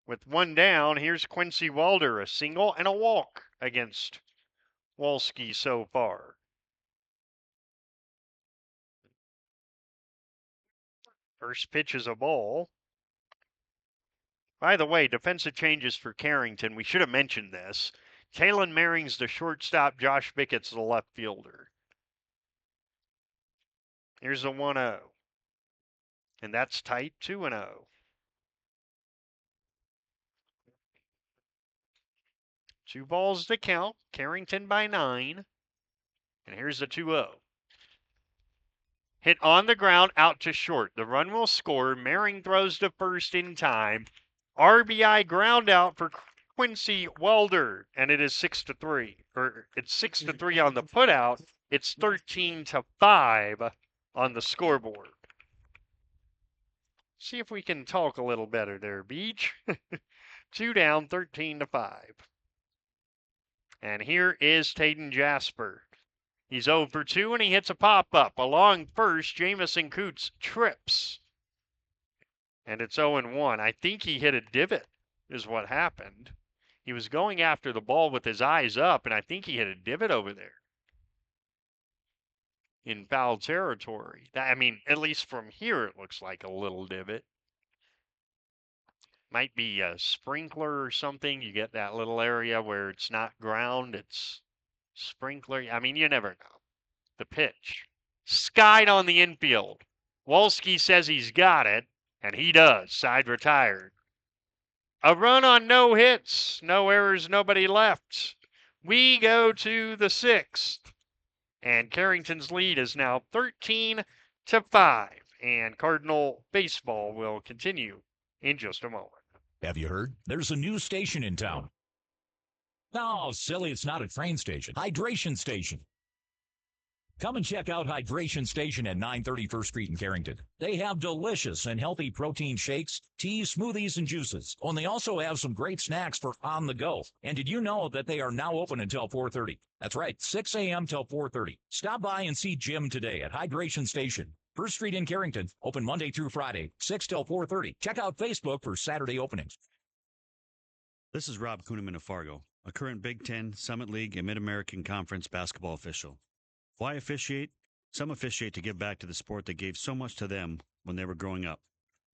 With one down, here's Quincy Walder. A single and a walk against Wolski so far. First pitch is a ball. By the way, defensive changes for Carrington. We should have mentioned this. Talon Maring's the shortstop. Josh Bickett's the left fielder. Here's a 1-0. And that's tight, 2-0. Two balls to count. Carrington by 9. And here's the 2-0. Hit on the ground, out to short. The run will score. Maring throws to first in time. RBI ground out for Quincy Welder, and it is 6-3. Or it's 6-3 on the putout. It's 13-5 on the scoreboard. See if we can talk a little better there, Beach. 2 down, 13-5. And here is Taden Jasper. He's 0 for 2, and he hits a pop-up. Along first, Jamison Coots trips. And it's 0-1. I think he hit a divot is what happened. He was going after the ball with his eyes up, and I think he hit a divot over there in foul territory. I mean, at least from here, it looks like a little divot. Might be a sprinkler or something. You get that little area where it's not ground, it's sprinkler. I mean, you never know. The pitch. Skied on the infield. Wolski says he's got it, and he does. Side retired. A run on no hits, no errors, nobody left. We go to the 6th, and Carrington's lead is now 13-5, and Cardinal baseball will continue in just a moment. Have you heard? There's a new station in town. No, silly, it's not a train station. Hydration Station. Come and check out Hydration Station at 930 First Street in Carrington. They have delicious and healthy protein shakes, teas, smoothies, and juices. And they also have some great snacks for on the go. And did you know that they are now open until 4:30? That's right, 6 a.m. till 4:30. Stop by and see Jim today at Hydration Station, First Street in Carrington. Open Monday through Friday, 6 till 4:30. Check out Facebook for Saturday openings. This is Rob Kuhneman of Fargo, a current Big Ten, Summit League, and Mid-American Conference basketball official. Why officiate? Some officiate to give back to the sport that gave so much to them when they were growing up.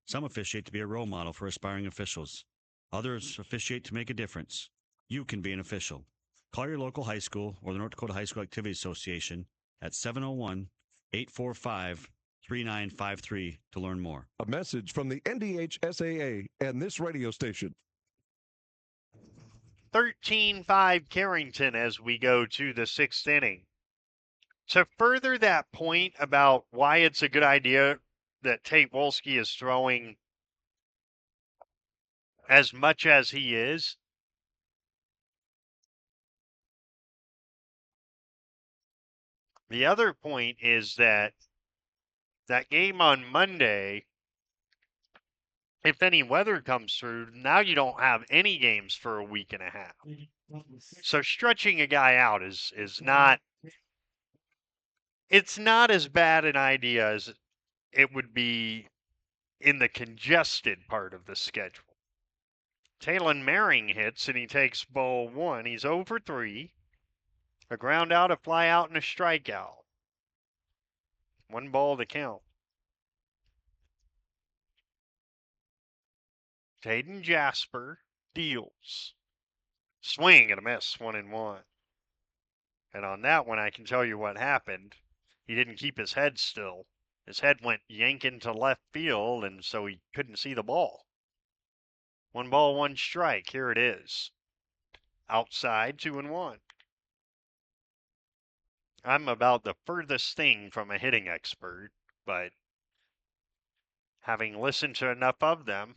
Some officiate to be a role model for aspiring officials. Others officiate to make a difference. You can be an official. Call your local high school or the North Dakota High School Activity Association at 701-845-3953 to learn more. A message from the NDHSAA and this radio station. 13-5 Carrington as we go to the 6th inning. To further that point about why it's a good idea that Tate Wolski is throwing as much as he is, the other point is that game on Monday, if any weather comes through, now you don't have any games for a week and a half. So stretching a guy out is not, it's not as bad an idea as it would be in the congested part of the schedule. Talon Maring hits, and he takes ball 1. He's 0 for 3. A ground out, a fly out, and a strikeout. 1 ball to count. Taden Jasper deals. Swing and a miss, 1-1. And on that one, I can tell you what happened. He didn't keep his head still. His head went yanking to left field, and so he couldn't see the ball. 1 ball, 1 strike. Here it is. Outside, 2-1. I'm about the furthest thing from a hitting expert, but having listened to enough of them,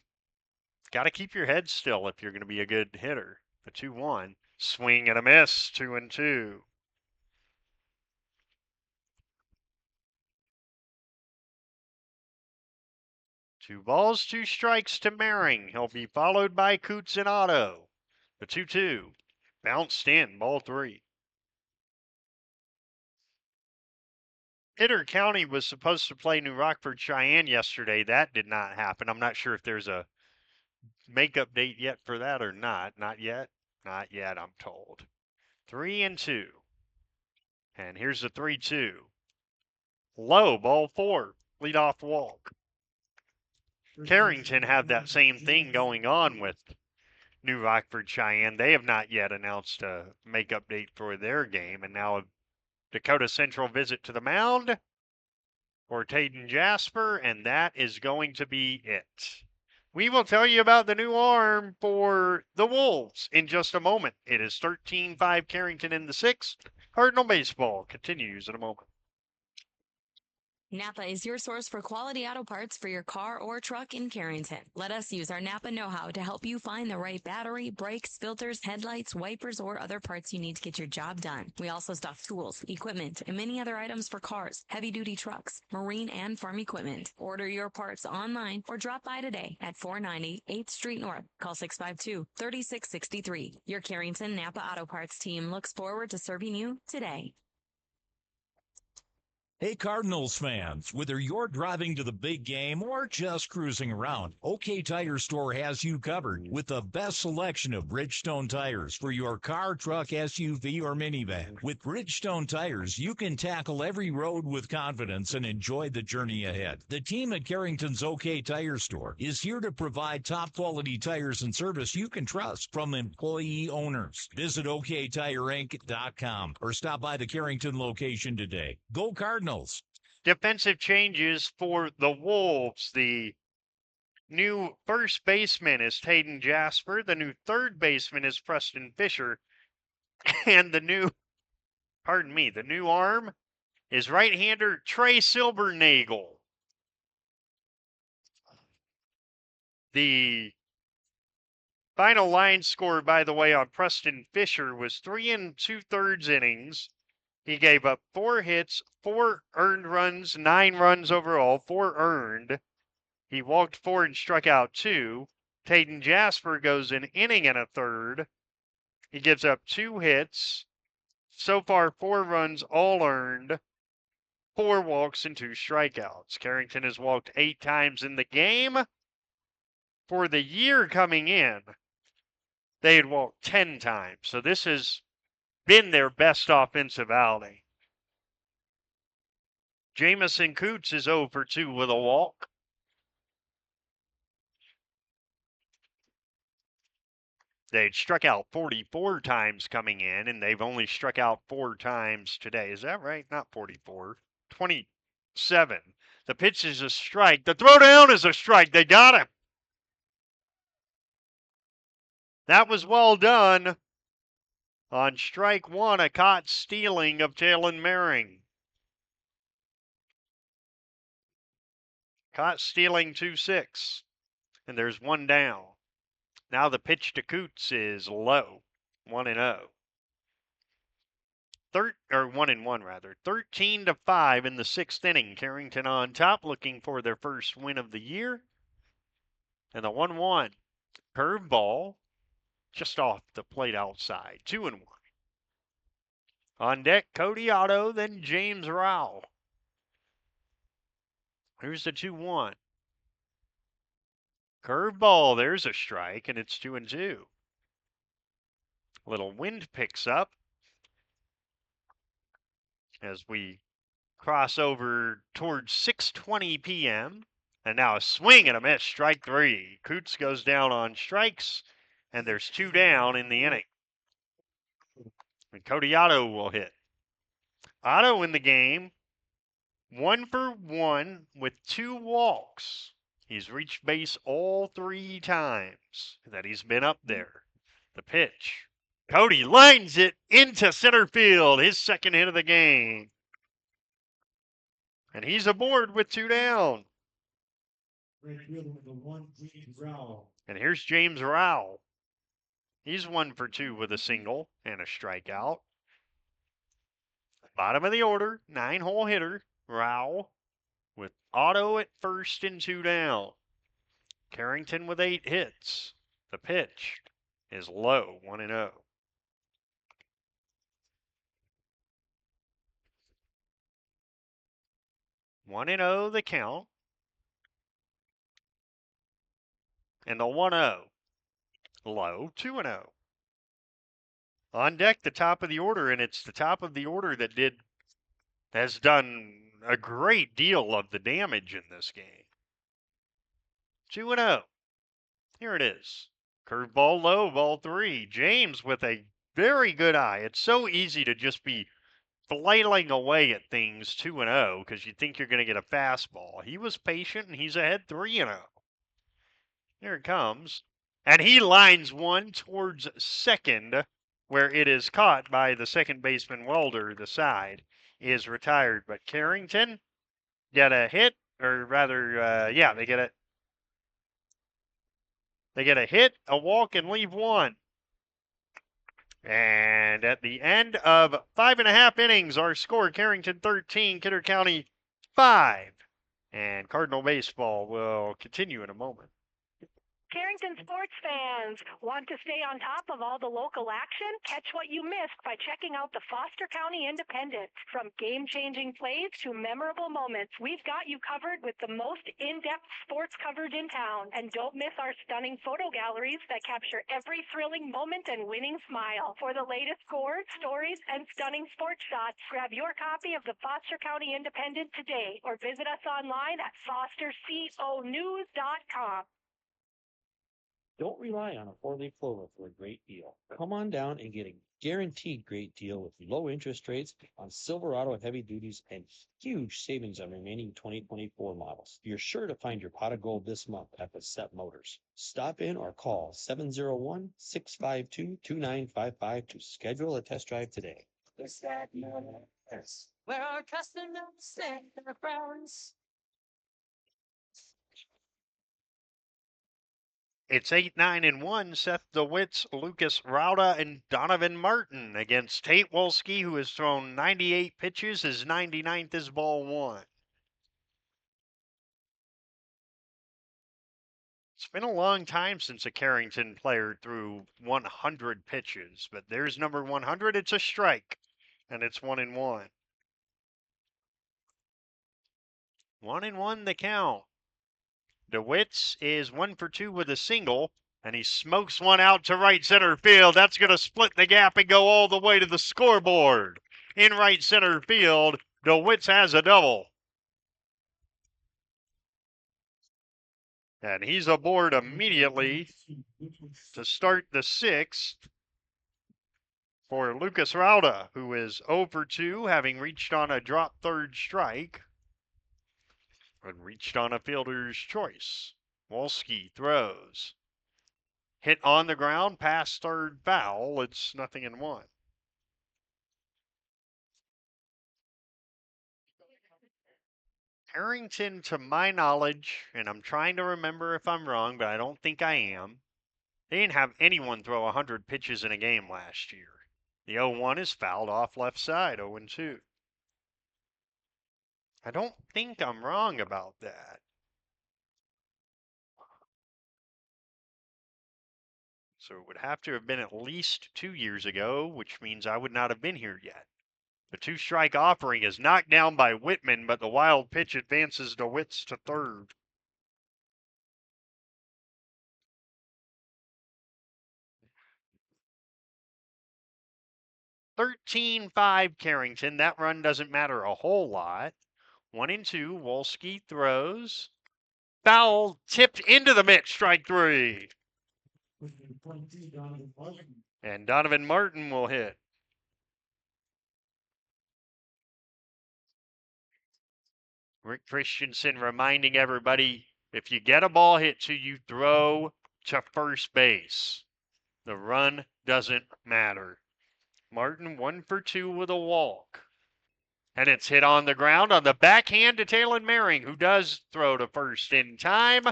got to keep your head still if you're going to be a good hitter. The 2-1. Swing and a miss, 2-2. 2 balls, 2 strikes to Maring. He'll be followed by Coots and Otto. The 2-2. Bounced in, ball 3. Itter County was supposed to play New Rockford Cheyenne yesterday. That did not happen. I'm not sure if there's a makeup date yet for that or not. Not yet. Not yet, I'm told. 3-2. And here's the 3-2. Low, ball 4. Leadoff walk. Carrington have that same thing going on with New Rockford Cheyenne. They have not yet announced a makeup date for their game, and now a Dakota Central visit to the mound for Tayden Jasper, and that is going to be it. We will tell you about the new arm for the Wolves in just a moment. It is 13-5 Carrington in the 6th. Cardinal baseball continues in a moment. Napa is your source for quality auto parts for your car or truck in Carrington. Let us use our Napa know-how to help you find the right battery, brakes, filters, headlights, wipers, or other parts you need to get your job done. We also stock tools, equipment, and many other items for cars, heavy-duty trucks, marine, and farm equipment. Order your parts online or drop by today at 490 8th Street North. Call 652-3663. Your Carrington Napa Auto Parts team looks forward to serving you today. Hey Cardinals fans, whether you're driving to the big game or just cruising around, OK Tire Store has you covered with the best selection of Bridgestone tires for your car, truck, SUV, or minivan. With Bridgestone tires, you can tackle every road with confidence and enjoy the journey ahead. The team at Carrington's OK Tire Store is here to provide top quality tires and service you can trust from employee owners. Visit OKTireInc.com or stop by the Carrington location today. Go Cardinals! Defensive changes for the Wolves. The new first baseman is Tayden Jasper. The new third baseman is Preston Fisher. And the new arm is right-hander Trey Silbernagel. The final line score, by the way, on Preston Fisher was 3 2/3 innings. He gave up 4 hits, 4 earned runs, 9 runs overall, 4 earned. He walked 4 and struck out 2. Tayden Jasper goes an inning and a third. He gives up 2 hits. So far, 4 runs, all earned. 4 walks and 2 strikeouts. Carrington has walked 8 times in the game. For the year coming in, they had walked 10 times. So this has been their best offensive outing. Jamison Coots is 0 for 2 with a walk. They'd struck out 44 times coming in, and they've only struck out 4 times today. Is that right? Not 44. 27. The pitch is a strike. The throwdown is a strike. They got him. That was well done. On strike 1, a caught stealing of Talon Maring. Caught stealing 2-6. And there's 1 down. Now the pitch to Coots is low. 1-0. 1-1 rather. 13-5 in the 6th inning. Carrington on top, looking for their first win of the year. And the 1-1 curveball just off the plate outside. 2-1. On deck, Cody Otto, then James Rowell. Here's the 2-1. Curveball, there's a strike, and it's 2-2. Little wind picks up as we cross over towards 6:20 p.m. And now a swing and a miss, strike 3. Coots goes down on strikes, and there's 2 down in the inning. And Cody Otto will hit. Otto in the game, 1 for 1 with 2 walks. He's reached base all 3 times that he's been up there. The pitch. Cody lines it into center field, his second hit of the game. And he's aboard with 2 down. And here's James Rowell. He's 1 for 2 with a single and a strikeout. Bottom of the order, 9-hole hitter, Rowell, with Otto at first and 2 down. Carrington with 8 hits. The pitch is low, 1-0. One and 0 the count. And the 1-0. Low, 2-0. On deck, the top of the order, and it's the top of the order that has done a great deal of the damage in this game. 2-0. Here it is. Curveball low, ball 3. James with a very good eye. It's so easy to just be flailing away at things 2-0 because you think you're going to get a fastball. He was patient and he's ahead 3-0. Here it comes. And he lines one towards second, where it is caught by the second baseman Welder. The side is retired. But Carrington got a hit, or rather, they get a hit, a walk, and leave one. And at the end of 5.5 innings, our score, Carrington 13, Kidder County 5. And Cardinal baseball will continue in a moment. Carrington sports fans, want to stay on top of all the local action? Catch what you missed by checking out the Foster County Independent. From game-changing plays to memorable moments, we've got you covered with the most in-depth sports coverage in town. And don't miss our stunning photo galleries that capture every thrilling moment and winning smile. For the latest scores, stories, and stunning sports shots, grab your copy of the Foster County Independent today or visit us online at fosterconews.com. Don't rely on a 4-leaf clover for a great deal. Come on down and get a guaranteed great deal with low interest rates on Silverado heavy duties and huge savings on remaining 2024 models. You're sure to find your pot of gold this month at the Set Motors. Stop in or call 701-652-2955 to schedule a test drive today. The Set Motors, where our customers set their friends. It's 8-9-1. Seth DeWitts, Lucas Rauda, and Donovan Martin against Tate Wolski, who has thrown 98 pitches. His 99th is ball 1. It's been a long time since a Carrington player threw 100 pitches, but there's number 100. It's a strike, and it's 1-1. 1-1 the count. DeWitts is 1 for 2 with a single, and he smokes one out to right center field. That's going to split the gap and go all the way to the scoreboard. In right center field, DeWitts has a double. And he's aboard immediately to start the 6th for Lucas Rauda, who is 0 for 2, having reached on a drop third strike and reached on a fielder's choice. Wolski throws. Hit on the ground, past third, foul. It's 0-1. Carrington, to my knowledge, and I'm trying to remember if I'm wrong, but I don't think I am, they didn't have anyone throw 100 pitches in a game last year. The 0-1 is fouled off left side, 0-2. I don't think I'm wrong about that. So it would have to have been at least 2 years ago, which means I would not have been here yet. The 2-strike offering is knocked down by Whitman, but the wild pitch advances DeWitts to third. (13-5) Carrington. That run doesn't matter a whole lot. 1-2. Wolski throws. Foul tipped into the mitt. Strike 3. And Donovan Martin will hit. Rick Christensen reminding everybody, if you get a ball hit to you, throw to first base. The run doesn't matter. Martin 1 for 2 with a walk. And it's hit on the ground on the backhand to Talon Maring, who does throw to first in time.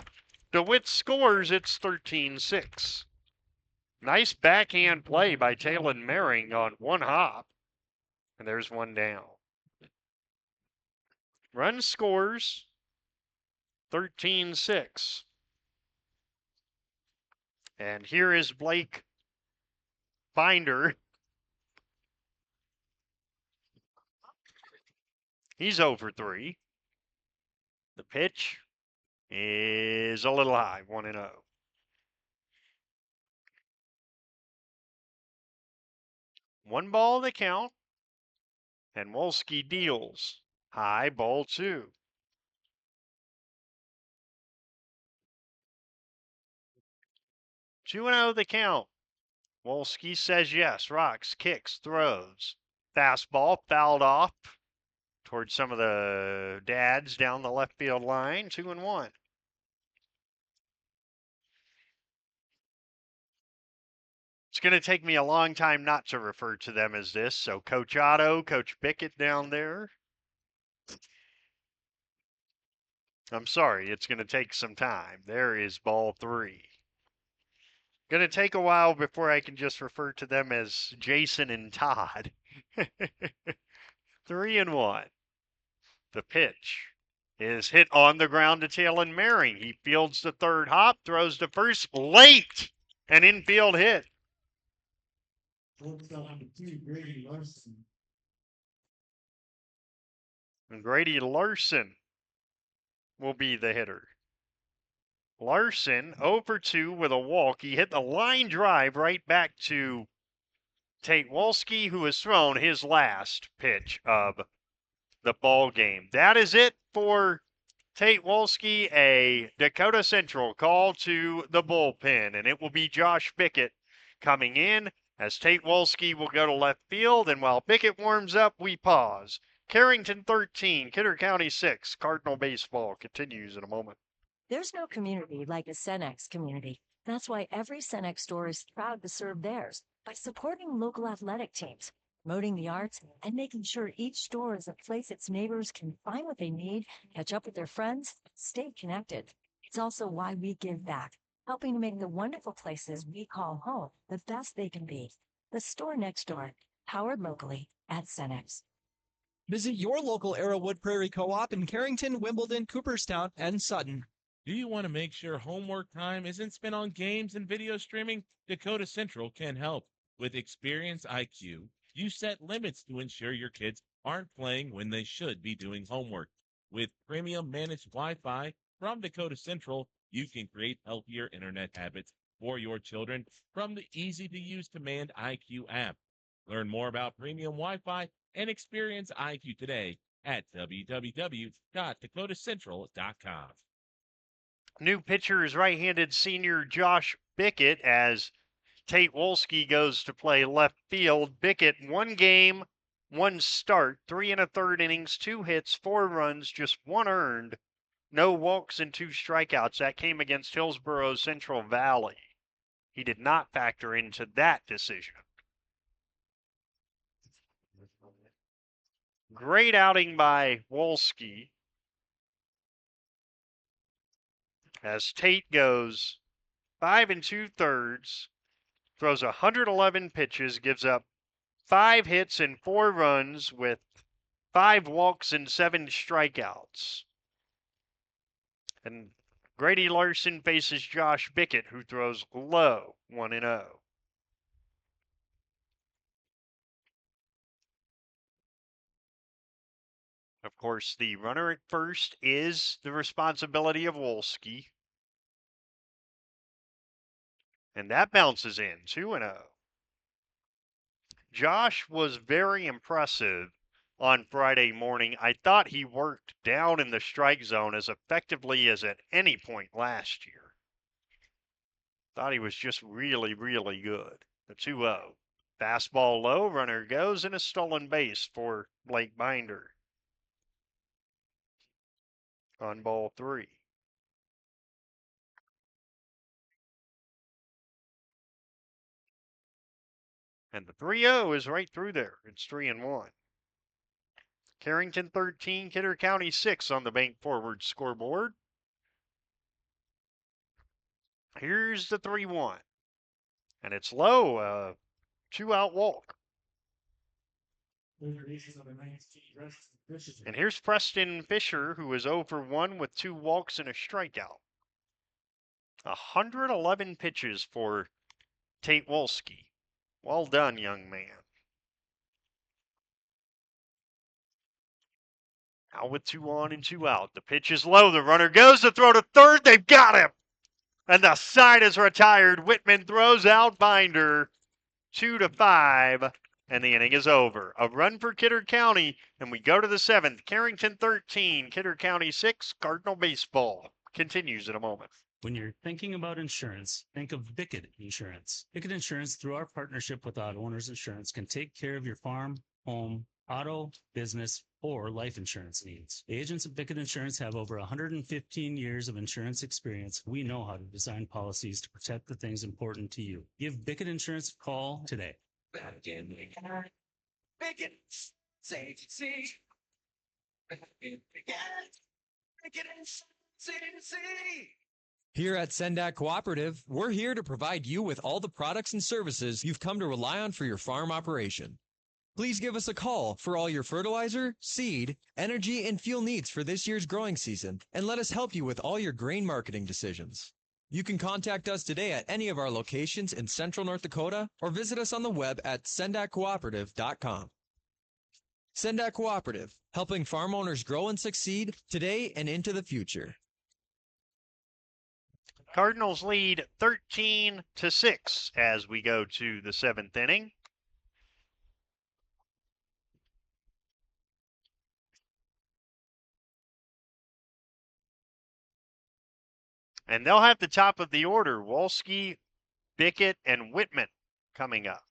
DeWitt scores. It's 13-6. Nice backhand play by Talon Maring on one hop. And there's one down. Run scores. 13-6. And here is Blake Binder. He's over 3. The pitch is a little high, 1-0. One ball the count, and Wolski deals. High, ball 2. 2-0 the count. Wolski says yes, rocks, kicks, throws. Fastball fouled off towards some of the dads down the left field line, 2-1. It's going to take me a long time not to refer to them as this. So Coach Otto, Coach Bickett down there. I'm sorry, it's going to take some time. There is ball 3. Going to take a while before I can just refer to them as Jason and Todd. 3-1. The pitch is hit on the ground to Taylor Merring. He fields the third hop, throws to first late. An infield hit. And Grady Larson will be the hitter. Larson 0 for 2 with a walk. He hit the line drive right back to Tate Wolski, who has thrown his last pitch of the ball game. That is it for Tate Wolski, a Dakota Central call to the bullpen, and it will be Josh Bickett coming in as Tate Wolski will go to left field, and while Bickett warms up, we pause. Carrington 13, Kidder County 6. Cardinal baseball continues in a moment. There's no community like a Cenex community. That's why every Cenex store is proud to serve theirs by supporting local athletic teams, promoting the arts, and making sure each store is a place its neighbors can find what they need, catch up with their friends, stay connected. It's also why we give back, helping to make the wonderful places we call home the best they can be. The store next door, powered locally at Cenex. Visit your local Arrowwood Prairie Co-op in Carrington, Wimbledon, Cooperstown, and Sutton. Do you want to make sure homework time isn't spent on games and video streaming? Dakota Central can help. With Experience IQ, you set limits to ensure your kids aren't playing when they should be doing homework. With premium managed Wi-Fi from Dakota Central, you can create healthier internet habits for your children from the easy-to-use Command IQ app. Learn more about premium Wi-Fi and Experience IQ today at www.dakotacentral.com. New pitcher is right-handed senior Josh Bickett as Tate Wolski goes to play left field. Bickett, 1 game, 1 start, 3 1/3 innings, 2 hits, 4 runs, just 1 earned, no walks and 2 strikeouts. That came against Hillsborough Central Valley. He did not factor into that decision. Great outing by Wolski as Tate goes 5 2/3, throws 111 pitches, gives up 5 hits and 4 runs with 5 walks and 7 strikeouts. And Grady Larson faces Josh Bickett, who throws low, 1-0. Of course, the runner at first is the responsibility of Wolski. And that bounces in, 2-0. Josh was very impressive on Friday morning. I thought he worked down in the strike zone as effectively as at any point last year. Thought he was just really, really good. The 2-0. Fastball low, runner goes, and a stolen base for Blake Binder on ball 3. And the 3-0 is right through there. It's 3-1. Carrington 13, Kidder County 6 on the Bank Forward scoreboard. Here's the 3-1. And it's low, 2-out walk. And here's Preston Fisher, who is 0 for 1 with 2 walks and a strikeout. 111 pitches for Tate Wolski. Well done, young man. Now with 2 on and 2 out. The pitch is low. The runner goes to throw to third. They've got him. And the side is retired. Whitman throws out Binder. 2-5. And the inning is over. A run for Kidder County. And we go to the 7th. Carrington 13. Kidder County 6. Cardinal baseball continues in a moment. When you're thinking about insurance, think of Bickett Insurance. Bickett Insurance, through our partnership with Auto Owners Insurance, can take care of your farm, home, auto, business, or life insurance needs. The agents at Bickett Insurance have over 115 years of insurance experience. We know how to design policies to protect the things important to you. Give Bickett Insurance a call today. Bickett Agency. Bickett Agency. Here at Sendak Cooperative, we're here to provide you with all the products and services you've come to rely on for your farm operation. Please give us a call for all your fertilizer, seed, energy, and fuel needs for this year's growing season, and let us help you with all your grain marketing decisions. You can contact us today at any of our locations in Central North Dakota or visit us on the web at sendakcooperative.com. Sendak Cooperative, helping farm owners grow and succeed today and into the future. Cardinals lead 13-6 as we go to the 7th inning. And they'll have the top of the order, Wolski, Bickett, and Whitman coming up.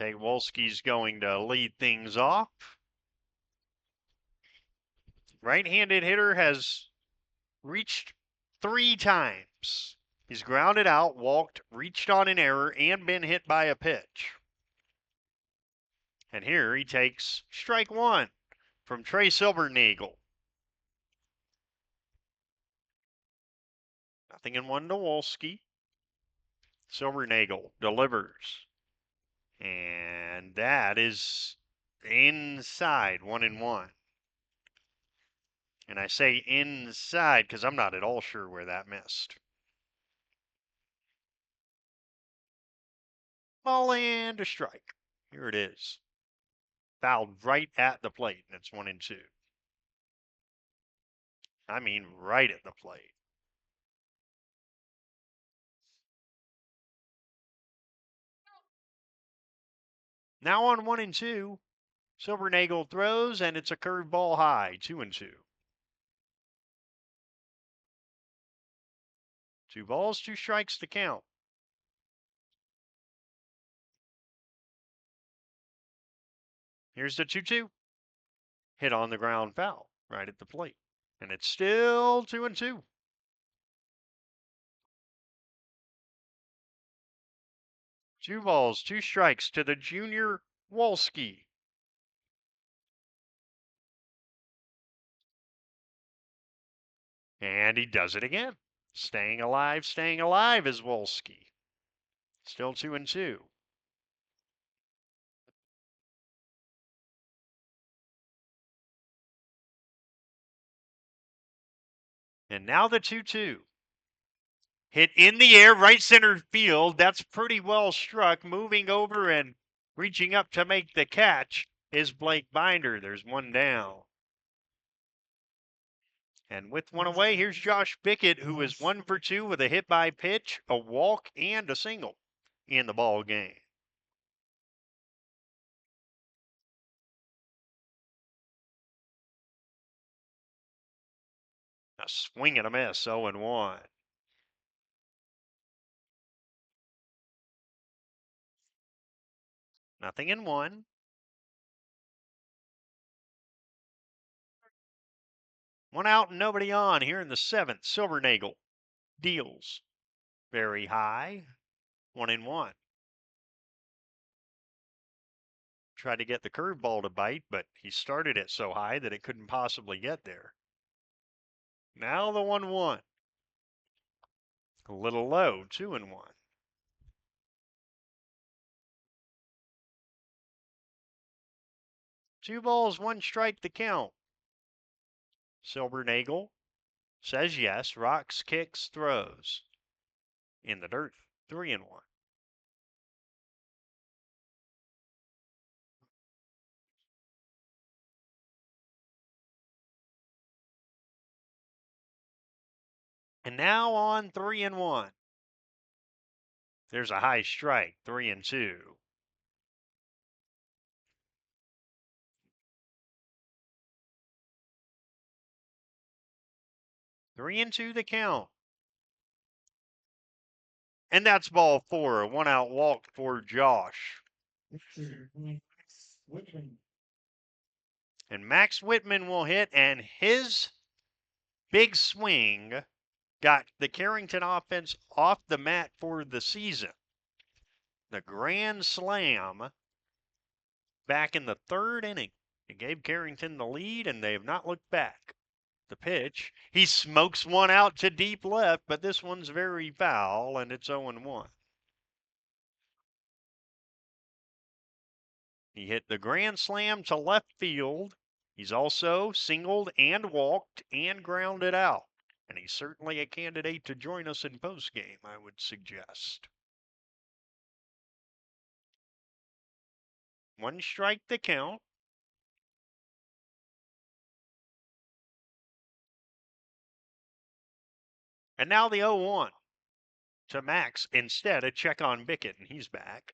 Okay, Wolski's going to lead things off. Right-handed hitter has reached 3 times. He's grounded out, walked, reached on an error, and been hit by a pitch. And here he takes strike 1 from Trey Silvernagel. 0-1 to Wolski. Silvernagel delivers. And that is inside, 1-1. And I say inside because I'm not at all sure where that missed. Ball and a strike. Here it is. Fouled right at the plate, and it's 1-2. I mean, right at the plate. Now on 1-2, Silvernagel throws, and it's a curveball high, 2-2. 2 balls, 2 strikes to count. Here's the 2-2. Hit on the ground foul, right at the plate. And it's still 2-2. Two balls, 2 strikes to the junior Wolski. And he does it again. Staying alive is Wolski. Still 2-2. And now the 2-2. Hit in the air, right center field. That's pretty well struck. Moving over and reaching up to make the catch is Blake Binder. There's 1 down. And with 1 away, here's Josh Bickett, who is 1 for 2 with a hit by pitch, a walk, and a single in the ball game. A swing and a miss, 0-1. Nothing in 1. One out and nobody on here in the 7th. Silvernagel deals very high. 1-1. Tried to get the curveball to bite, but he started it so high that it couldn't possibly get there. Now the 1-1. A little low, 2-1. 2 balls, 1 strike the count. Silbernagel says yes. Rocks, kicks, throws. In the dirt, 3-1. And now on 3-1. There's a high strike, 3-2. Three and two the count. And that's ball 4. A 1-out walk for Josh. And Max Whitman will hit, and his big swing got the Carrington offense off the mat for the season. The grand slam back in the 3rd inning. It gave Carrington the lead, and they have not looked back. The pitch, he smokes one out to deep left, but this one's very foul, and it's 0-1. He hit the grand slam to left field. He's also singled and walked and grounded out. And he's certainly a candidate to join us in postgame, I would suggest. 1 strike the count. And now the 0-1 to Max. Instead, a check on Bickett, and he's back.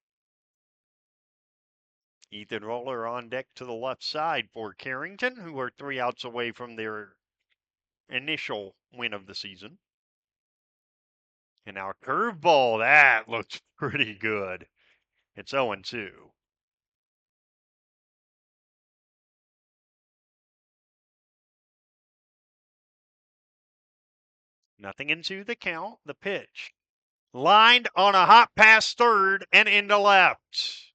Ethan Roller on deck to the left side for Carrington, who are 3 outs away from their initial win of the season. And our curveball, that looks pretty good. It's 0-2. Nothing into the count. The pitch. Lined on a hot pass third and into left.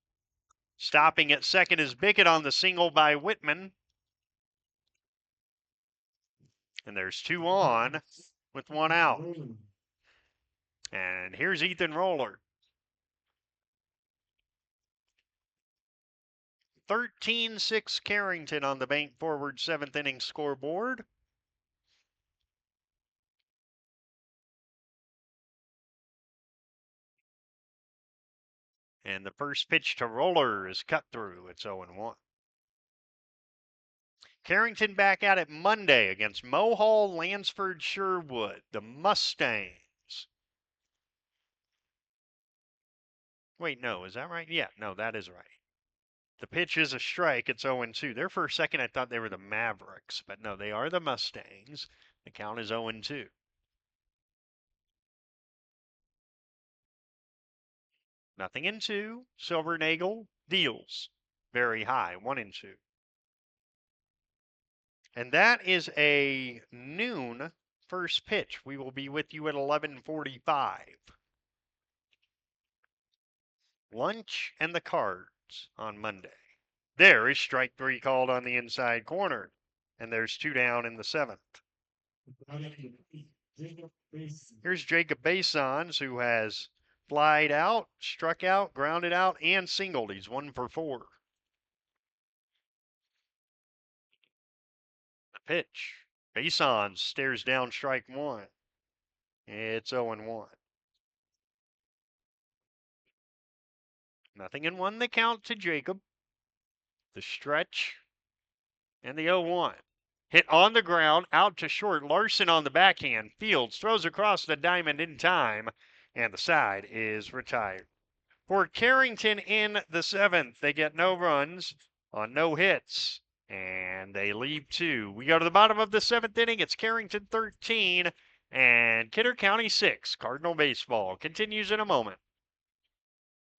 Stopping at second is Bickett on the single by Whitman. And there's 2 on with 1 out. And here's Ethan Roller. 13-6 Carrington on the Bank Forward 7th inning scoreboard. And the first pitch to Roller is cut through. It's 0-1. Carrington back at it Monday against Mohall, Lansford, Sherwood, the Mustangs. Wait, no, is that right? Yeah, no, that is right. The pitch is a strike. It's 0-2. There for a second, I thought they were the Mavericks, but no, they are the Mustangs. The count is 0-2. Nothing in 2. Silbernagel deals very high, 1-2. And that is a noon first pitch. We will be with you at 11:45. Lunch and the Cards on Monday. There is strike 3 called on the inside corner, and there's 2 down in the 7th. Here's Jacob Basons, who has flied out, struck out, grounded out, and singled. He's 1 for 4. The pitch. Basons stares down strike 1. It's 0-1. Nothing in 1 the count to Jacob. The stretch and the 0-1. Hit on the ground, out to short. Larson on the backhand. Fields throws across the diamond in time, and the side is retired. For Carrington in the 7th, they get no runs on no hits, and they leave 2. We go to the bottom of the 7th inning. It's Carrington 13 and Kidder County 6. Cardinal baseball continues in a moment.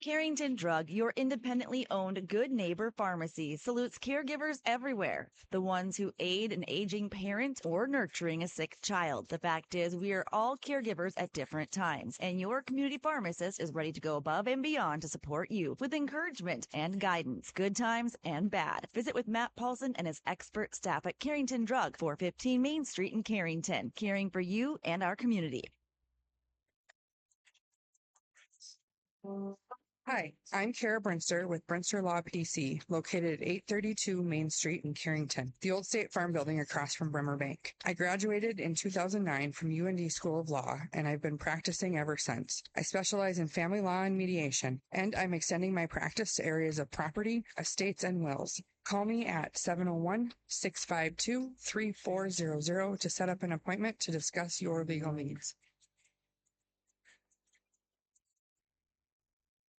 Carrington Drug, your independently owned Good Neighbor Pharmacy, salutes caregivers everywhere. The ones who aid an aging parent or nurturing a sick child. The fact is, we are all caregivers at different times, and your community pharmacist is ready to go above and beyond to support you with encouragement and guidance, good times and bad. Visit with Matt Paulson and his expert staff at Carrington Drug, 415 Main Street in Carrington, caring for you and our community. Hi, I'm Kara Brinster with Brinster Law PC, located at 832 Main Street in Carrington, the old State Farm building across from Bremer Bank. I graduated in 2009 from UND School of Law, and I've been practicing ever since. I specialize in family law and mediation, and I'm extending my practice to areas of property, estates, and wills. Call me at 701-652-3400 to set up an appointment to discuss your legal needs.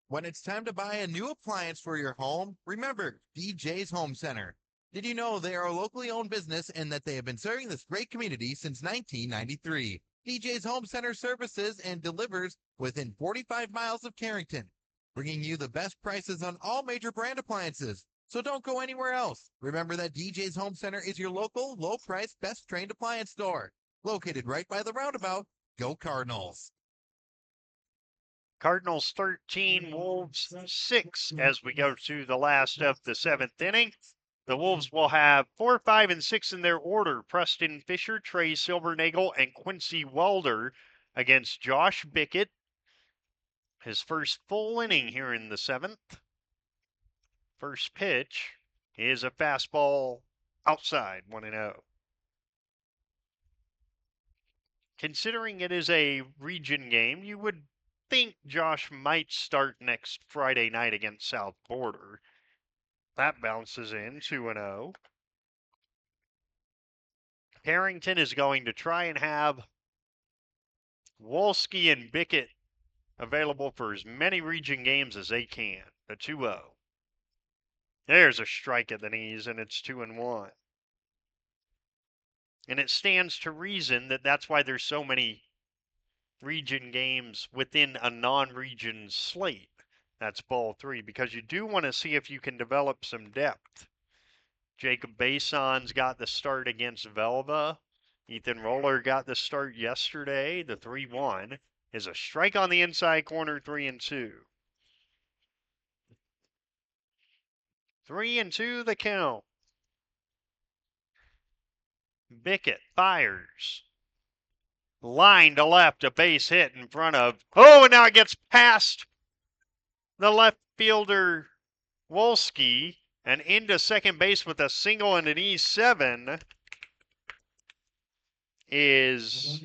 When it's time to buy a new appliance for your home, remember DJ's Home Center. Did you know they are a locally owned business and that they have been serving this great community since 1993? DJ's Home Center services and delivers within 45 miles of Carrington, bringing you the best prices on all major brand appliances. So don't go anywhere else. Remember that DJ's Home Center is your local, low-priced, best-trained appliance store, located right by the roundabout. Go Cardinals! Cardinals 13, Wolves 6 as we go to the last of the seventh inning. The Wolves will have 4, 5, and 6 in their order. Preston Fisher, Trey Silvernagel, and Quincy Welder against Josh Bickett. His first full inning here in the seventh. First pitch is a fastball outside, 1-0. Considering it is a region game, you would think Josh might start next Friday night against South Border. That bounces in 2-0. Carrington is going to try and have Wolski and Bickett available for as many region games as they can. The 2-0. There's a strike at the knees, and it's 2-1. And it stands to reason that that's why there's so many region games within a non-region slate. That's ball 3, because you do want to see if you can develop some depth. Jacob Bason's got the start against Velva. Ethan Roller got the start yesterday. The 3-1 is a strike on the inside corner, 3-2. 3-2 the count. Bickett fires. Line to left, a base hit in front of. Oh, and now it gets past the left fielder Wolski and into second base with a single and an E7 is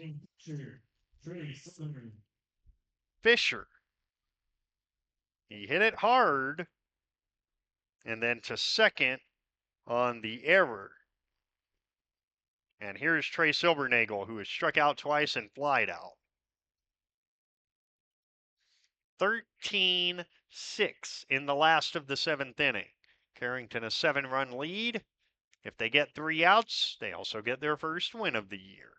Fisher. He hit it hard and then to second on the error. And here's Trey Silvernagel, who has struck out twice and flied out. 13-6 in the last of the seventh inning. Carrington a 7-run lead. If they get 3 outs, they also get their first win of the year.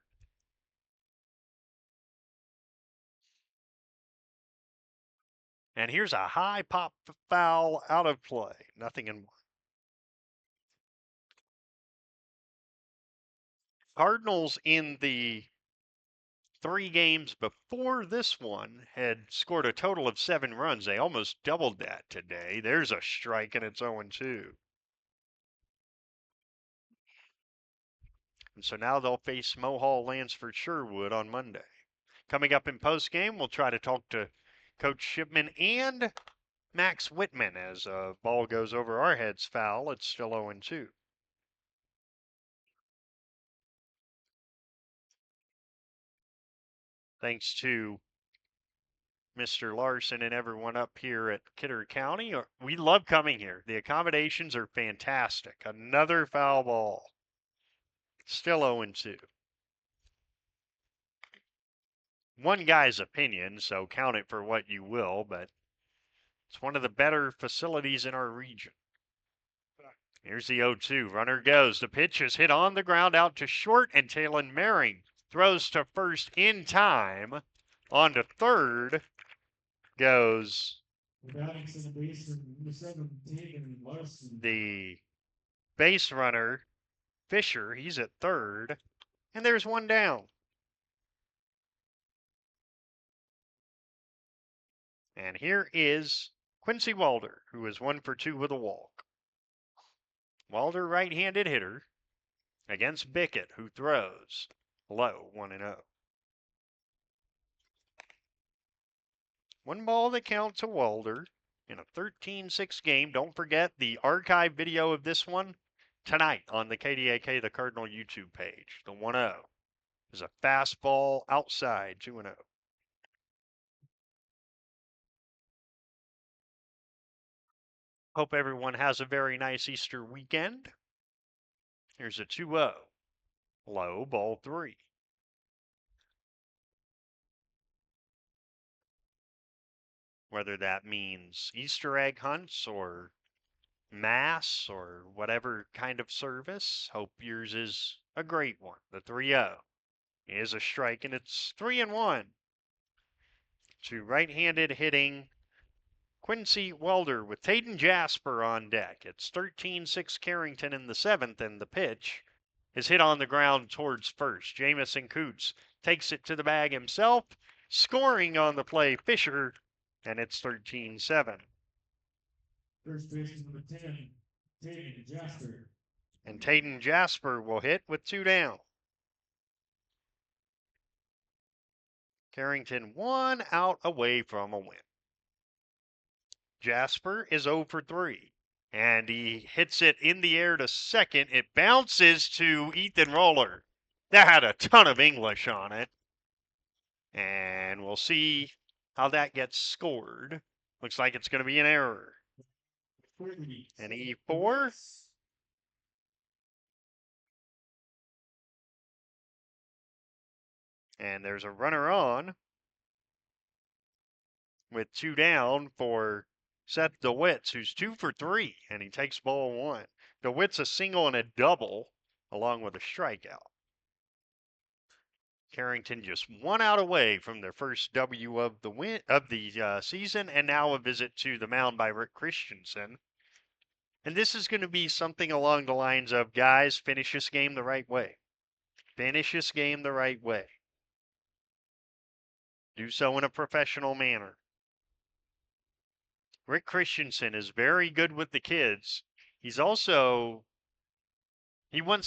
And here's a high pop foul out of play. 0-1. Cardinals in the 3 games before this one had scored a total of 7 runs. They almost doubled that today. There's a strike, and it's 0-2. And so now they'll face Mohall Lansford Sherwood on Monday. Coming up in postgame, we'll try to talk to Coach Shipman and Max Whitman as a ball goes over our heads foul. It's still 0-2. Thanks to Mr. Larson and everyone up here at Kidder County. We love coming here. The accommodations are fantastic. Another foul ball. Still 0-2. One guy's opinion, so count it for what you will, but it's one of the better facilities in our region. Here's the 0-2. Runner goes. The pitch is hit on the ground out to short, and Talon Maring throws to first in time. On to third goes the base runner, Fisher. He's at third, and there's one down. And here is Quincy Welder, who is 1 for 2 with a walk. Welder, right-handed hitter, against Bickett, who throws low, 1-0. 1 ball to count to Welder. in a 13-6 game. Don't forget the archive video of this one tonight on the KDAK, the Cardinal YouTube page. The 1-0 is a fastball outside, 2-0. Hope everyone has a very nice Easter weekend. Here's a 2-0. Low, ball 3. Whether that means Easter egg hunts or mass or whatever kind of service, hope yours is a great one. The 3-0 is a strike, and it's 3-1 to right-handed hitting Quincy Welder with Taden Jasper on deck. It's 13-6 Carrington in the 7th, and the pitch is hit on the ground towards first. Jamison Coots takes it to the bag himself, scoring on the play Fisher, and it's 13-7. First baseman number 10, Taden Jasper. And Taden Jasper will hit with 2 down. Carrington 1 out away from a win. Jasper is 0 for 3. And he hits it in the air to second. It bounces to Ethan Roller. That had a ton of English on it. And we'll see how that gets scored. Looks like it's going to be an error. An E4. And there's a runner on with 2 down for Seth DeWitts, who's 2 for 3, and he takes ball 1. DeWitt's a single and a double, along with a strikeout. Carrington just 1 out away from their first W of the season, and now a visit to the mound by Rick Christensen. And this is going to be something along the lines of, guys, finish this game the right way. Finish this game the right way. Do so in a professional manner. Rick Christensen is very good with the kids. He wants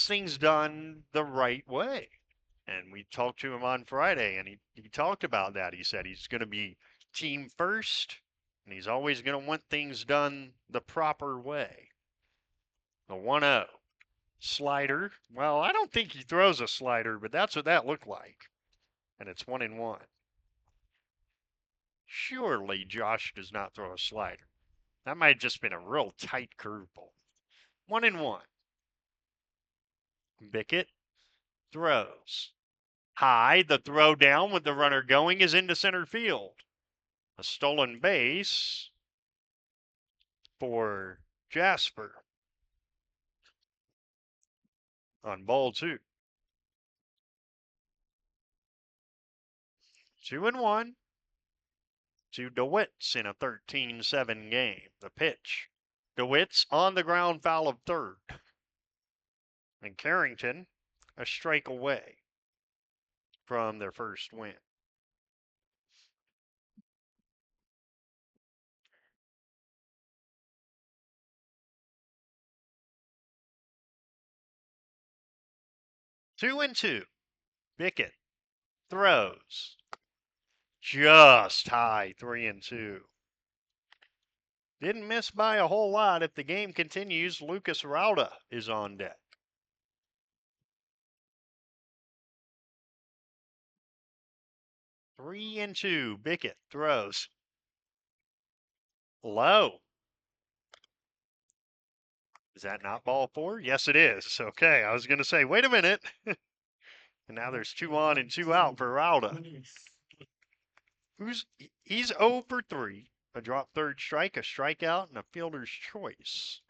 things done the right way. And we talked to him on Friday, and he talked about that. He said he's going to be team first, and he's always going to want things done the proper way. The 1-0. Slider. Well, I don't think he throws a slider, but that's what that looked like. And it's 1-1. Surely Josh does not throw a slider. That might have just been a real tight curveball. 1-1. Bickett throws. High, the throw down with the runner going is into center field. A stolen base for Jasper on ball 2. 2-1 to DeWitts in a 13-7 game. The pitch. DeWitts on the ground foul of third. And Carrington a strike away from their first win. Two and two. Bickett throws. Just high, 3-2. Didn't miss by a whole lot. If the game continues, Lucas Rauda is on deck. Three and two. Bickett throws. Low. Is that not ball 4? Yes, it is. Okay, I was going to say, wait a minute. And now there's 2 on and 2 out for Rauda. He's 0 for 3. A drop third strike, a strikeout, and a fielder's choice.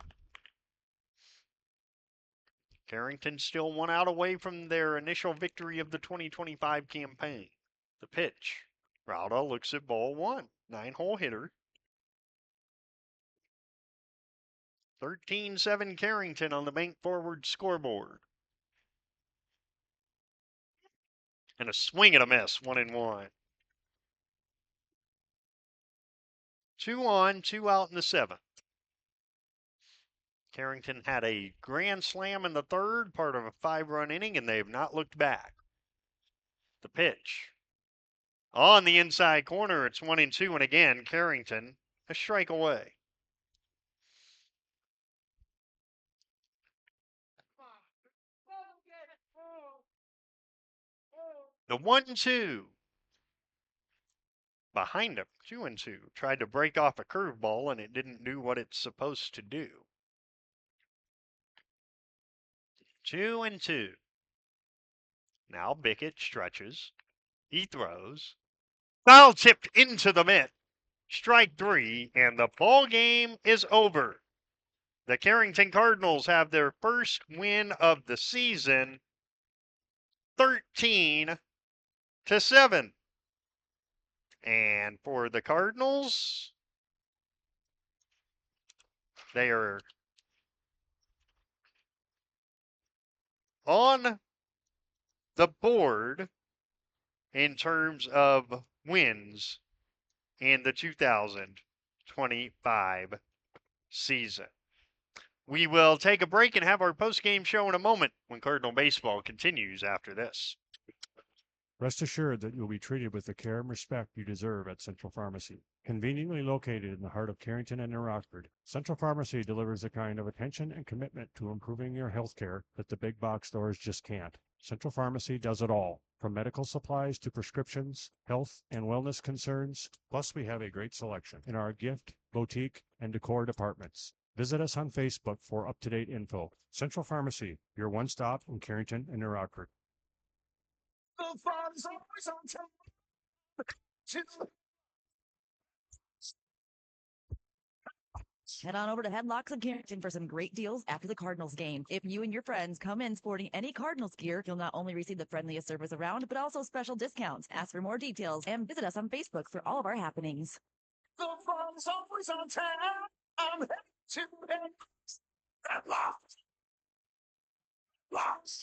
Carrington still 1 out away from their initial victory of the 2025 campaign. The pitch. Rauda looks at ball 1. 9-hole hitter. 13-7 Carrington on the bank forward scoreboard. And a swing and a miss, 1-1. 2 on, 2 out in the 7th. Carrington had a grand slam in the 3rd, part of a 5-run inning, and they have not looked back. The pitch. On the inside corner, it's 1-2, and again, Carrington, a strike away. The 1-2. Behind him, 2-2. Tried to break off a curveball and it didn't do what it's supposed to do. 2-2. Now Bickett stretches. He throws. Foul tipped into the mitt. Strike 3, and the ball game is over. The Carrington Cardinals have their first win of the season, 13-7. And for the Cardinals, they are on the board in terms of wins in the 2025 season. We will take a break and have our post-game show in a moment when Cardinal baseball continues after this. Rest assured that you'll be treated with the care and respect you deserve at Central Pharmacy. Conveniently located in the heart of Carrington and New Rockford, Central Pharmacy delivers the kind of attention and commitment to improving your health care that the big box stores just can't. Central Pharmacy does it all, from medical supplies to prescriptions, health and wellness concerns. Plus, we have a great selection in our gift, boutique, and decor departments. Visit us on Facebook for up-to-date info. Central Pharmacy, your one-stop in Carrington and New Rockford. The farm's always on time. Head on over to Headlocks of Carrington for some great deals after the Cardinals game. If you and your friends come in sporting any Cardinals gear, you'll not only receive the friendliest service around, but also special discounts. Ask for more details and visit us on Facebook for all of our happenings. The farm's always on time. I'm headed to Headlocks.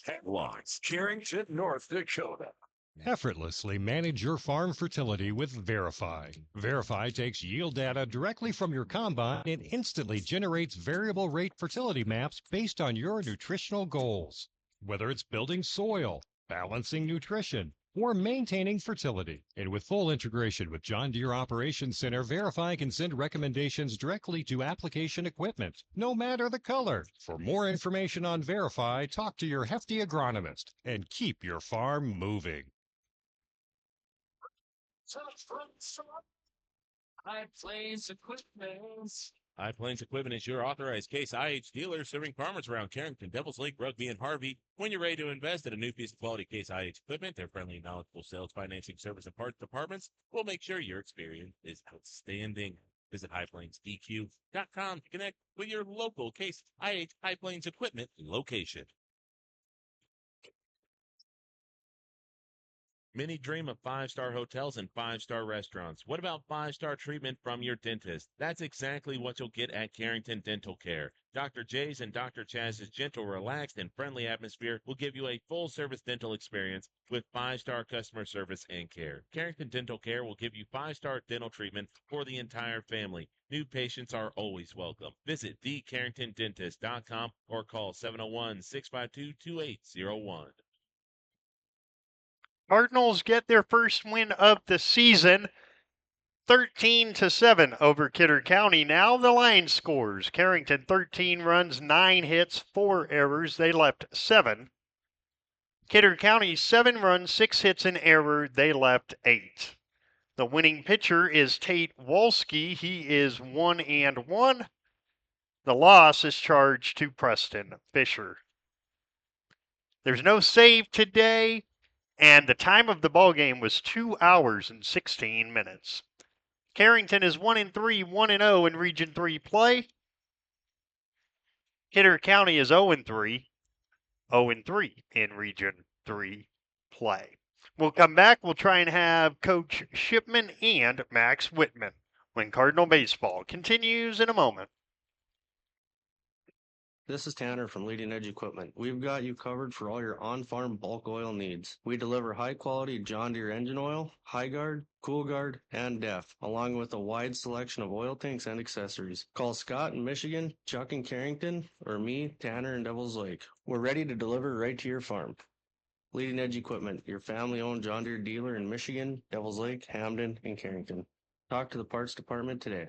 Headlocks, Carrington, North Dakota. Effortlessly manage your farm fertility with Verify. Verify takes yield data directly from your combine and instantly generates variable rate fertility maps based on your nutritional goals. Whether it's building soil, balancing nutrition, or maintaining fertility. And with full integration with John Deere Operations Center, Verify can send recommendations directly to application equipment, no matter the color. For more information on Verify, talk to your hefty agronomist and keep your farm moving. High Plains Equipment. High Plains Equipment is your authorized Case IH dealer serving farmers around Carrington, Devils Lake, Rugby, and Harvey. When you're ready to invest in a new piece of quality Case IH equipment, their friendly and knowledgeable sales, financing, service, and parts departments will make sure your experience is outstanding. Visit highplainsdq.com to connect with your local Case IH High Plains Equipment location. Many dream of five-star hotels and five-star restaurants. What about five-star treatment from your dentist? That's exactly what you'll get at Carrington Dental Care. Dr. J's and Dr. Chaz's gentle, relaxed, and friendly atmosphere will give you a full-service dental experience with five-star customer service and care. Carrington Dental Care will give you five-star dental treatment for the entire family. New patients are always welcome. Visit thecarringtondentist.com or call 701-652-2801. Cardinals get their first win of the season, 13-7 over Kidder County. Now the line scores. Carrington 13 runs, 9 hits, 4 errors. They left 7. Kidder County 7 runs, 6 hits, an error. They left 8. The winning pitcher is Tate Wolski. He is 1-1. The loss is charged to Preston Fisher. There's no save today. And the time of the ball game was 2 hours and 16 minutes. Carrington is 1-3, 1-0 in Region 3 play. Kidder County is 0-3, 0-3 in Region 3 play. We'll come back. We'll try and have Coach Shipman and Max Whitman when Cardinal baseball continues in a moment. This is Tanner from Leading Edge Equipment. We've got you covered for all your on-farm bulk oil needs. We deliver high-quality John Deere engine oil, High Guard, Cool Guard, and DEF, along with a wide selection of oil tanks and accessories. Call Scott in Michigan, Chuck in Carrington, or me, Tanner in Devils Lake. We're ready to deliver right to your farm. Leading Edge Equipment, your family-owned John Deere dealer in Michigan, Devils Lake, Hamden, and Carrington. Talk to the parts department today.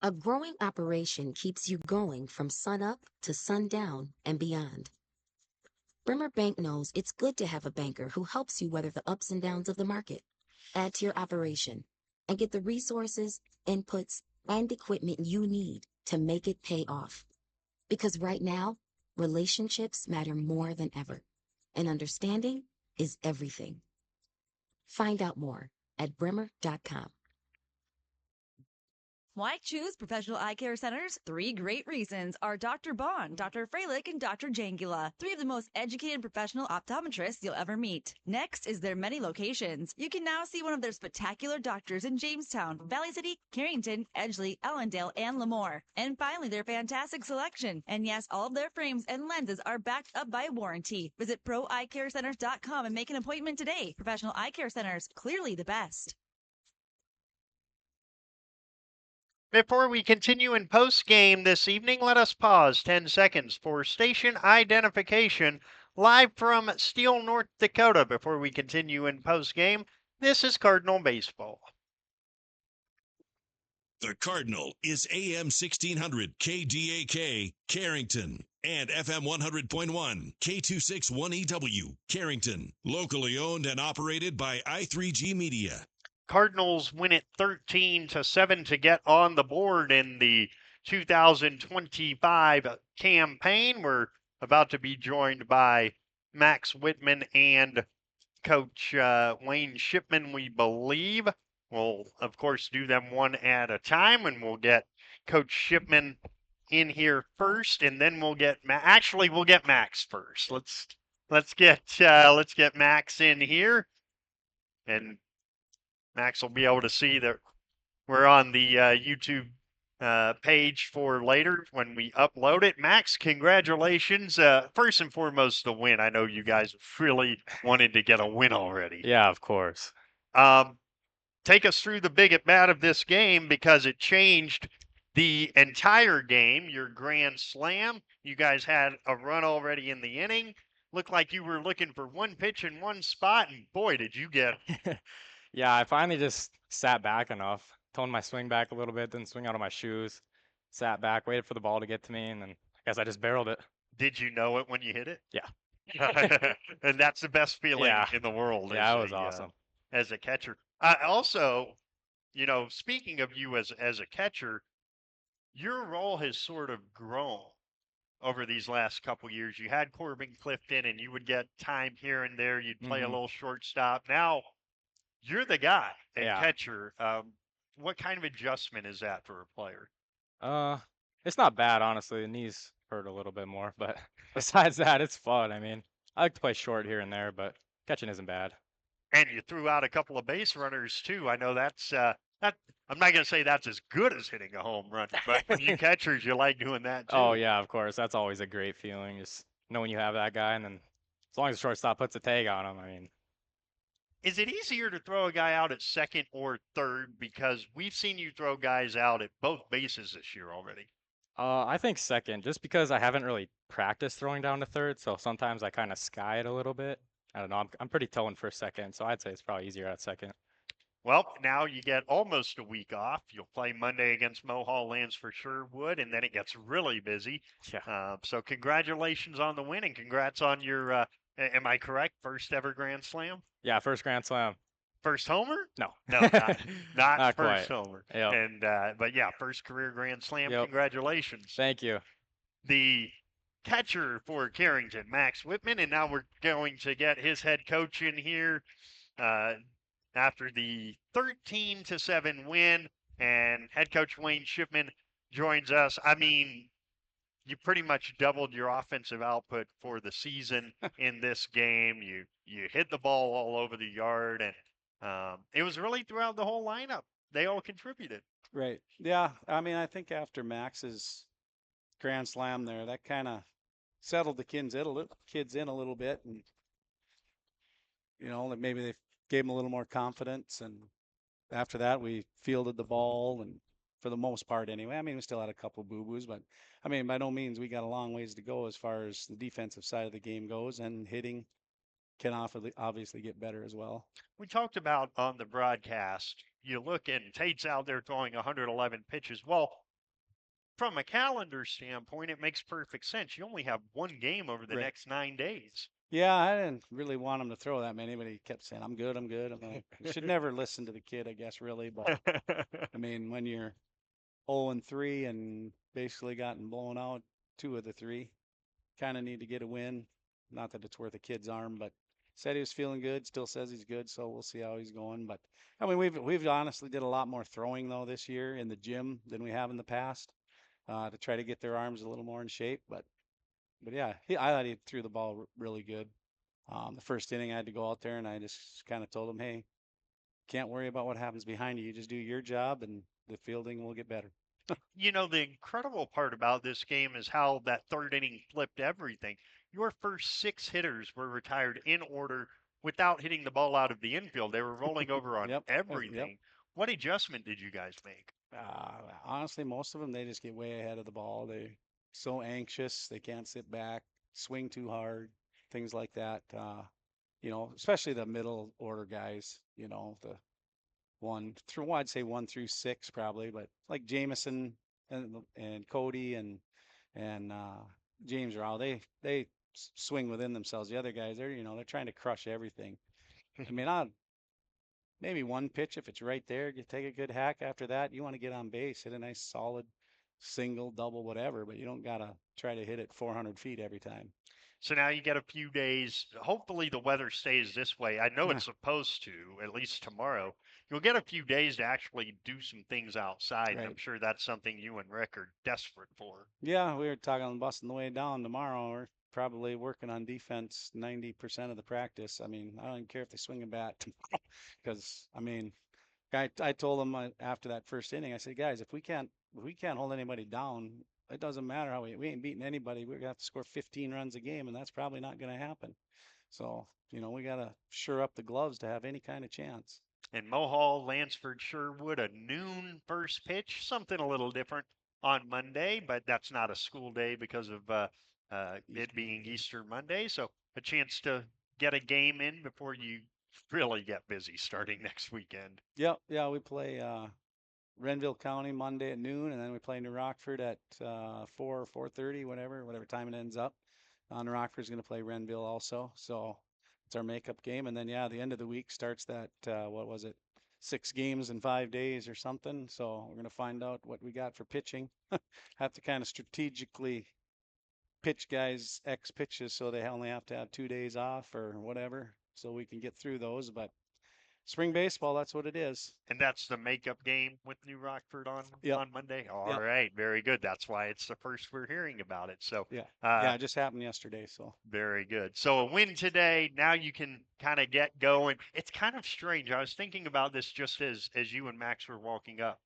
A growing operation keeps you going from sunup to sundown and beyond. Bremer Bank knows it's good to have a banker who helps you weather the ups and downs of the market. Add to your operation and get the resources, inputs, and equipment you need to make it pay off. Because right now, relationships matter more than ever, and understanding is everything. Find out more at bremer.com. Why choose Professional Eye Care Centers? 3 great reasons are Dr. Bond, Dr. Freilich, and Dr. Jangula, 3 of the most educated professional optometrists you'll ever meet. Next is their many locations. You can now see one of their spectacular doctors in Jamestown, Valley City, Carrington, Edgeley, Ellendale, and Lemoore. And finally, their fantastic selection. And yes, all of their frames and lenses are backed up by warranty. Visit proeyecare-centers.com and make an appointment today. Professional Eye Care Centers, clearly the best. Before we continue in post-game this evening, let us pause 10 seconds for station identification live from Steele, North Dakota. Before we continue in post-game, this is Cardinal Baseball. The Cardinal is AM 1600 KDAK, Carrington, and FM 100.1 K261EW, Carrington. Locally owned and operated by I3G Media. Cardinals win it 13-7 to get on the board in the 2025 campaign. We're about to be joined by Max Whitman and Coach Wayne Shipman, we believe. We'll, of course, do them one at a time, and we'll get Coach Shipman in here first, and then we'll get we'll get Max first. Let's get Max in here, and Max will be able to see that we're on the YouTube page for later when we upload it. Max, congratulations. First and foremost, the win. I know you guys really wanted to get a win already. Yeah, of course. Take us through the big at bat of this game because it changed the entire game. Your grand slam. You guys had a run already in the inning. Looked like you were looking for one pitch in one spot, and boy, did you get Yeah, I finally just sat back enough, toned my swing back a little bit, didn't swing out of my shoes, sat back, waited for the ball to get to me, and then I guess I just barreled it. Did you know it when you hit it? Yeah. And that's the best feeling in the world. Yeah, it was awesome. As a catcher. Also, you know, speaking of you as a catcher, your role has sort of grown over these last couple years. You had Corbin Clifton, and you would get time here and there. You'd play a little shortstop. Now, you're the guy at catcher. What kind of adjustment is that for a player? It's not bad, honestly. The knees hurt a little bit more, but besides that, it's fun. I mean, I like to play short here and there, but catching isn't bad. And you threw out a couple of base runners too. I know that's that. I'm not going to say that's as good as hitting a home run, but for you catchers, you like doing that too. Oh yeah, of course. That's always a great feeling. Just knowing you have that guy, and then as long as the shortstop puts a tag on him, I mean. Is it easier to throw a guy out at second or third? Because we've seen you throw guys out at both bases this year already. I think second, just because I haven't really practiced throwing down to third, so sometimes I kind of sky it a little bit. I don't know. I'm pretty towing for second, so I'd say it's probably easier at second. Well, now you get almost a week off. You'll play Monday against Mohall Lands for Sherwood, and then it gets really busy. Yeah. So congratulations on the win, and congrats on your, am I correct, first ever Grand Slam? Yeah, first Grand Slam. First homer? No. No, not first quite. homer. Yep. And but yeah, first career Grand Slam. Yep. Congratulations. Thank you. The catcher for Carrington, Max Whitman, and now we're going to get his head coach in here after the 13-7 win, and head coach Wayne Shipman joins us. I mean, you pretty much doubled your offensive output for the season in this game. You hit the ball all over the yard, and it was really throughout the whole lineup. They all contributed. Right. Yeah. I mean, I think after Max's grand slam there, that kind of settled the kids in a little bit, and you know, maybe they gave them a little more confidence. And after that, we fielded the ball, and for the most part, anyway. I mean, we still had a couple boo-boos, but I mean, by no means we got a long ways to go as far as the defensive side of the game goes, and hitting can obviously get better as well. We talked about on the broadcast, you look and Tate's out there throwing 111 pitches. Well, from a calendar standpoint, it makes perfect sense. You only have one game over the Right. next 9 days. Yeah, I didn't really want him to throw that many, but he kept saying, I'm good, I'm good. I'm like, you should never listen to the kid, I guess, really. But I mean, when you're 0-3 and basically gotten blown out 2 of the 3, kind of need to get a win. Not that it's worth a kid's arm, but said he was feeling good, still says he's good, so we'll see how he's going. But I mean, we've honestly did a lot more throwing though this year in the gym than we have in the past, to try to get their arms a little more in shape. But yeah, I thought he threw the ball really good. The first inning, I had to go out there and I just kind of told him, hey, can't worry about what happens behind you. You just do your job and the fielding will get better. You know, the incredible part about this game is how that third inning flipped everything. Your first 6 hitters were retired in order without hitting the ball out of the infield. They were rolling over on Yep. everything. What adjustment did you guys make? Honestly, most of them, they just get way ahead of the ball. They're so anxious. They can't sit back, swing too hard, things like that. Especially the middle order guys, the I'd say 1 through 6 probably, but like Jameson and Cody and James Rao, they swing within themselves. The other guys, they're trying to crush everything. I mean, maybe one pitch if it's right there, you take a good hack. After that, you want to get on base, hit a nice solid single, double, whatever, but you don't gotta try to hit it 400 feet every time. So now you get a few days. Hopefully the weather stays this way. I know it's supposed to, at least tomorrow. You'll get a few days to actually do some things outside. And I'm Right. sure that's something you and Rick are desperate for. Yeah, we were talking on the bus on the way down tomorrow. We're probably working on defense 90% of the practice. I mean, I don't even care if they swing a bat tomorrow because I mean, I told them after that first inning, I said, guys, if we can't hold anybody down, it doesn't matter how we ain't beating anybody. We're gonna have to score 15 runs a game, and that's probably not gonna happen. So, we gotta sure up the gloves to have any kind of chance. And Mohall, Lansford, Sherwood, a noon first pitch, something a little different on Monday, but that's not a school day because of it being Easter Monday. So a chance to get a game in before you really get busy starting next weekend. Yep, yeah, we play Renville County Monday at noon, and then we play New Rockford at 4:30, whatever time it ends up. New Rockford's going to play Renville also, so it's our makeup game. And then the end of the week starts that 6 games in 5 days or something. So we're going to find out what we got for pitching. Have to kind of strategically pitch guys X pitches so they only have to have 2 days off or whatever, so we can get through those. But spring baseball, that's what it is. And that's the makeup game with New Rockford on Monday? All Yep. right, very good. That's why it's the first we're hearing about it. So it just happened yesterday. So very good. So a win today. Now you can kind of get going. It's kind of strange. I was thinking about this just as you and Max were walking up.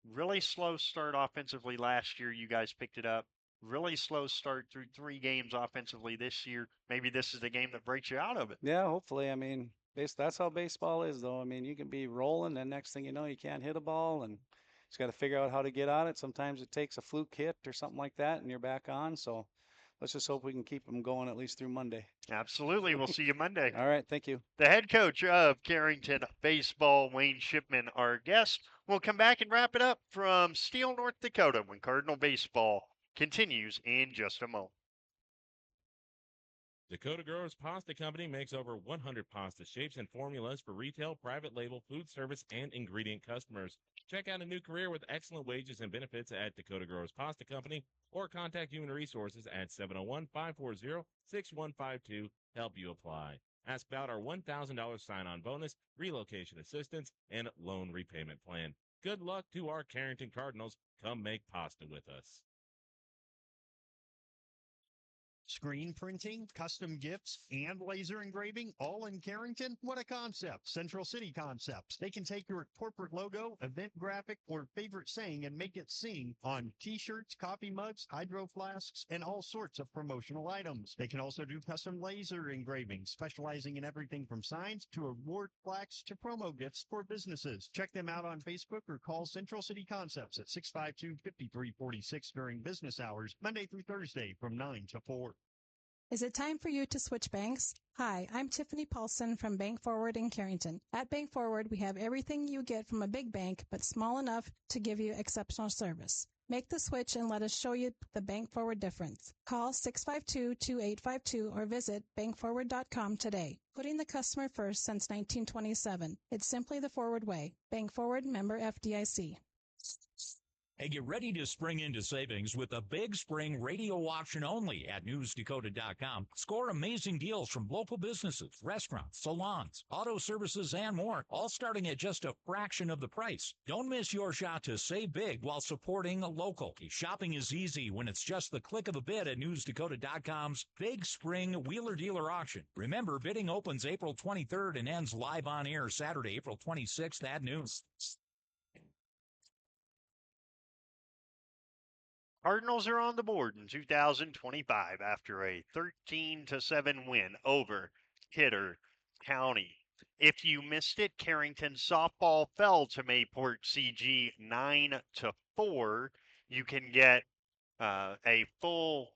Really slow start offensively last year. You guys picked it up. Really slow start through 3 games offensively this year. Maybe this is the game that breaks you out of it. Yeah, hopefully. I mean, that's how baseball is, though. I mean, you can be rolling, and next thing you know, you can't hit a ball, and just got to figure out how to get on it. Sometimes it takes a fluke hit or something like that, and you're back on. So let's just hope we can keep them going at least through Monday. Absolutely. We'll see you Monday. All right. Thank you. The head coach of Carrington Baseball, Wayne Shipman, our guest. We'll come back and wrap it up from Steele, North Dakota, when Cardinal Baseball continues in just a moment. Dakota Growers Pasta Company makes over 100 pasta shapes and formulas for retail, private label, food service, and ingredient customers. Check out a new career with excellent wages and benefits at Dakota Growers Pasta Company or contact Human Resources at 701-540-6152 to help you apply. Ask about our $1,000 sign-on bonus, relocation assistance, and loan repayment plan. Good luck to our Carrington Cardinals. Come make pasta with us. Screen printing, custom gifts, and laser engraving, all in Carrington? What a concept. Central City Concepts. They can take your corporate logo, event graphic, or favorite saying and make it sing on t-shirts, coffee mugs, hydro flasks, and all sorts of promotional items. They can also do custom laser engraving, specializing in everything from signs to award plaques to promo gifts for businesses. Check them out on Facebook or call Central City Concepts at 652-5346 during business hours, Monday through Thursday from 9 to 4. Is it time for you to switch banks? Hi, I'm Tiffany Paulson from Bank Forward in Carrington. At Bank Forward, we have everything you get from a big bank, but small enough to give you exceptional service. Make the switch and let us show you the Bank Forward difference. Call 652-2852 or visit bankforward.com today. Putting the customer first since 1927. It's simply the forward way. Bank Forward, member FDIC. Hey, get ready to spring into savings with a big spring radio auction only at newsdakota.com. Score amazing deals from local businesses, restaurants, salons, auto services, and more, all starting at just a fraction of the price. Don't miss your shot to save big while supporting a local. Shopping is easy when it's just the click of a bid at newsdakota.com's Big Spring Wheeler Dealer Auction. Remember, bidding opens April 23rd and ends live on air Saturday, April 26th at noon. Cardinals are on the board in 2025 after a 13-7 win over Kidder County. If you missed it, Carrington softball fell to Mayport CG 9-4. You can get a full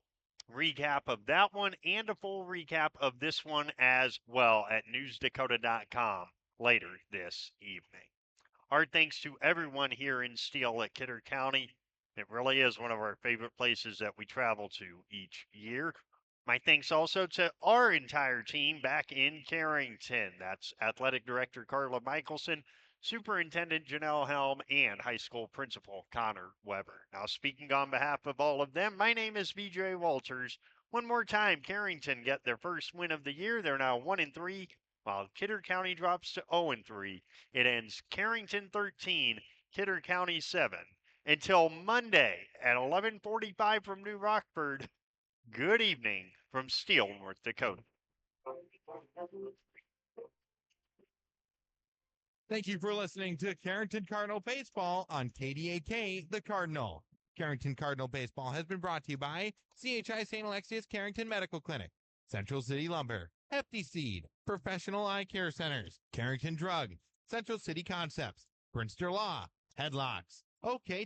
recap of that one and a full recap of this one as well at newsdakota.com later this evening. Our thanks to everyone here in Steele at Kidder County. It really is one of our favorite places that we travel to each year. My thanks also to our entire team back in Carrington. That's Athletic Director Carla Michelson, Superintendent Janelle Helm, and High School Principal Connor Weber. Now, speaking on behalf of all of them, my name is VJ Walters. One more time, Carrington get their first win of the year. They're now 1-3, while Kidder County drops to 0-3. It ends Carrington 13, Kidder County 7. Until Monday at 11:45 from New Rockford, good evening from Steele, North Dakota. Thank you for listening to Carrington Cardinal Baseball on KDAK, The Cardinal. Carrington Cardinal Baseball has been brought to you by CHI St. Alexius Carrington Medical Clinic, Central City Lumber, Hefty Seed, Professional Eye Care Centers, Carrington Drug, Central City Concepts, Brinster Law, Headlocks, OK